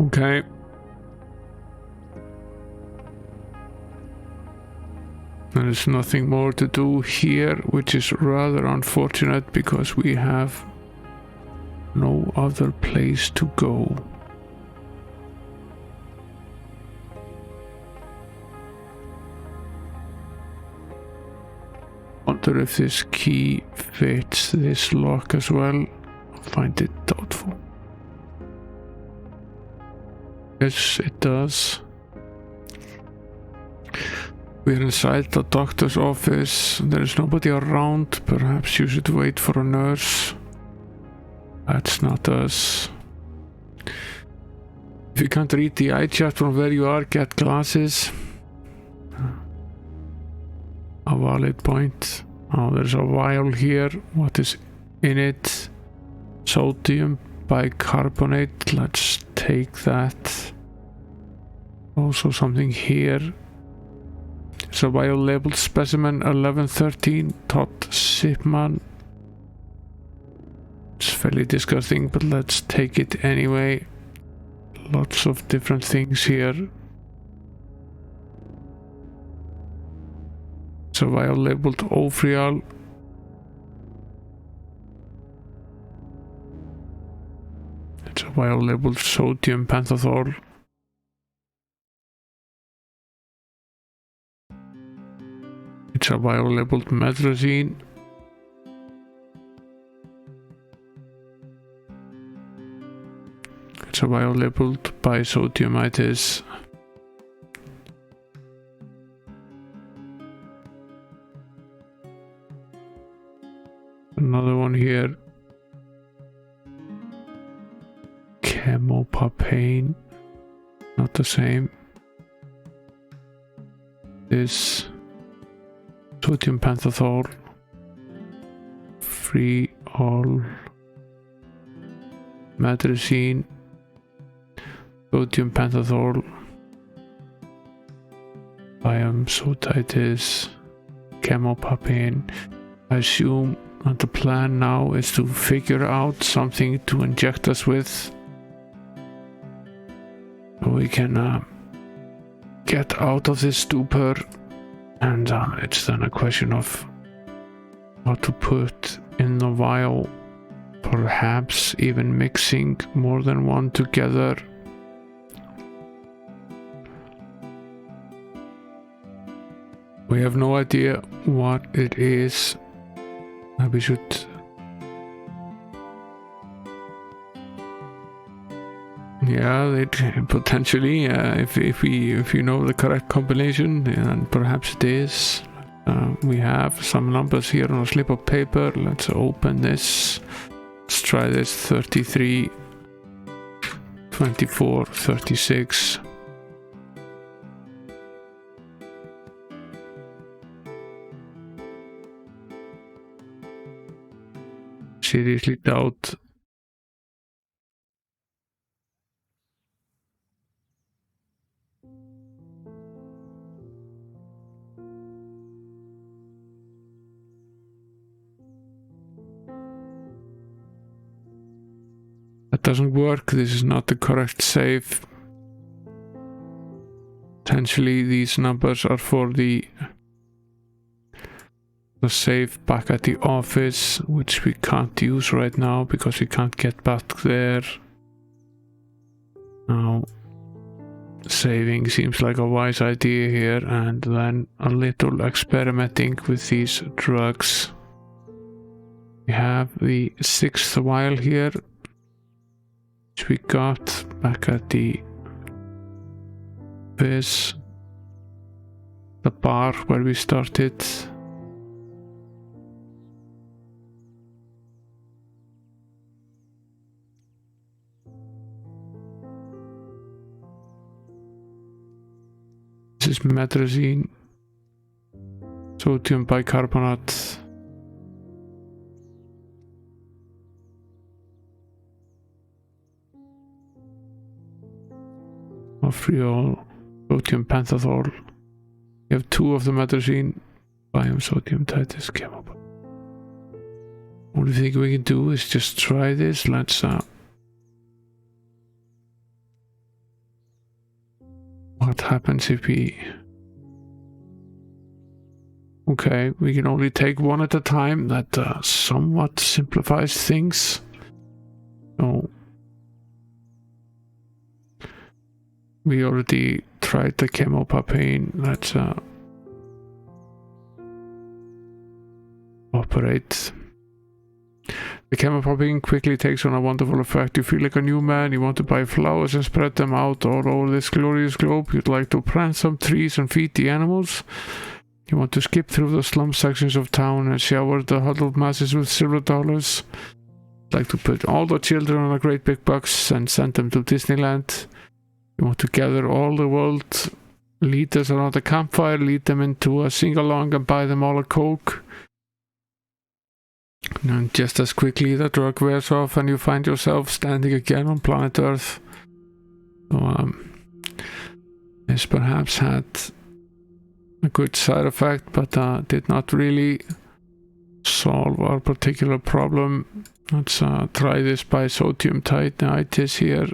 Okay. There is nothing more to do here, which is rather unfortunate because we have no other place to go. Wonder if this key fits this lock as well. I find it doubtful. Yes, it does. We're inside the doctor's office. There is nobody around. Perhaps you should wait for a nurse. That's not us. If you can't read the eye chart from where you are, get glasses. A valid point. Oh, there's a vial here. What is in it? Sodium bicarbonate. Let's take that. Also something here. It's a vial labeled specimen 1113. Todd Shipman. It's fairly disgusting, but let's take it anyway. Lots of different things here. It's a vial labeled Ofrial. It's a vial labeled sodium pentothal. It's a vial labeled Medrazine. It's a vial labeled bisodiumitis. Another one here. Chemopapane. Not the same. This sodium pentothal. Free all. Medrazine. Sodium pentothal. Biamsotitis. Chemopapane. I assume and the plan now is to figure out something to inject us with, so we can get out of this stupor, and it's then a question of what to put in the vial, perhaps even mixing more than one together. We have no idea what it is. We should... Yeah, potentially, if you know the correct combination, and perhaps it is. We have some numbers here on a slip of paper. Let's open this. Let's try this. 33, 24, 36. Seriously doubt. That doesn't work. This is not the correct save. Potentially these numbers are for the save back at the office, which we can't use right now because we can't get back there. Now, saving seems like a wise idea here, and then a little experimenting with these drugs. We have the 6th vial here, which we got back at the office, the bar where we started. This is metrazine, sodium bicarbonate. Mofriol, sodium pentothal. We have 2 of the metrazine, biome sodium titus chemical. Only thing we can do is just try this. Let's what happens if we... Okay, we can only take one at a time. That somewhat simplifies things. So we already tried the chemopapine. Let's operate. The chemopapine quickly takes on a wonderful effect. You feel like a new man. You want to buy flowers and spread them out all over this glorious globe. You'd like to plant some trees and feed the animals. You want to skip through the slum sections of town and shower the huddled masses with silver dollars. You'd like to put all the children on a great big box and send them to Disneyland. You want to gather all the world leaders around a campfire, lead them into a sing-along and buy them all a Coke. And just as quickly the drug wears off and you find yourself standing again on planet Earth. So, this perhaps had a good side effect, but did not really solve our particular problem. Let's try this by sodium titus here.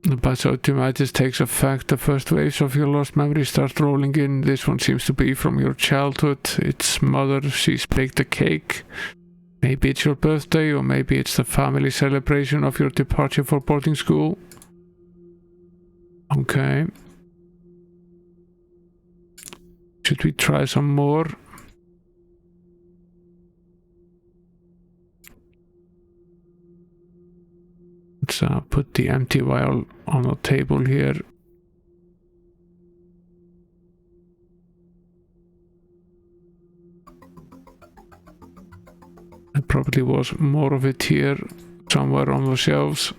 The bisodiumitis takes effect. The first waves of your lost memory start rolling in. This one seems to be from your childhood. It's mother, she's baked a cake. Maybe it's your birthday, or maybe it's the family celebration of your departure for boarding school. Okay. Should we try some more? Let's put the empty vial on the table here. There probably was more of it here, somewhere on the shelves.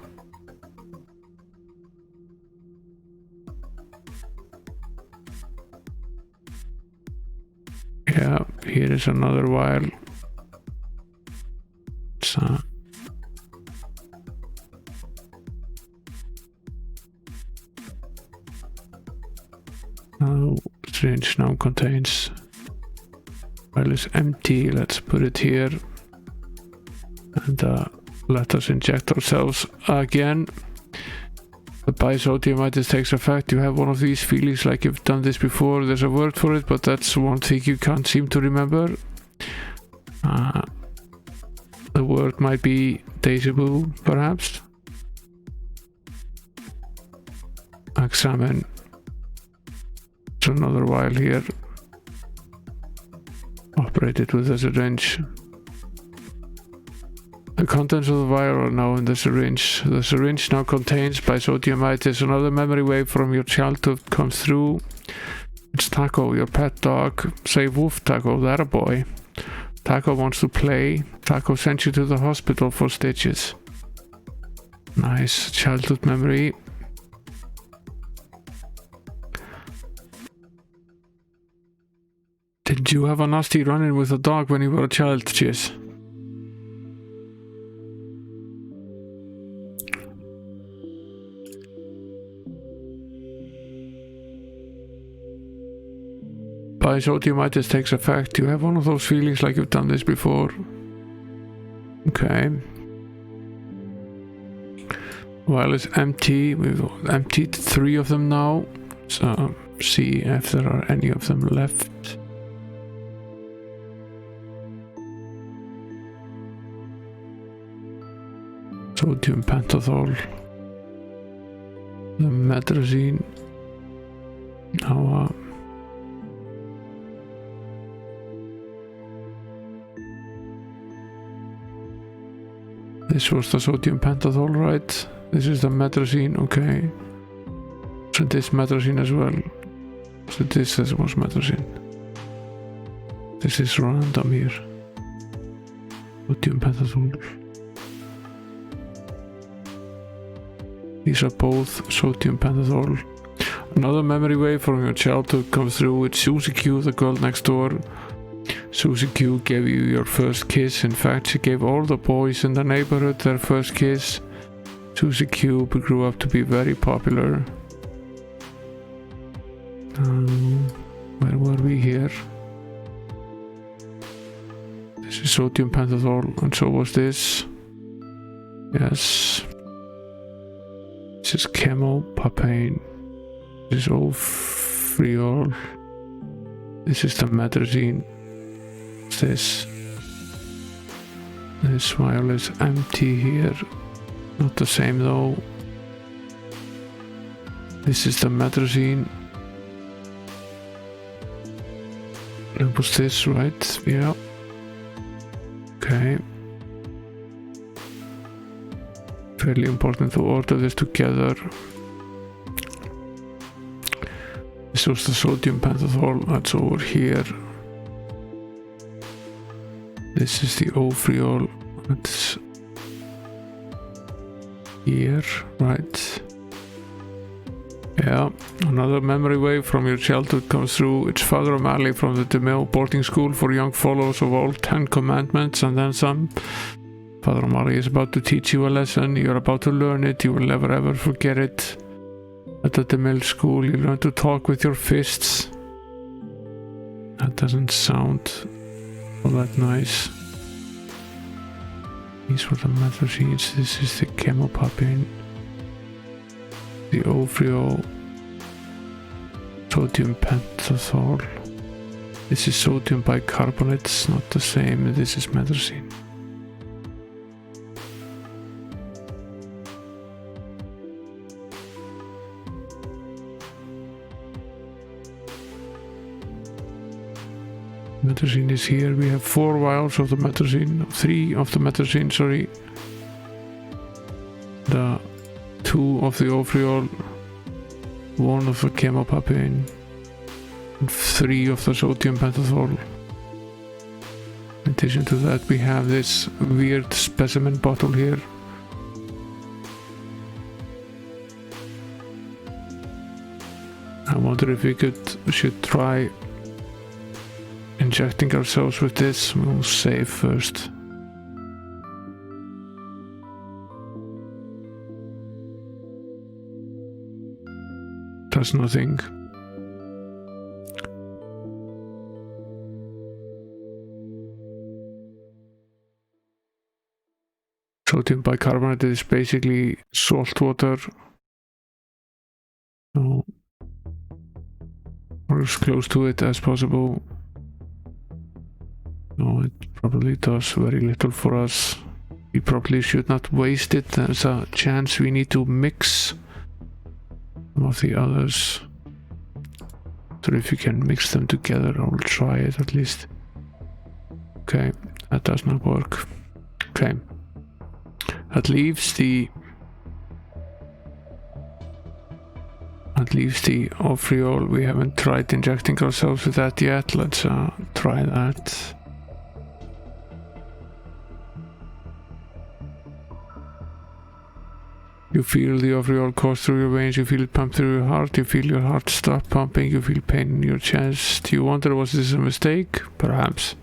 Yeah, here is another vial. Syringe now contains, well, it's empty. Let's put it here and let us inject ourselves again. The bisodiumitis takes effect. You have one of these feelings like you've done this before. There's a word for it, but that's one thing you can't seem to remember. The word might be Deja Vu, perhaps. Examine There's another vial here. Operated with a syringe. The contents of the vial are now in the syringe. The syringe now contains bisodiumitis. Another memory wave from your childhood comes through. It's Taco, your pet dog. Say woof, Taco, that a boy. Taco wants to play. Taco sent you to the hospital for stitches. Nice childhood memory. Did you have a nasty run-in with a dog when you were a child, Cheers? Bisodiumitis takes effect. You have one of those feelings like you've done this before. Okay. While it's empty, we've emptied 3 of them now. So see if there are any of them left. Sodium pentothal. The metrazine. Now this was the sodium pentothal, right? This is the metrazine, okay. So this metrazine as well. So this was metrazine. This is random here. Sodium pentothal. These are both sodium pentothal. Another memory wave from your childhood comes through with Susie Q, the girl next door. Susie Q gave you your first kiss. In fact, she gave all the boys in the neighborhood their first kiss. Susie Q grew up to be very popular. Where were we here? This is sodium pentothal, and so was this. Yes. This is chemopapine. This is ofriol. This is the metrazine. This vial is empty here. Not the same though. This is the metrazine. And was this right? Yeah. Okay. Fairly important to order this together. This was the sodium pentothal, that's over here. This is the ofriol, that's here, right? Yeah, another memory wave from your childhood comes through. It's Father O'Malley from the DeMille boarding school for young followers of all 10 commandments and then some. Father O'Malley is about to teach you a lesson. You're about to learn it. You will never ever forget it. At the DeMille school, you learn to talk with your fists. That doesn't sound all that nice. These were the metrazines. This is the chemopapine. The ofriol. Sodium pentothal. This is sodium bicarbonate. It's not the same. This is metrazine. Metrazine is here. We have 4 vials of the metrazine, 3 of the metrazine, sorry. The 2 of the ofriol, 1 of the chemopapine, and 3 of the sodium pentothal. In addition to that, we have this weird specimen bottle here. I wonder if we should try injecting ourselves with this. We'll save first. Does nothing. Sodium bicarbonate is basically salt water. So, or as close to it as possible. No, it probably does very little for us. We probably should not waste it. There's a chance we need to mix some of the others. So if you can mix them together, I will try it at least. Okay, that does not work. Okay, that leaves the off-reol. We haven't tried injecting ourselves with that yet. Let's try that. You feel the off-reol course through your veins, you feel it pump through your heart, you feel your heart stop pumping, you feel pain in your chest. You wonder, was this a mistake? Perhaps.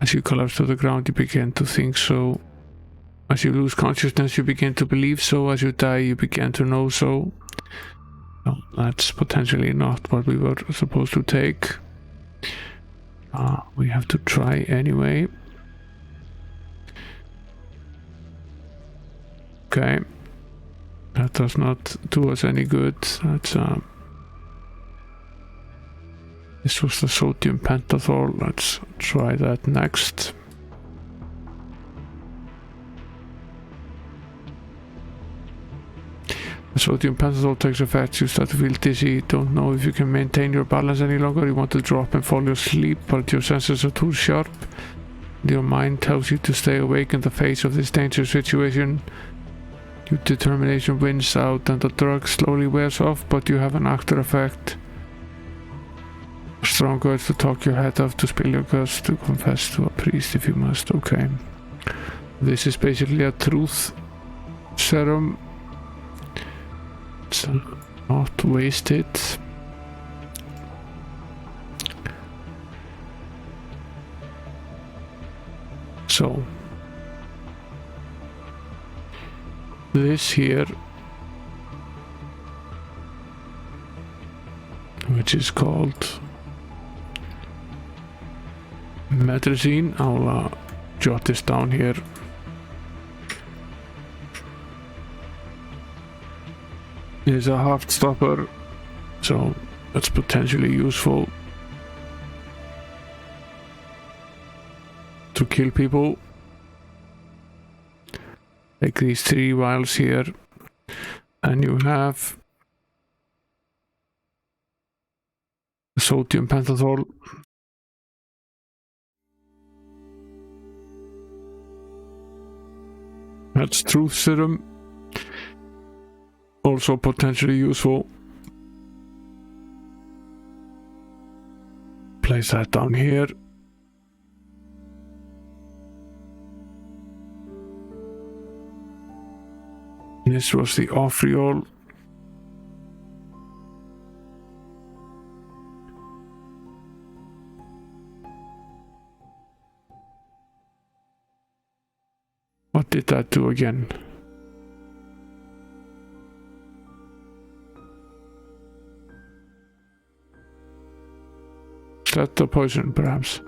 As you collapse to the ground, you begin to think so. As you lose consciousness, you begin to believe so. As you die, you begin to know so. No, that's potentially not what we were supposed to take. We have to try anyway. Okay, that does not do us any good. That's this was the sodium pentothal. Let's try that next. The sodium pentothal takes effect. You start to feel dizzy. Don't know if you can maintain your balance any longer. You want to drop and fall asleep, but your senses are too sharp. Your mind tells you to stay awake in the face of this dangerous situation. Your determination wins out and the drug slowly wears off, but you have an after effect. A strong urge to talk your head off, to spill your guts, to confess to a priest if you must. Okay. This is basically a truth serum. It's not wasted. So this here, which is called Metrazine, I'll jot this down here. Is a heart stopper, so that's potentially useful to kill people. Take these 3 vials here, and you have sodium pentothal. That's truth serum. Also potentially useful. Place that down here. This was the off-reol. What did that do again? Is that the poison, perhaps?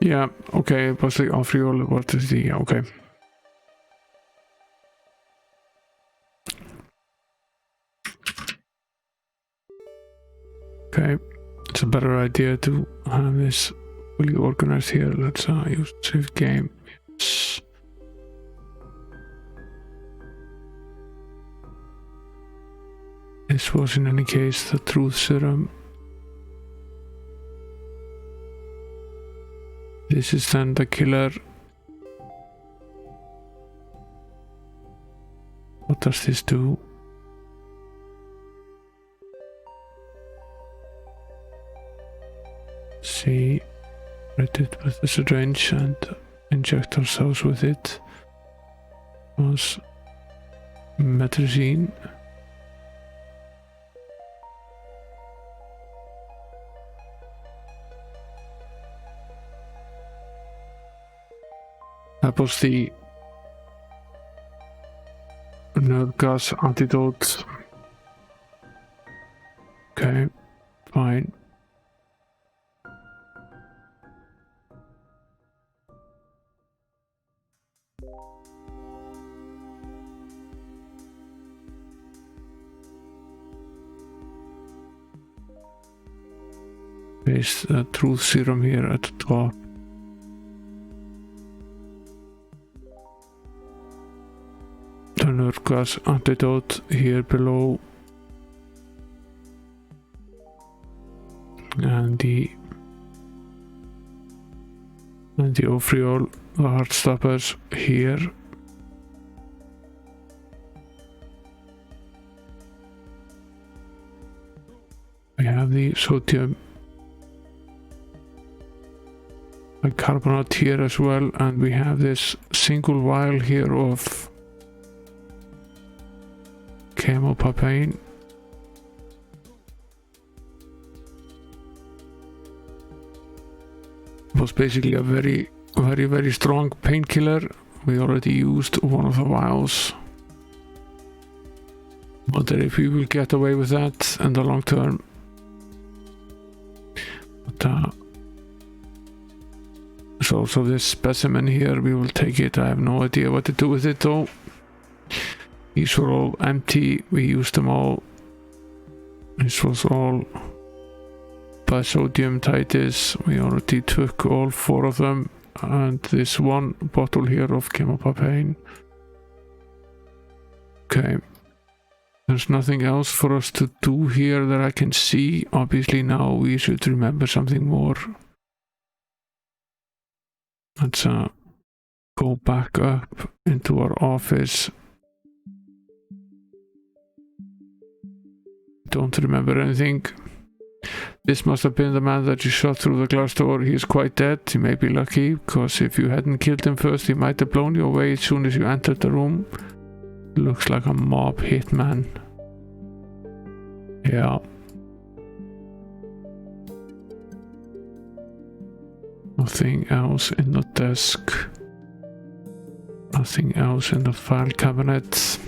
Yeah, okay, it was the off-reol. What is the... okay. Okay, it's a better idea to have this fully organized here. Let's use save game. Yes. This was in any case the truth serum. This is then the killer. What does this do? See, read it with the syringe and inject ourselves with it. Was Metrazine. That was the nerve gas antidote. Okay, fine. place the truth serum here at the top. The nerve gas antidote here below. And the Ofriol, the heart stoppers here. We have the sodium bicarbonate here as well, and we have this single vial here of chemopapain. It was basically a very strong painkiller. We already used one of the vials. Wonder if we will get away with that in the long term. But there's also this specimen here. We will take it. I have no idea what to do with it though. These were all empty. We used them all. This was all sodium titis. We already took all 4 of them, and this one bottle here of chemopapain. Okay, there's nothing else for us to do here that I can see. Obviously now we should remember something more. Let's go back up into our office. Don't remember anything. This must have been the man that you shot through the glass door. He is quite dead. He may be lucky, because if you hadn't killed him first, he might have blown you away as soon as you entered the room. Looks like a mob hitman. Yeah. Nothing else in the desk. Nothing else in the file cabinet.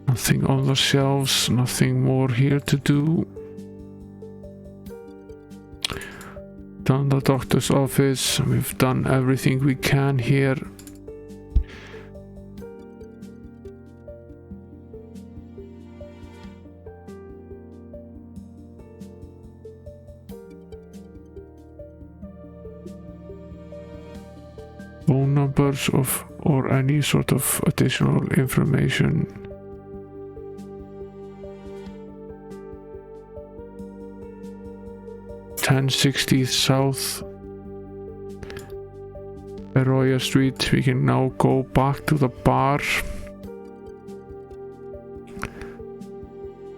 Nothing on the shelves. Nothing more here to do. Done the doctor's office. We've done everything we can here. Phone numbers or any sort of additional information. .1060 South Beroya Street. We can now go back to the bar.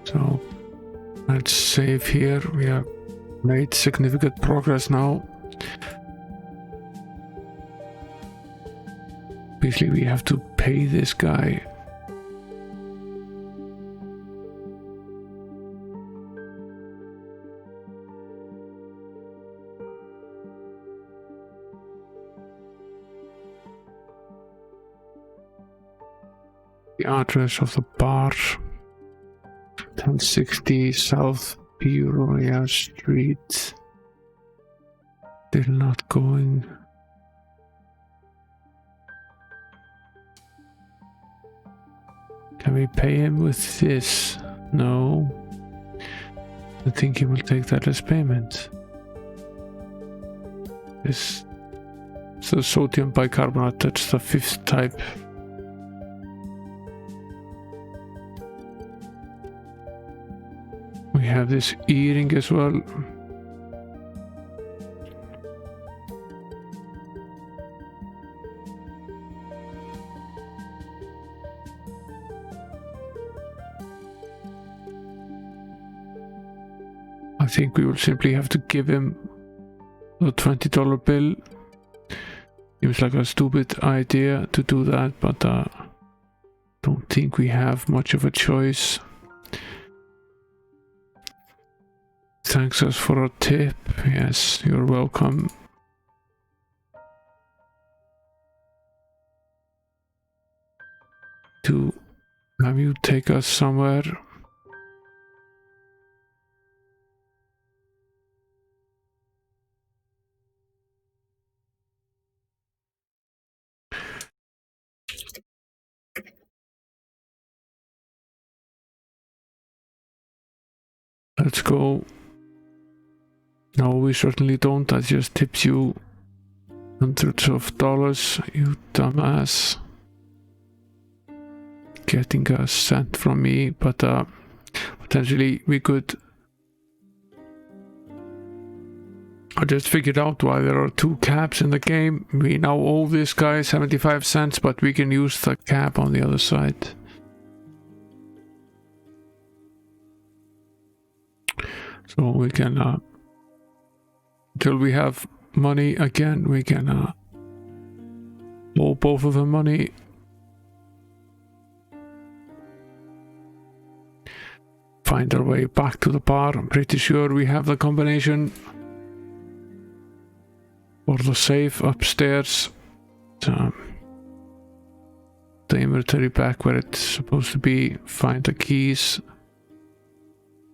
So let's save here. We have made significant progress now. Basically we have to pay this guy. The address of the bar, 1060 South Peoria Street. Still not going. Can we pay him with this? No. I think he will take that as payment. This is the sodium bicarbonate, that's the 5th type. We have this earring as well. I think we will simply have to give him the $20 bill. Seems like a stupid idea to do that, but don't think we have much of a choice. Thanks us for a tip. Yes, you're welcome. To have you take us somewhere. Let's go. No, we certainly don't. I just tipped you hundreds of dollars, you dumbass. Getting a cent from me, but potentially we could. I just figured out why there are 2 caps in the game. We now owe this guy 75 cents, but we can use the cap on the other side. So we can, until we have money again, we can owe both of them money. Find our way back to the bar. I'm pretty sure we have the combination for the safe upstairs. The inventory back where it's supposed to be. Find the keys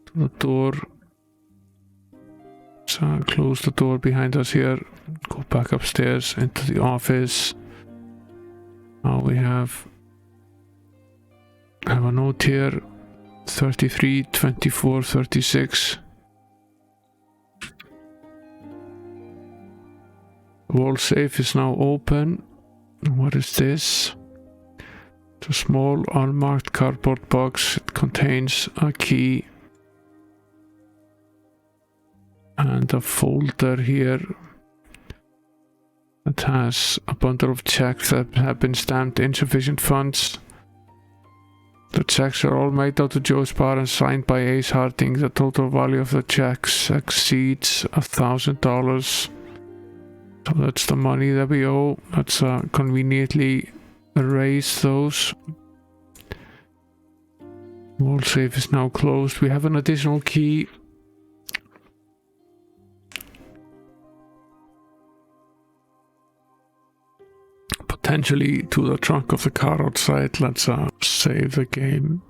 to the door. So close the door behind us here. Go back upstairs into the office. Now we have a note here. 33, 24, 36. The wall safe is now open. What is this? It's a small unmarked cardboard box. It contains a key and a folder here that has a bundle of checks that have been stamped insufficient funds. The checks are all made out to Joe's bar and signed by Ace Harding. The total value of the checks exceeds $1,000. So that's the money that we owe. Let's conveniently erase those. Wall safe is now closed. We have an additional key. Potentially to the trunk of the car outside. Let's save the game.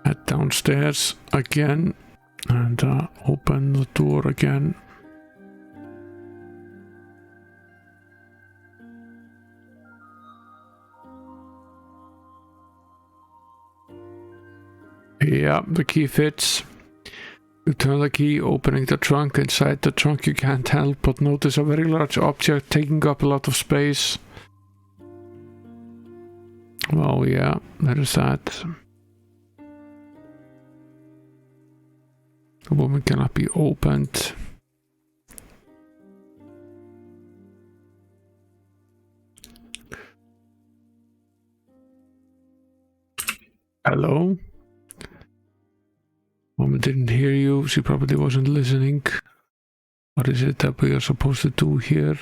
Head downstairs again and open the door again. Yeah, the key fits. You turn the key, opening the trunk. Inside the trunk you can't help but notice a very large object taking up a lot of space. Well, yeah, there is that. The woman cannot be opened. Hello? Woman didn't hear you. She probably wasn't listening. What is it that we are supposed to do here?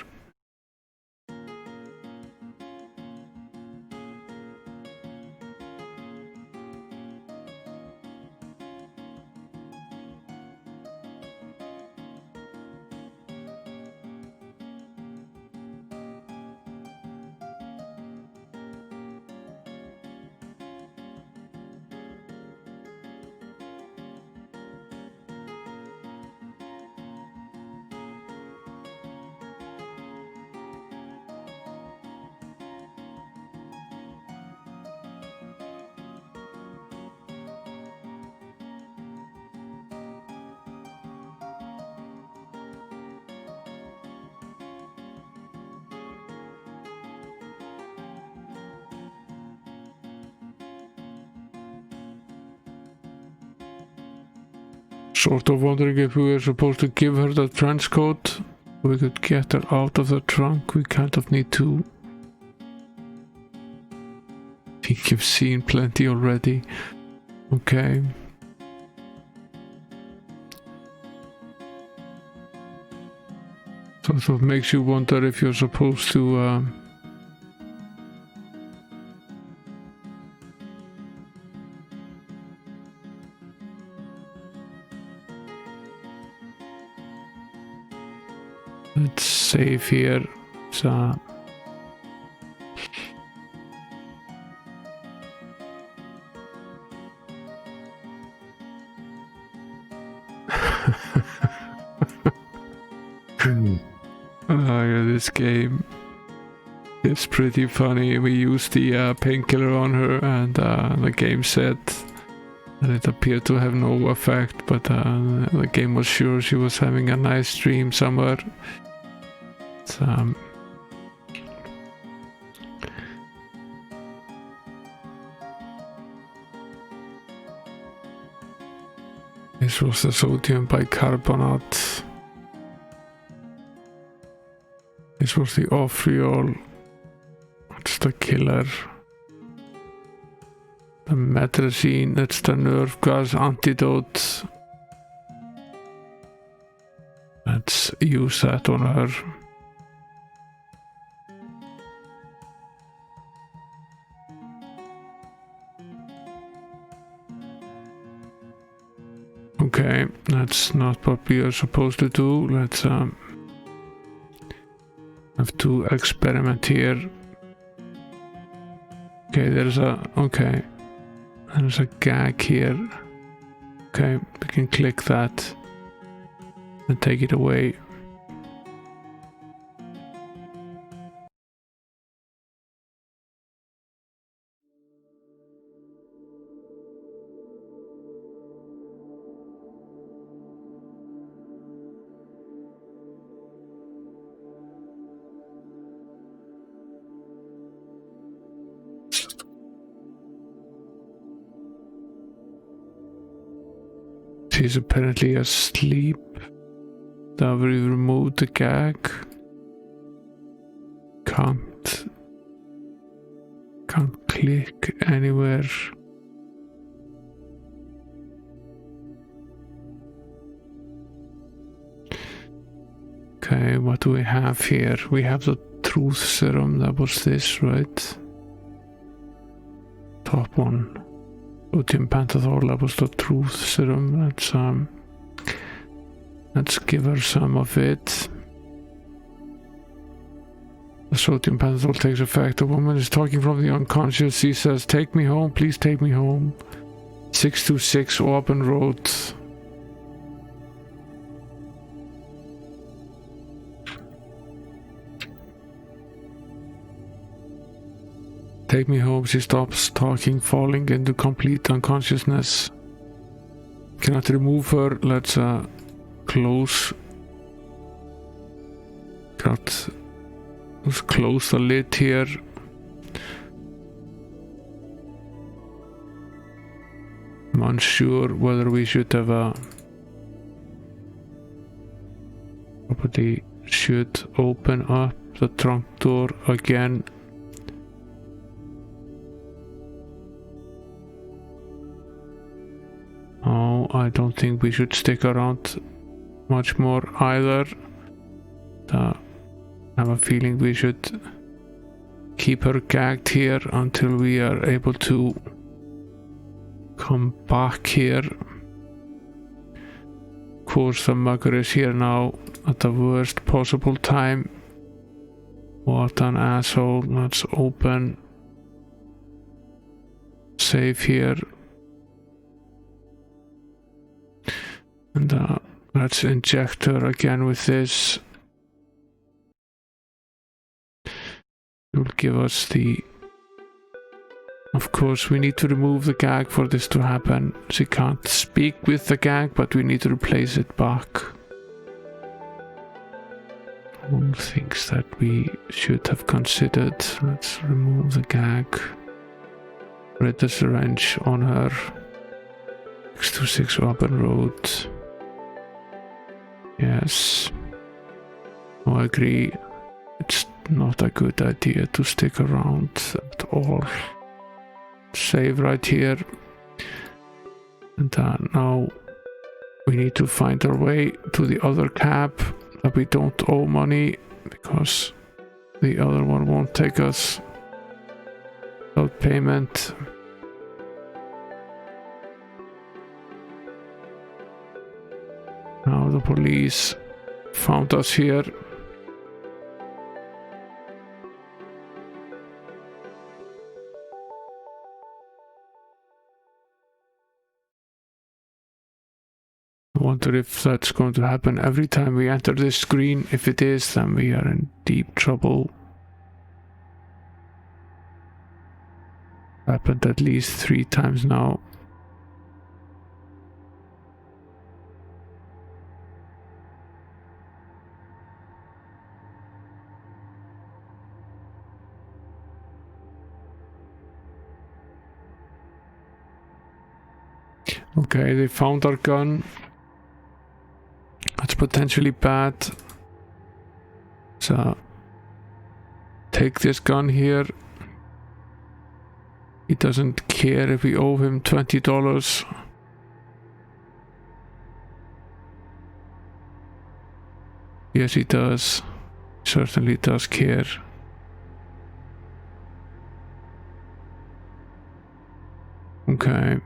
Sort of wondering if we were supposed to give her the trench coat. We could get her out of the trunk. We kind of need to. I think you've seen plenty already. Okay. Sort of makes you wonder if you're supposed to let's save here. So yeah, this game is pretty funny. We used the painkiller on her and the game said and it appeared to have no effect, but the game was sure she was having a nice dream somewhere. This was the sodium bicarbonate. This was the off-reol. That's the killer. The metrazine, that's the nerve gas antidote. Let's use that on her. Okay, that's not what we are supposed to do. Let's have to experiment here. Okay, there's a gag here. Okay, we can click that and take it away. She's apparently asleep. Now we removed the gag. Can't click anywhere. Okay, what do we have here? We have the truth serum. That was this, right? Top one. Sodium pentothal, that was the truth serum. Let's give her some of it. The sodium pentothal takes effect. The woman is talking from the unconscious. She says, "Take me home, please take me home." 626 Auburn Road. Take me home. She stops talking, falling into complete unconsciousness. Cannot remove her. Let's close. Let's close the lid here. I'm unsure whether we should have probably should open up the trunk door again. Oh, I don't think we should stick around much more either. I have a feeling we should keep her gagged here until we are able to come back here. Of course, the mugger is here now at the worst possible time. What an asshole. Let's open. Save here. And let's inject her again with this. It will give us the... Of course, we need to remove the gag for this to happen. She can't speak with the gag, but we need to replace it back. One things that we should have considered. Let's remove the gag. Put the syringe on her. 626 Auburn Road. Yes. Oh, I agree. It's not a good idea to stick around at all. Save right here. And now we need to find our way to the other cab that we don't owe money, because the other one won't take us without payment. Now the police found us here. I wonder if that's going to happen every time we enter this screen. If it is, then we are in deep trouble. Happened at least 3 times now. Okay, they found our gun. That's potentially bad. So take this gun here. He doesn't care if we owe him $20. Yes, he does. Certainly does care. Okay.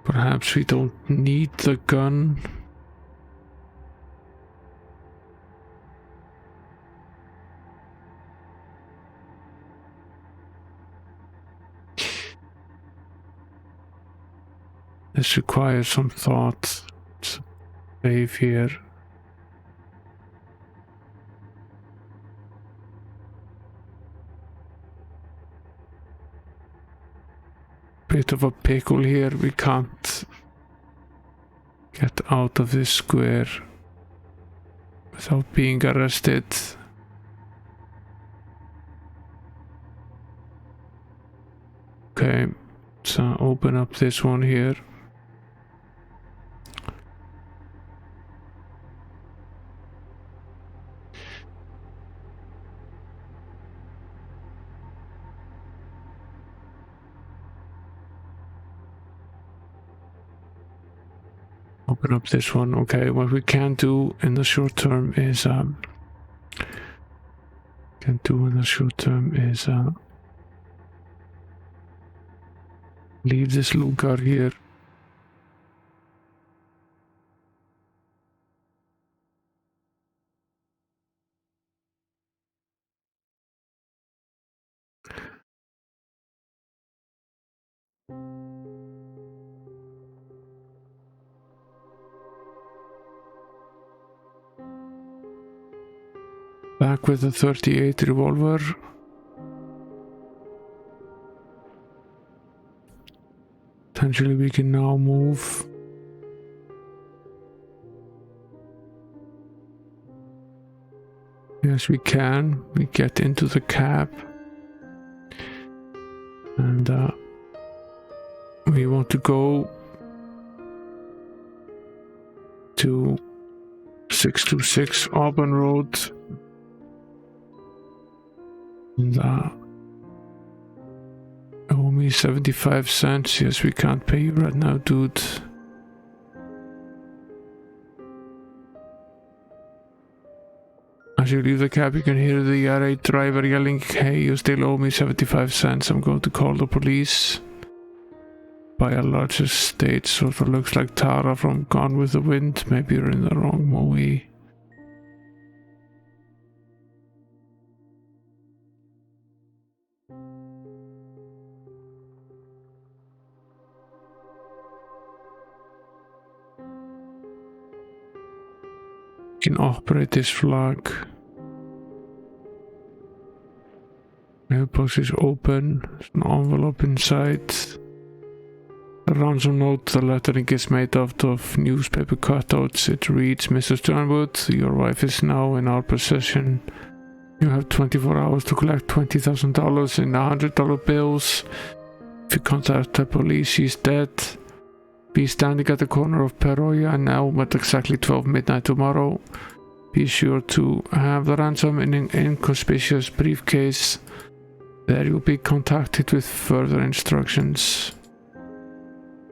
Perhaps we don't need the gun. This requires some thought. Let's save here. Bit of a pickle here. We can't get out of this square without being arrested. Okay, so open up this one here. Open up this one. Okay, what we can do in the short term is leave this Lugar here. Back with the 38 revolver. Potentially we can now move. Yes, we can. We get into the cab. And we want to go to 626 Auburn Road. And owe me 75 cents. Yes, we can't pay you right now, dude. As you leave the cab, you can hear the irate driver yelling, "Hey, you still owe me 75 cents. I'm going to call the police." By a large estate, sort of looks like Tara from Gone with the Wind. Maybe you're in the wrong movie. You can operate this flag. Mailbox is open. There's an envelope inside. A ransom note. The lettering is made out of newspaper cutouts. It reads, "Mr. Sternwood, your wife is now in our possession. You have 24 hours to collect $20,000 in $100 bills. If you contact the police, she's dead. Be standing at the corner of Peroya and Elm at exactly 12 midnight tomorrow. Be sure to have the ransom in an inconspicuous briefcase. There you'll be contacted with further instructions."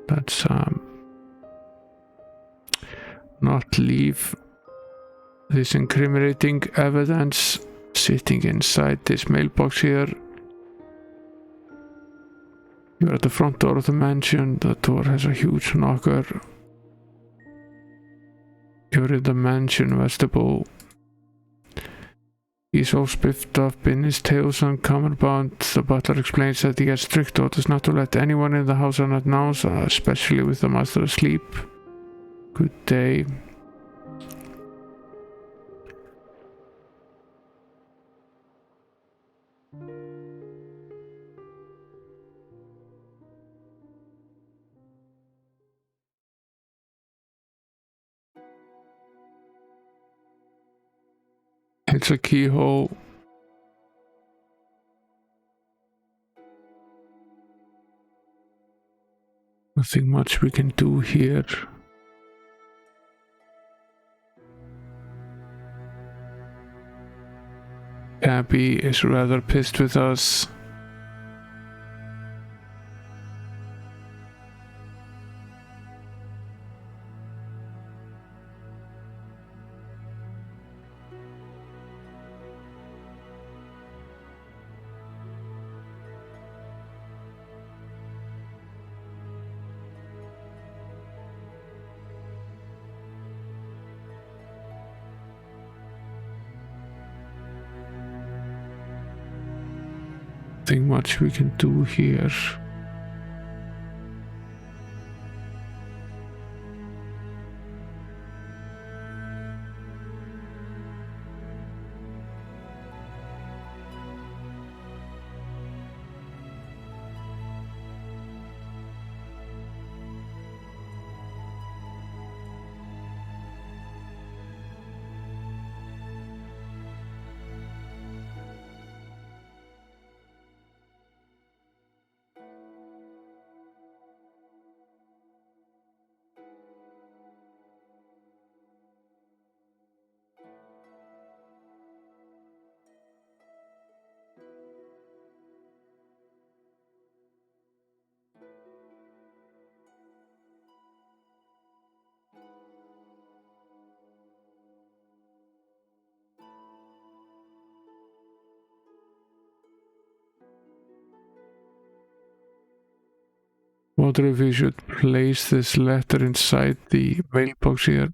Let's not leave this incriminating evidence sitting inside this mailbox here. You're at the front door of the mansion. The door has a huge knocker. You're in the mansion vestibule. He's all spiffed up in his tails and cummerbund. The butler explains that he has strict orders not to let anyone in the house unannounced, especially with the master asleep. Good day. It's a keyhole. Nothing much we can do here. Abby is rather pissed with us. Nothing much we can do here. Wonder if we should place this letter inside the mailbox here.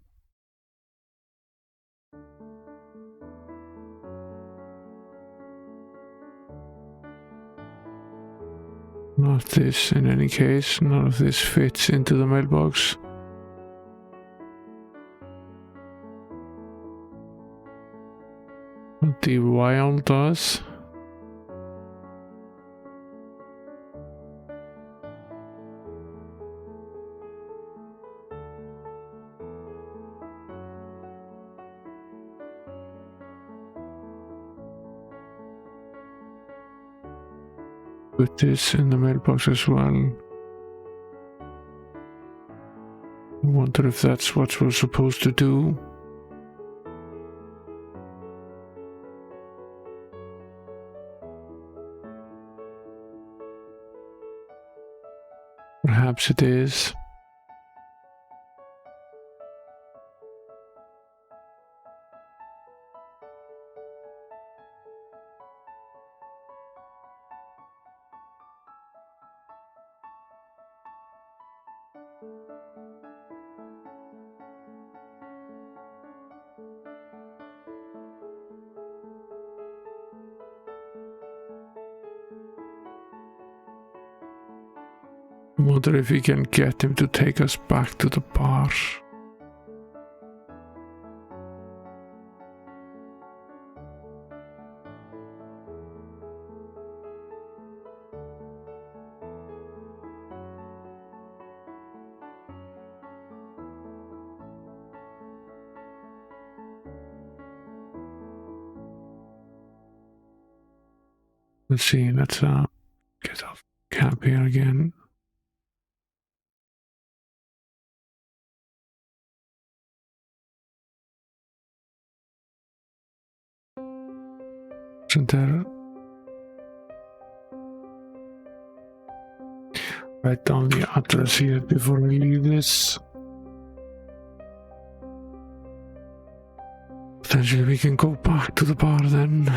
Not this in any case, none of this fits into the mailbox. But the vial does. Put this in the mailbox as well. I wonder if that's what we're supposed to do. Perhaps it is. I wonder if we can get him to take us back to the bar. Let's see, let's get off camp here again. Isn't there? Write down the address here before I leave this. Potentially we can go back to the bar then.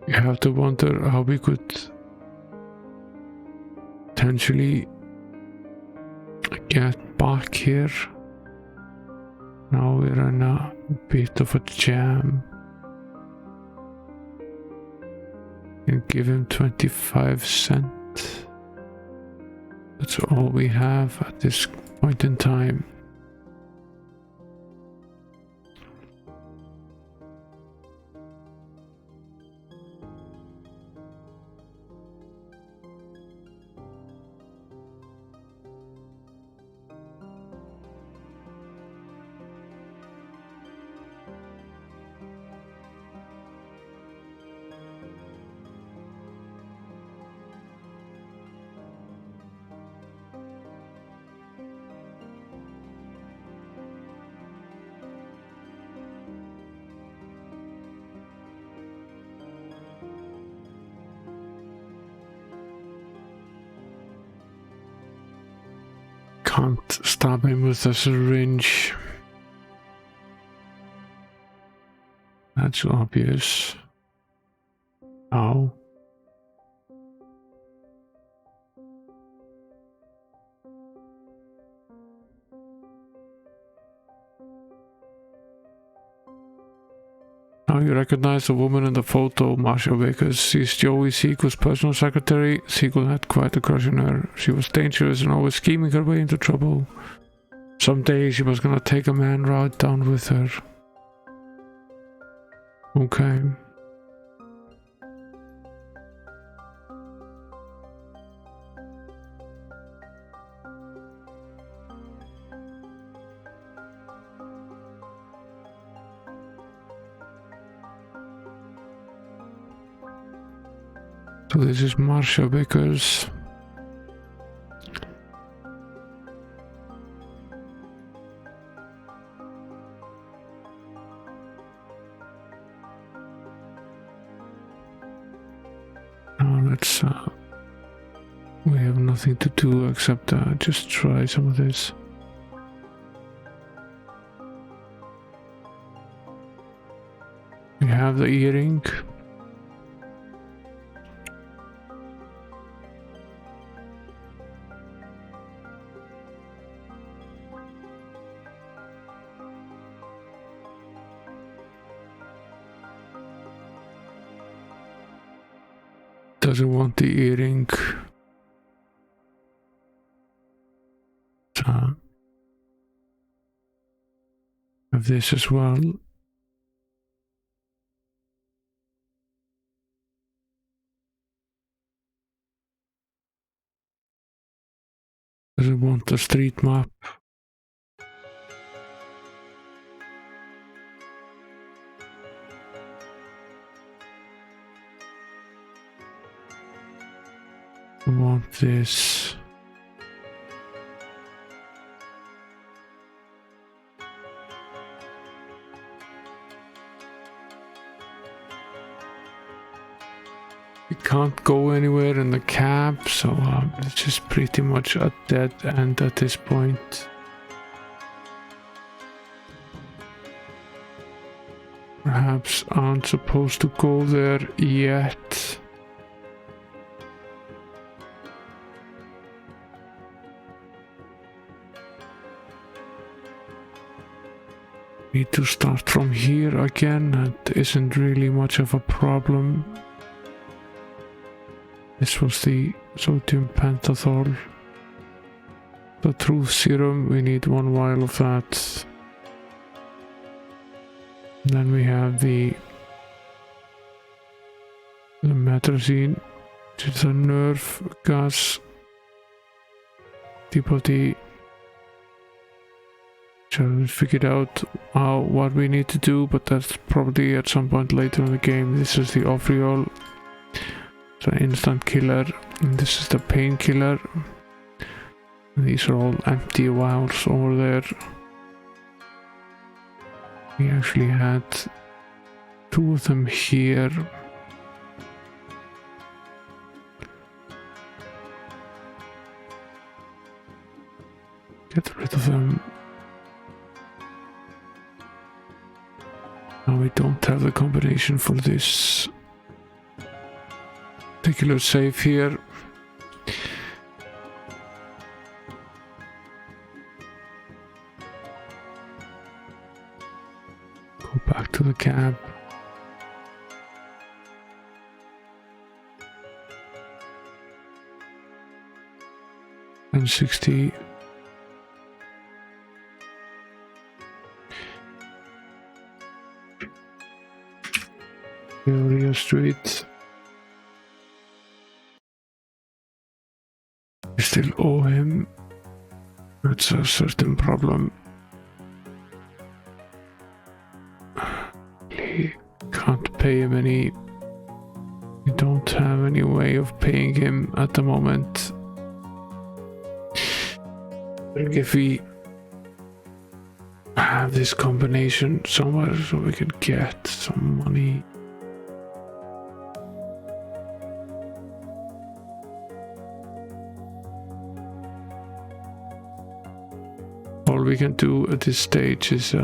You have to wonder how we could potentially get back here. Now we're in a bit of a jam. And give him 25 cents. That's all we have at this point in time. Can't stab him with a syringe. That's obvious. Ow. Now you recognize the woman in the photo, Marcia Vickers. She's Joey Sequel's personal secretary. Sequel had quite a crush on her. She was dangerous and always scheming her way into trouble. Someday she was gonna take a man right down with her. Okay. So this is Marcia Vickers. Now let's we have nothing to do except just try some of this. We have the earring. Doesn't want the earring. Have this as well. Doesn't want the street map. I want this. We can't go anywhere in the cab, so it's just pretty much a dead end at this point. Perhaps aren't supposed to go there yet. Need to start from here again. That isn't really much of a problem. This was the sodium pentothal. The truth serum, we need 1 vial of that. Then we have the metrazine, which is a nerve gas. T-body. Haven't figured out what we need to do, but that's probably at some point later in the game. This is the Ofriol, it's an instant killer, and this is the painkiller. These are all empty vials over there. We actually had 2 of them here. Get rid of them. Now we don't have the combination for this particular save here. Go back to the cab. And 60. Area Street. We still owe him. That's a certain problem. We can't pay him any. We don't have any way of paying him at the moment. If we have this combination somewhere so we can get some money. All we can do at this stage is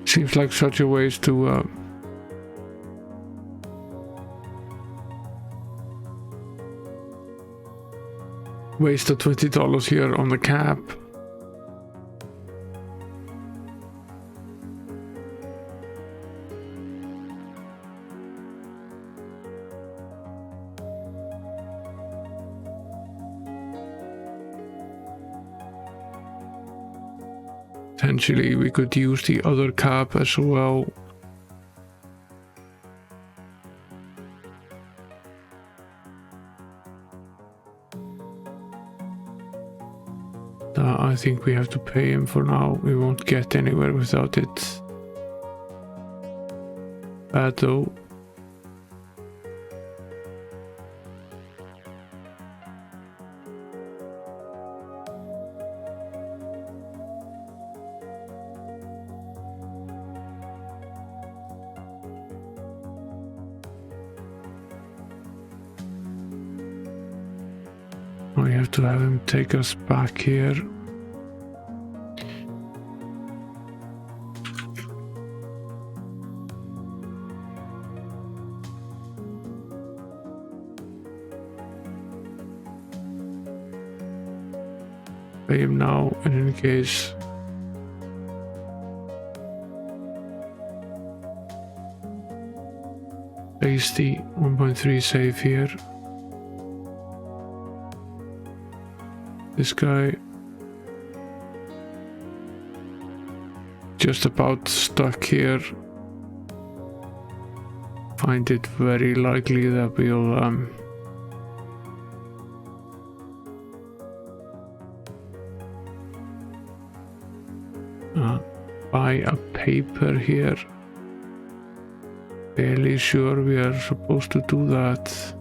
seems like such a waste to waste the $20 here on the cab. Potentially we could use the other cab as well. I think we have to pay him for now. We won't get anywhere without it. Bad though. We have to have him take us back here. Pay him now, and in case place the 1.3 save here. This guy just about stuck here. Find it very likely that we'll buy a paper here. Fairly sure we are supposed to do that.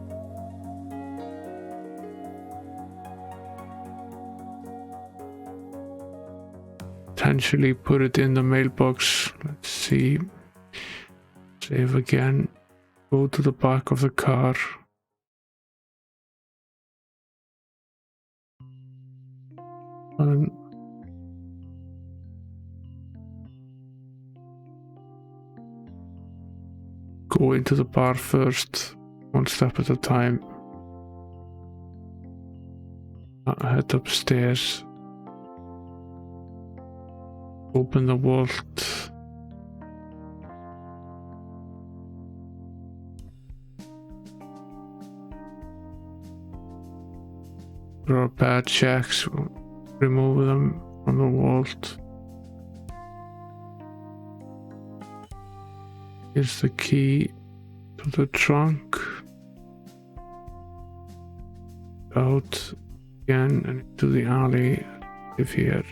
Potentially put it in the mailbox. Let's see. Save again. Go to the back of the car. And go into the bar first, one step at a time. Head upstairs. Open the vault. There are bad checks. Remove them from the vault. Here's the key to the trunk. Out again and into the alley. Live here.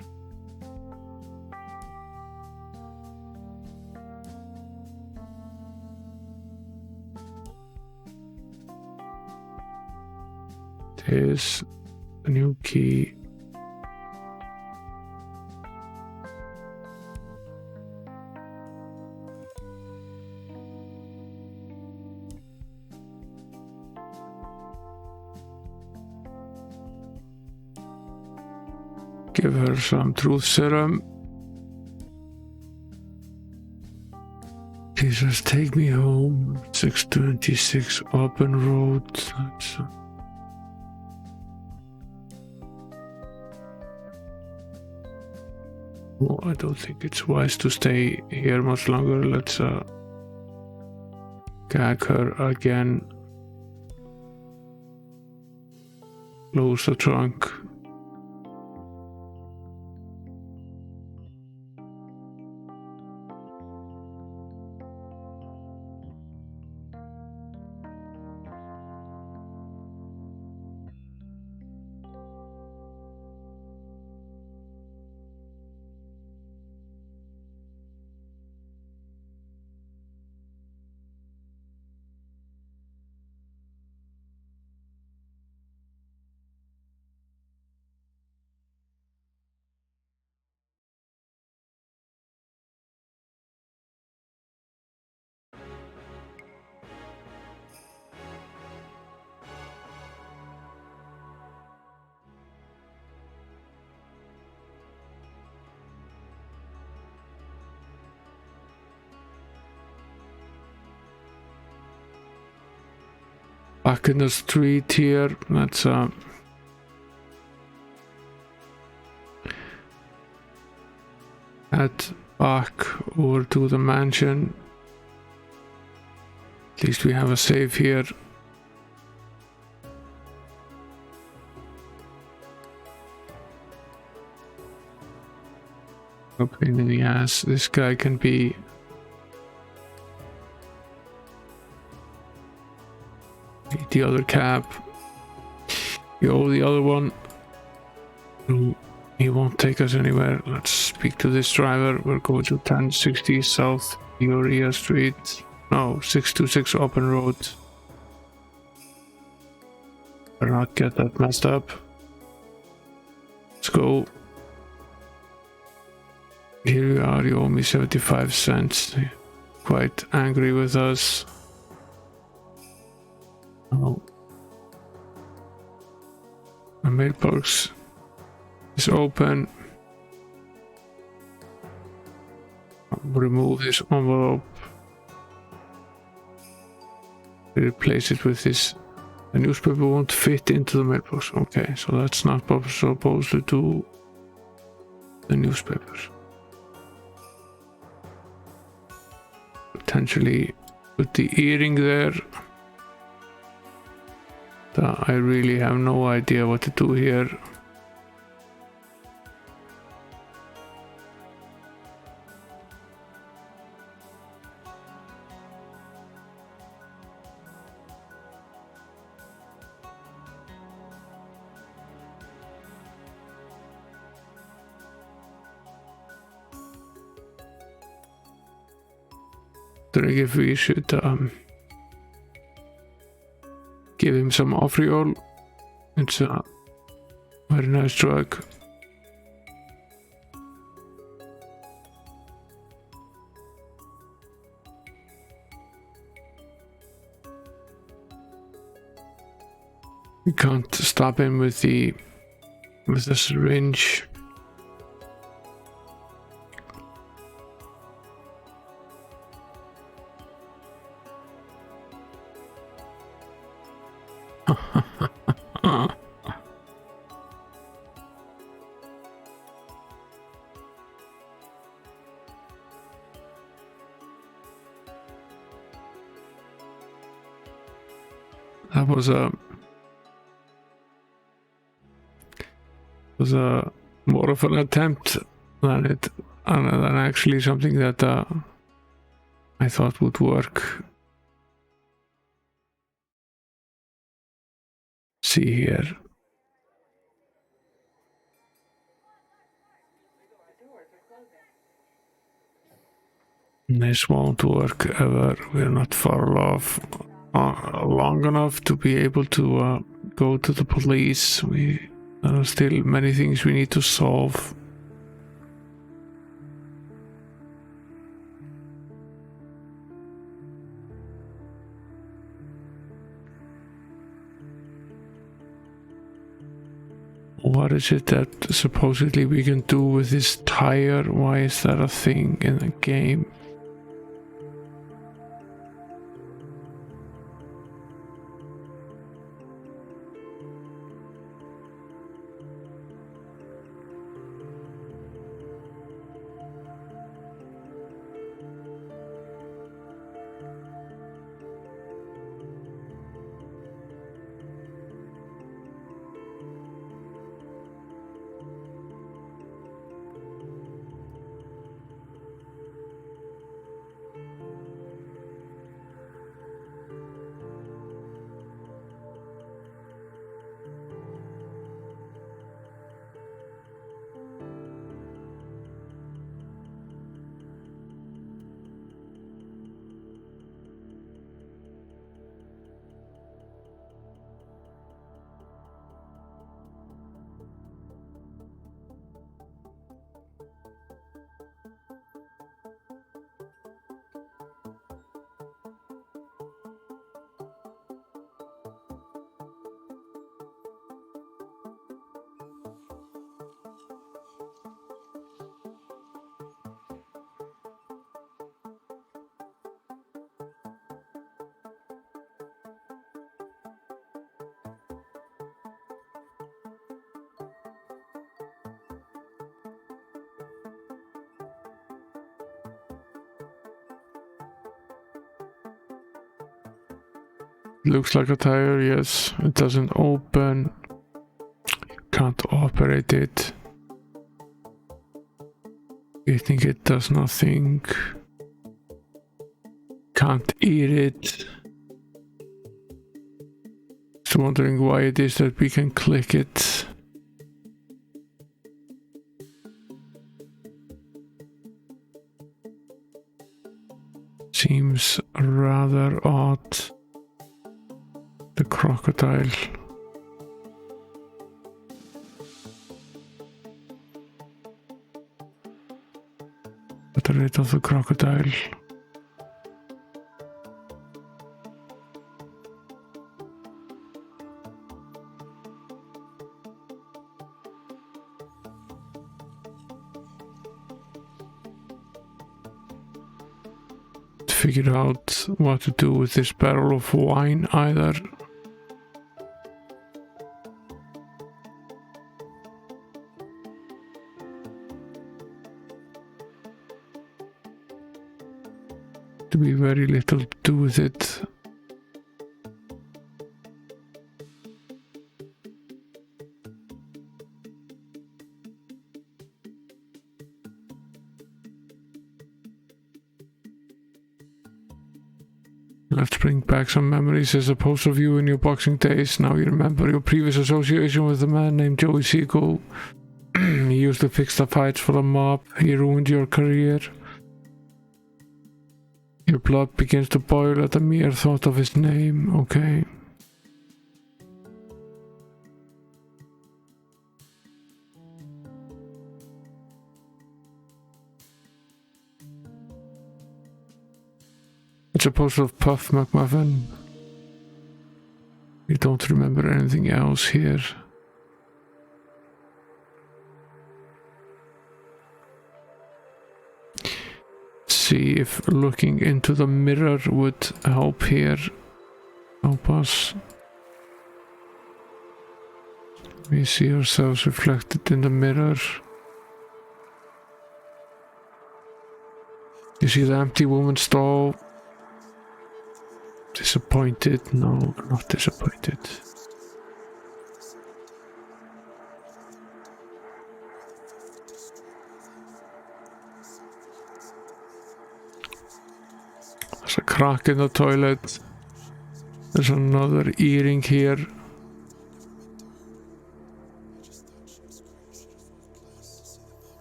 Is a new key. Give her some truth serum. Jesus, take me home. 626 open road. That's, well, I don't think it's wise to stay here much longer. Let's gag her again. Close the trunk. Back in the street here. Let's head back over to the mansion. At least we have a save here. A pain in the ass. This guy can be the other cab. Yo, the other one. He won't take us anywhere. Let's speak to this driver. We're going to 1060 South Peoria Street. No, 626 open road. Better not get that messed up. Let's go. Here we are. You owe me 75 cents. Quite angry with us. Oh. The mailbox is open. I'll remove this envelope. Replace it with this. The newspaper won't fit into the mailbox. Okay, so that's not supposed to do the newspaper. Potentially put the earring there. I really have no idea what to do here. I think if we should give him some off-roll. It's a very nice truck. We can't stop him with the syringe. That was a more of an attempt than actually something that I thought would work. See here. This won't work ever. We're not far off long enough to be able to go to the police. There are still many things we need to solve. What is it that supposedly we can do with this tire? Why is that a thing in the game? Looks like a tire, yes. It doesn't open. Can't operate it. I think it does nothing. Can't eat it. Just wondering why it is that we can click it. Seems rather odd. The crocodile. Get rid of the crocodile. Figure out what to do with this barrel of wine either. To be very little to do with it. Let's bring back some memories as opposed to you in your boxing days. Now you remember your previous association with a man named Joey Seagull. He used to fix the fights for the mob. He ruined your career. Your blood begins to boil at the mere thought of his name. Okay. It's supposed to have Puff McMuffin. We don't remember anything else here. See if looking into the mirror would help here. Help us. We see ourselves reflected in the mirror. You see the empty woman's doll. Disappointed? No, not disappointed. There's a crack in the toilet. There's another earring here.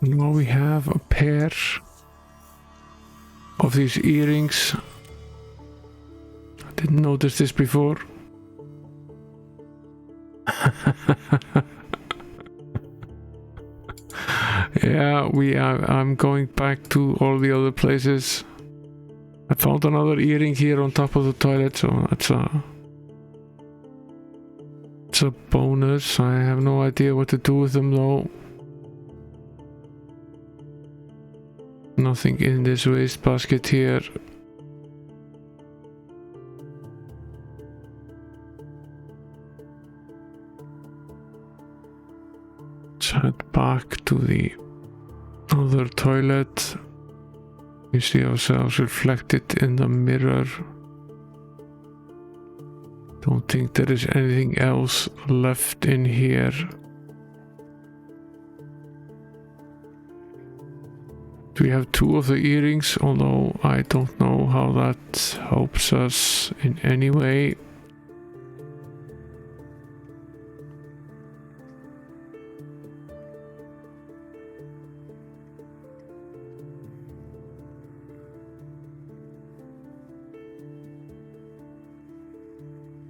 And now we have a pair of these earrings. I didn't notice this before. Yeah, I'm going back to all the other places. I found another earring here on top of the toilet, so it's a bonus. I have no idea what to do with them though. Nothing in this waste basket here. Let's head back to the other toilet. We see ourselves reflected in the mirror. Don't think there is anything else left in here. We have 2 of the earrings, although I don't know how that helps us in any way.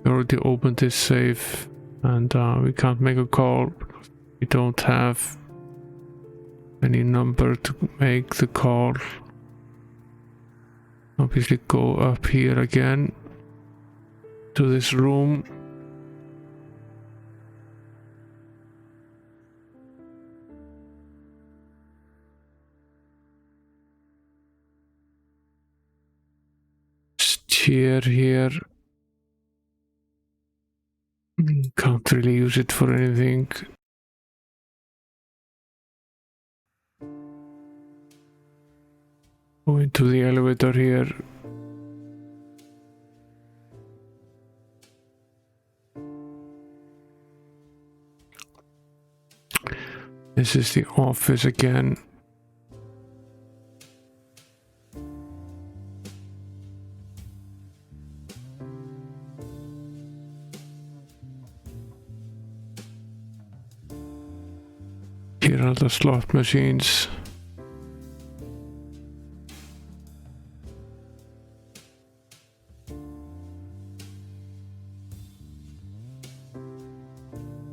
We already opened this safe and we can't make a call because we don't have any number to make the call. Obviously go up here again to this room. Chair here. Can't really use it for anything. Go into the elevator here. This is the office again. Here are the slot machines.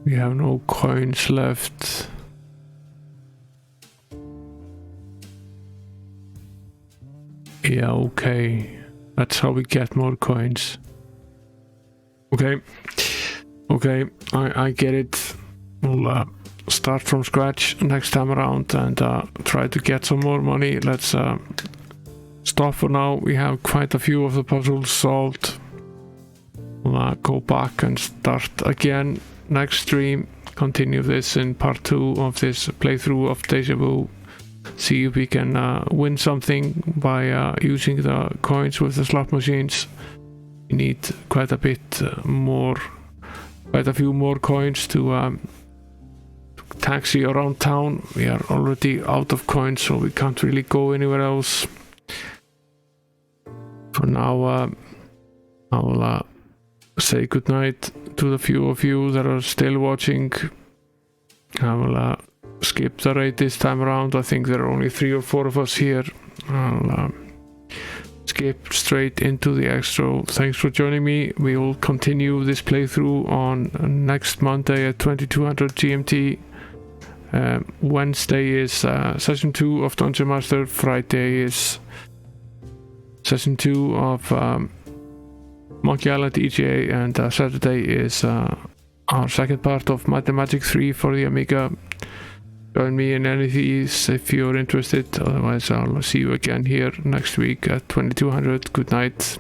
We have no coins left. Yeah, okay. That's how we get more coins. Okay. Okay, I get it. We'll start from scratch next time around and try to get some more money. Let's stop for now. We have quite a few of the puzzles solved. We'll go back and start again next stream. Continue this in part 2 of this playthrough of Deja Vu. See if we can win something by using the coins with the slot machines. We need quite a few more coins to taxi around town. We are already out of coins, so we can't really go anywhere else. For now, I will say goodnight to the few of you that are still watching. I will skip the raid this time around. I think there are only 3 or 4 of us here. I'll skip straight into the extra. Thanks for joining me. We will continue this playthrough on next Monday at 2200 GMT. Wednesday is session 2 of Dungeon Master. Friday is session 2 of Monkey Island EGA, and Saturday is our second part of Might and Magic 3 for the Amiga. Join me in any of these if you're interested. Otherwise, I'll see you again here next week at 2200. Good night.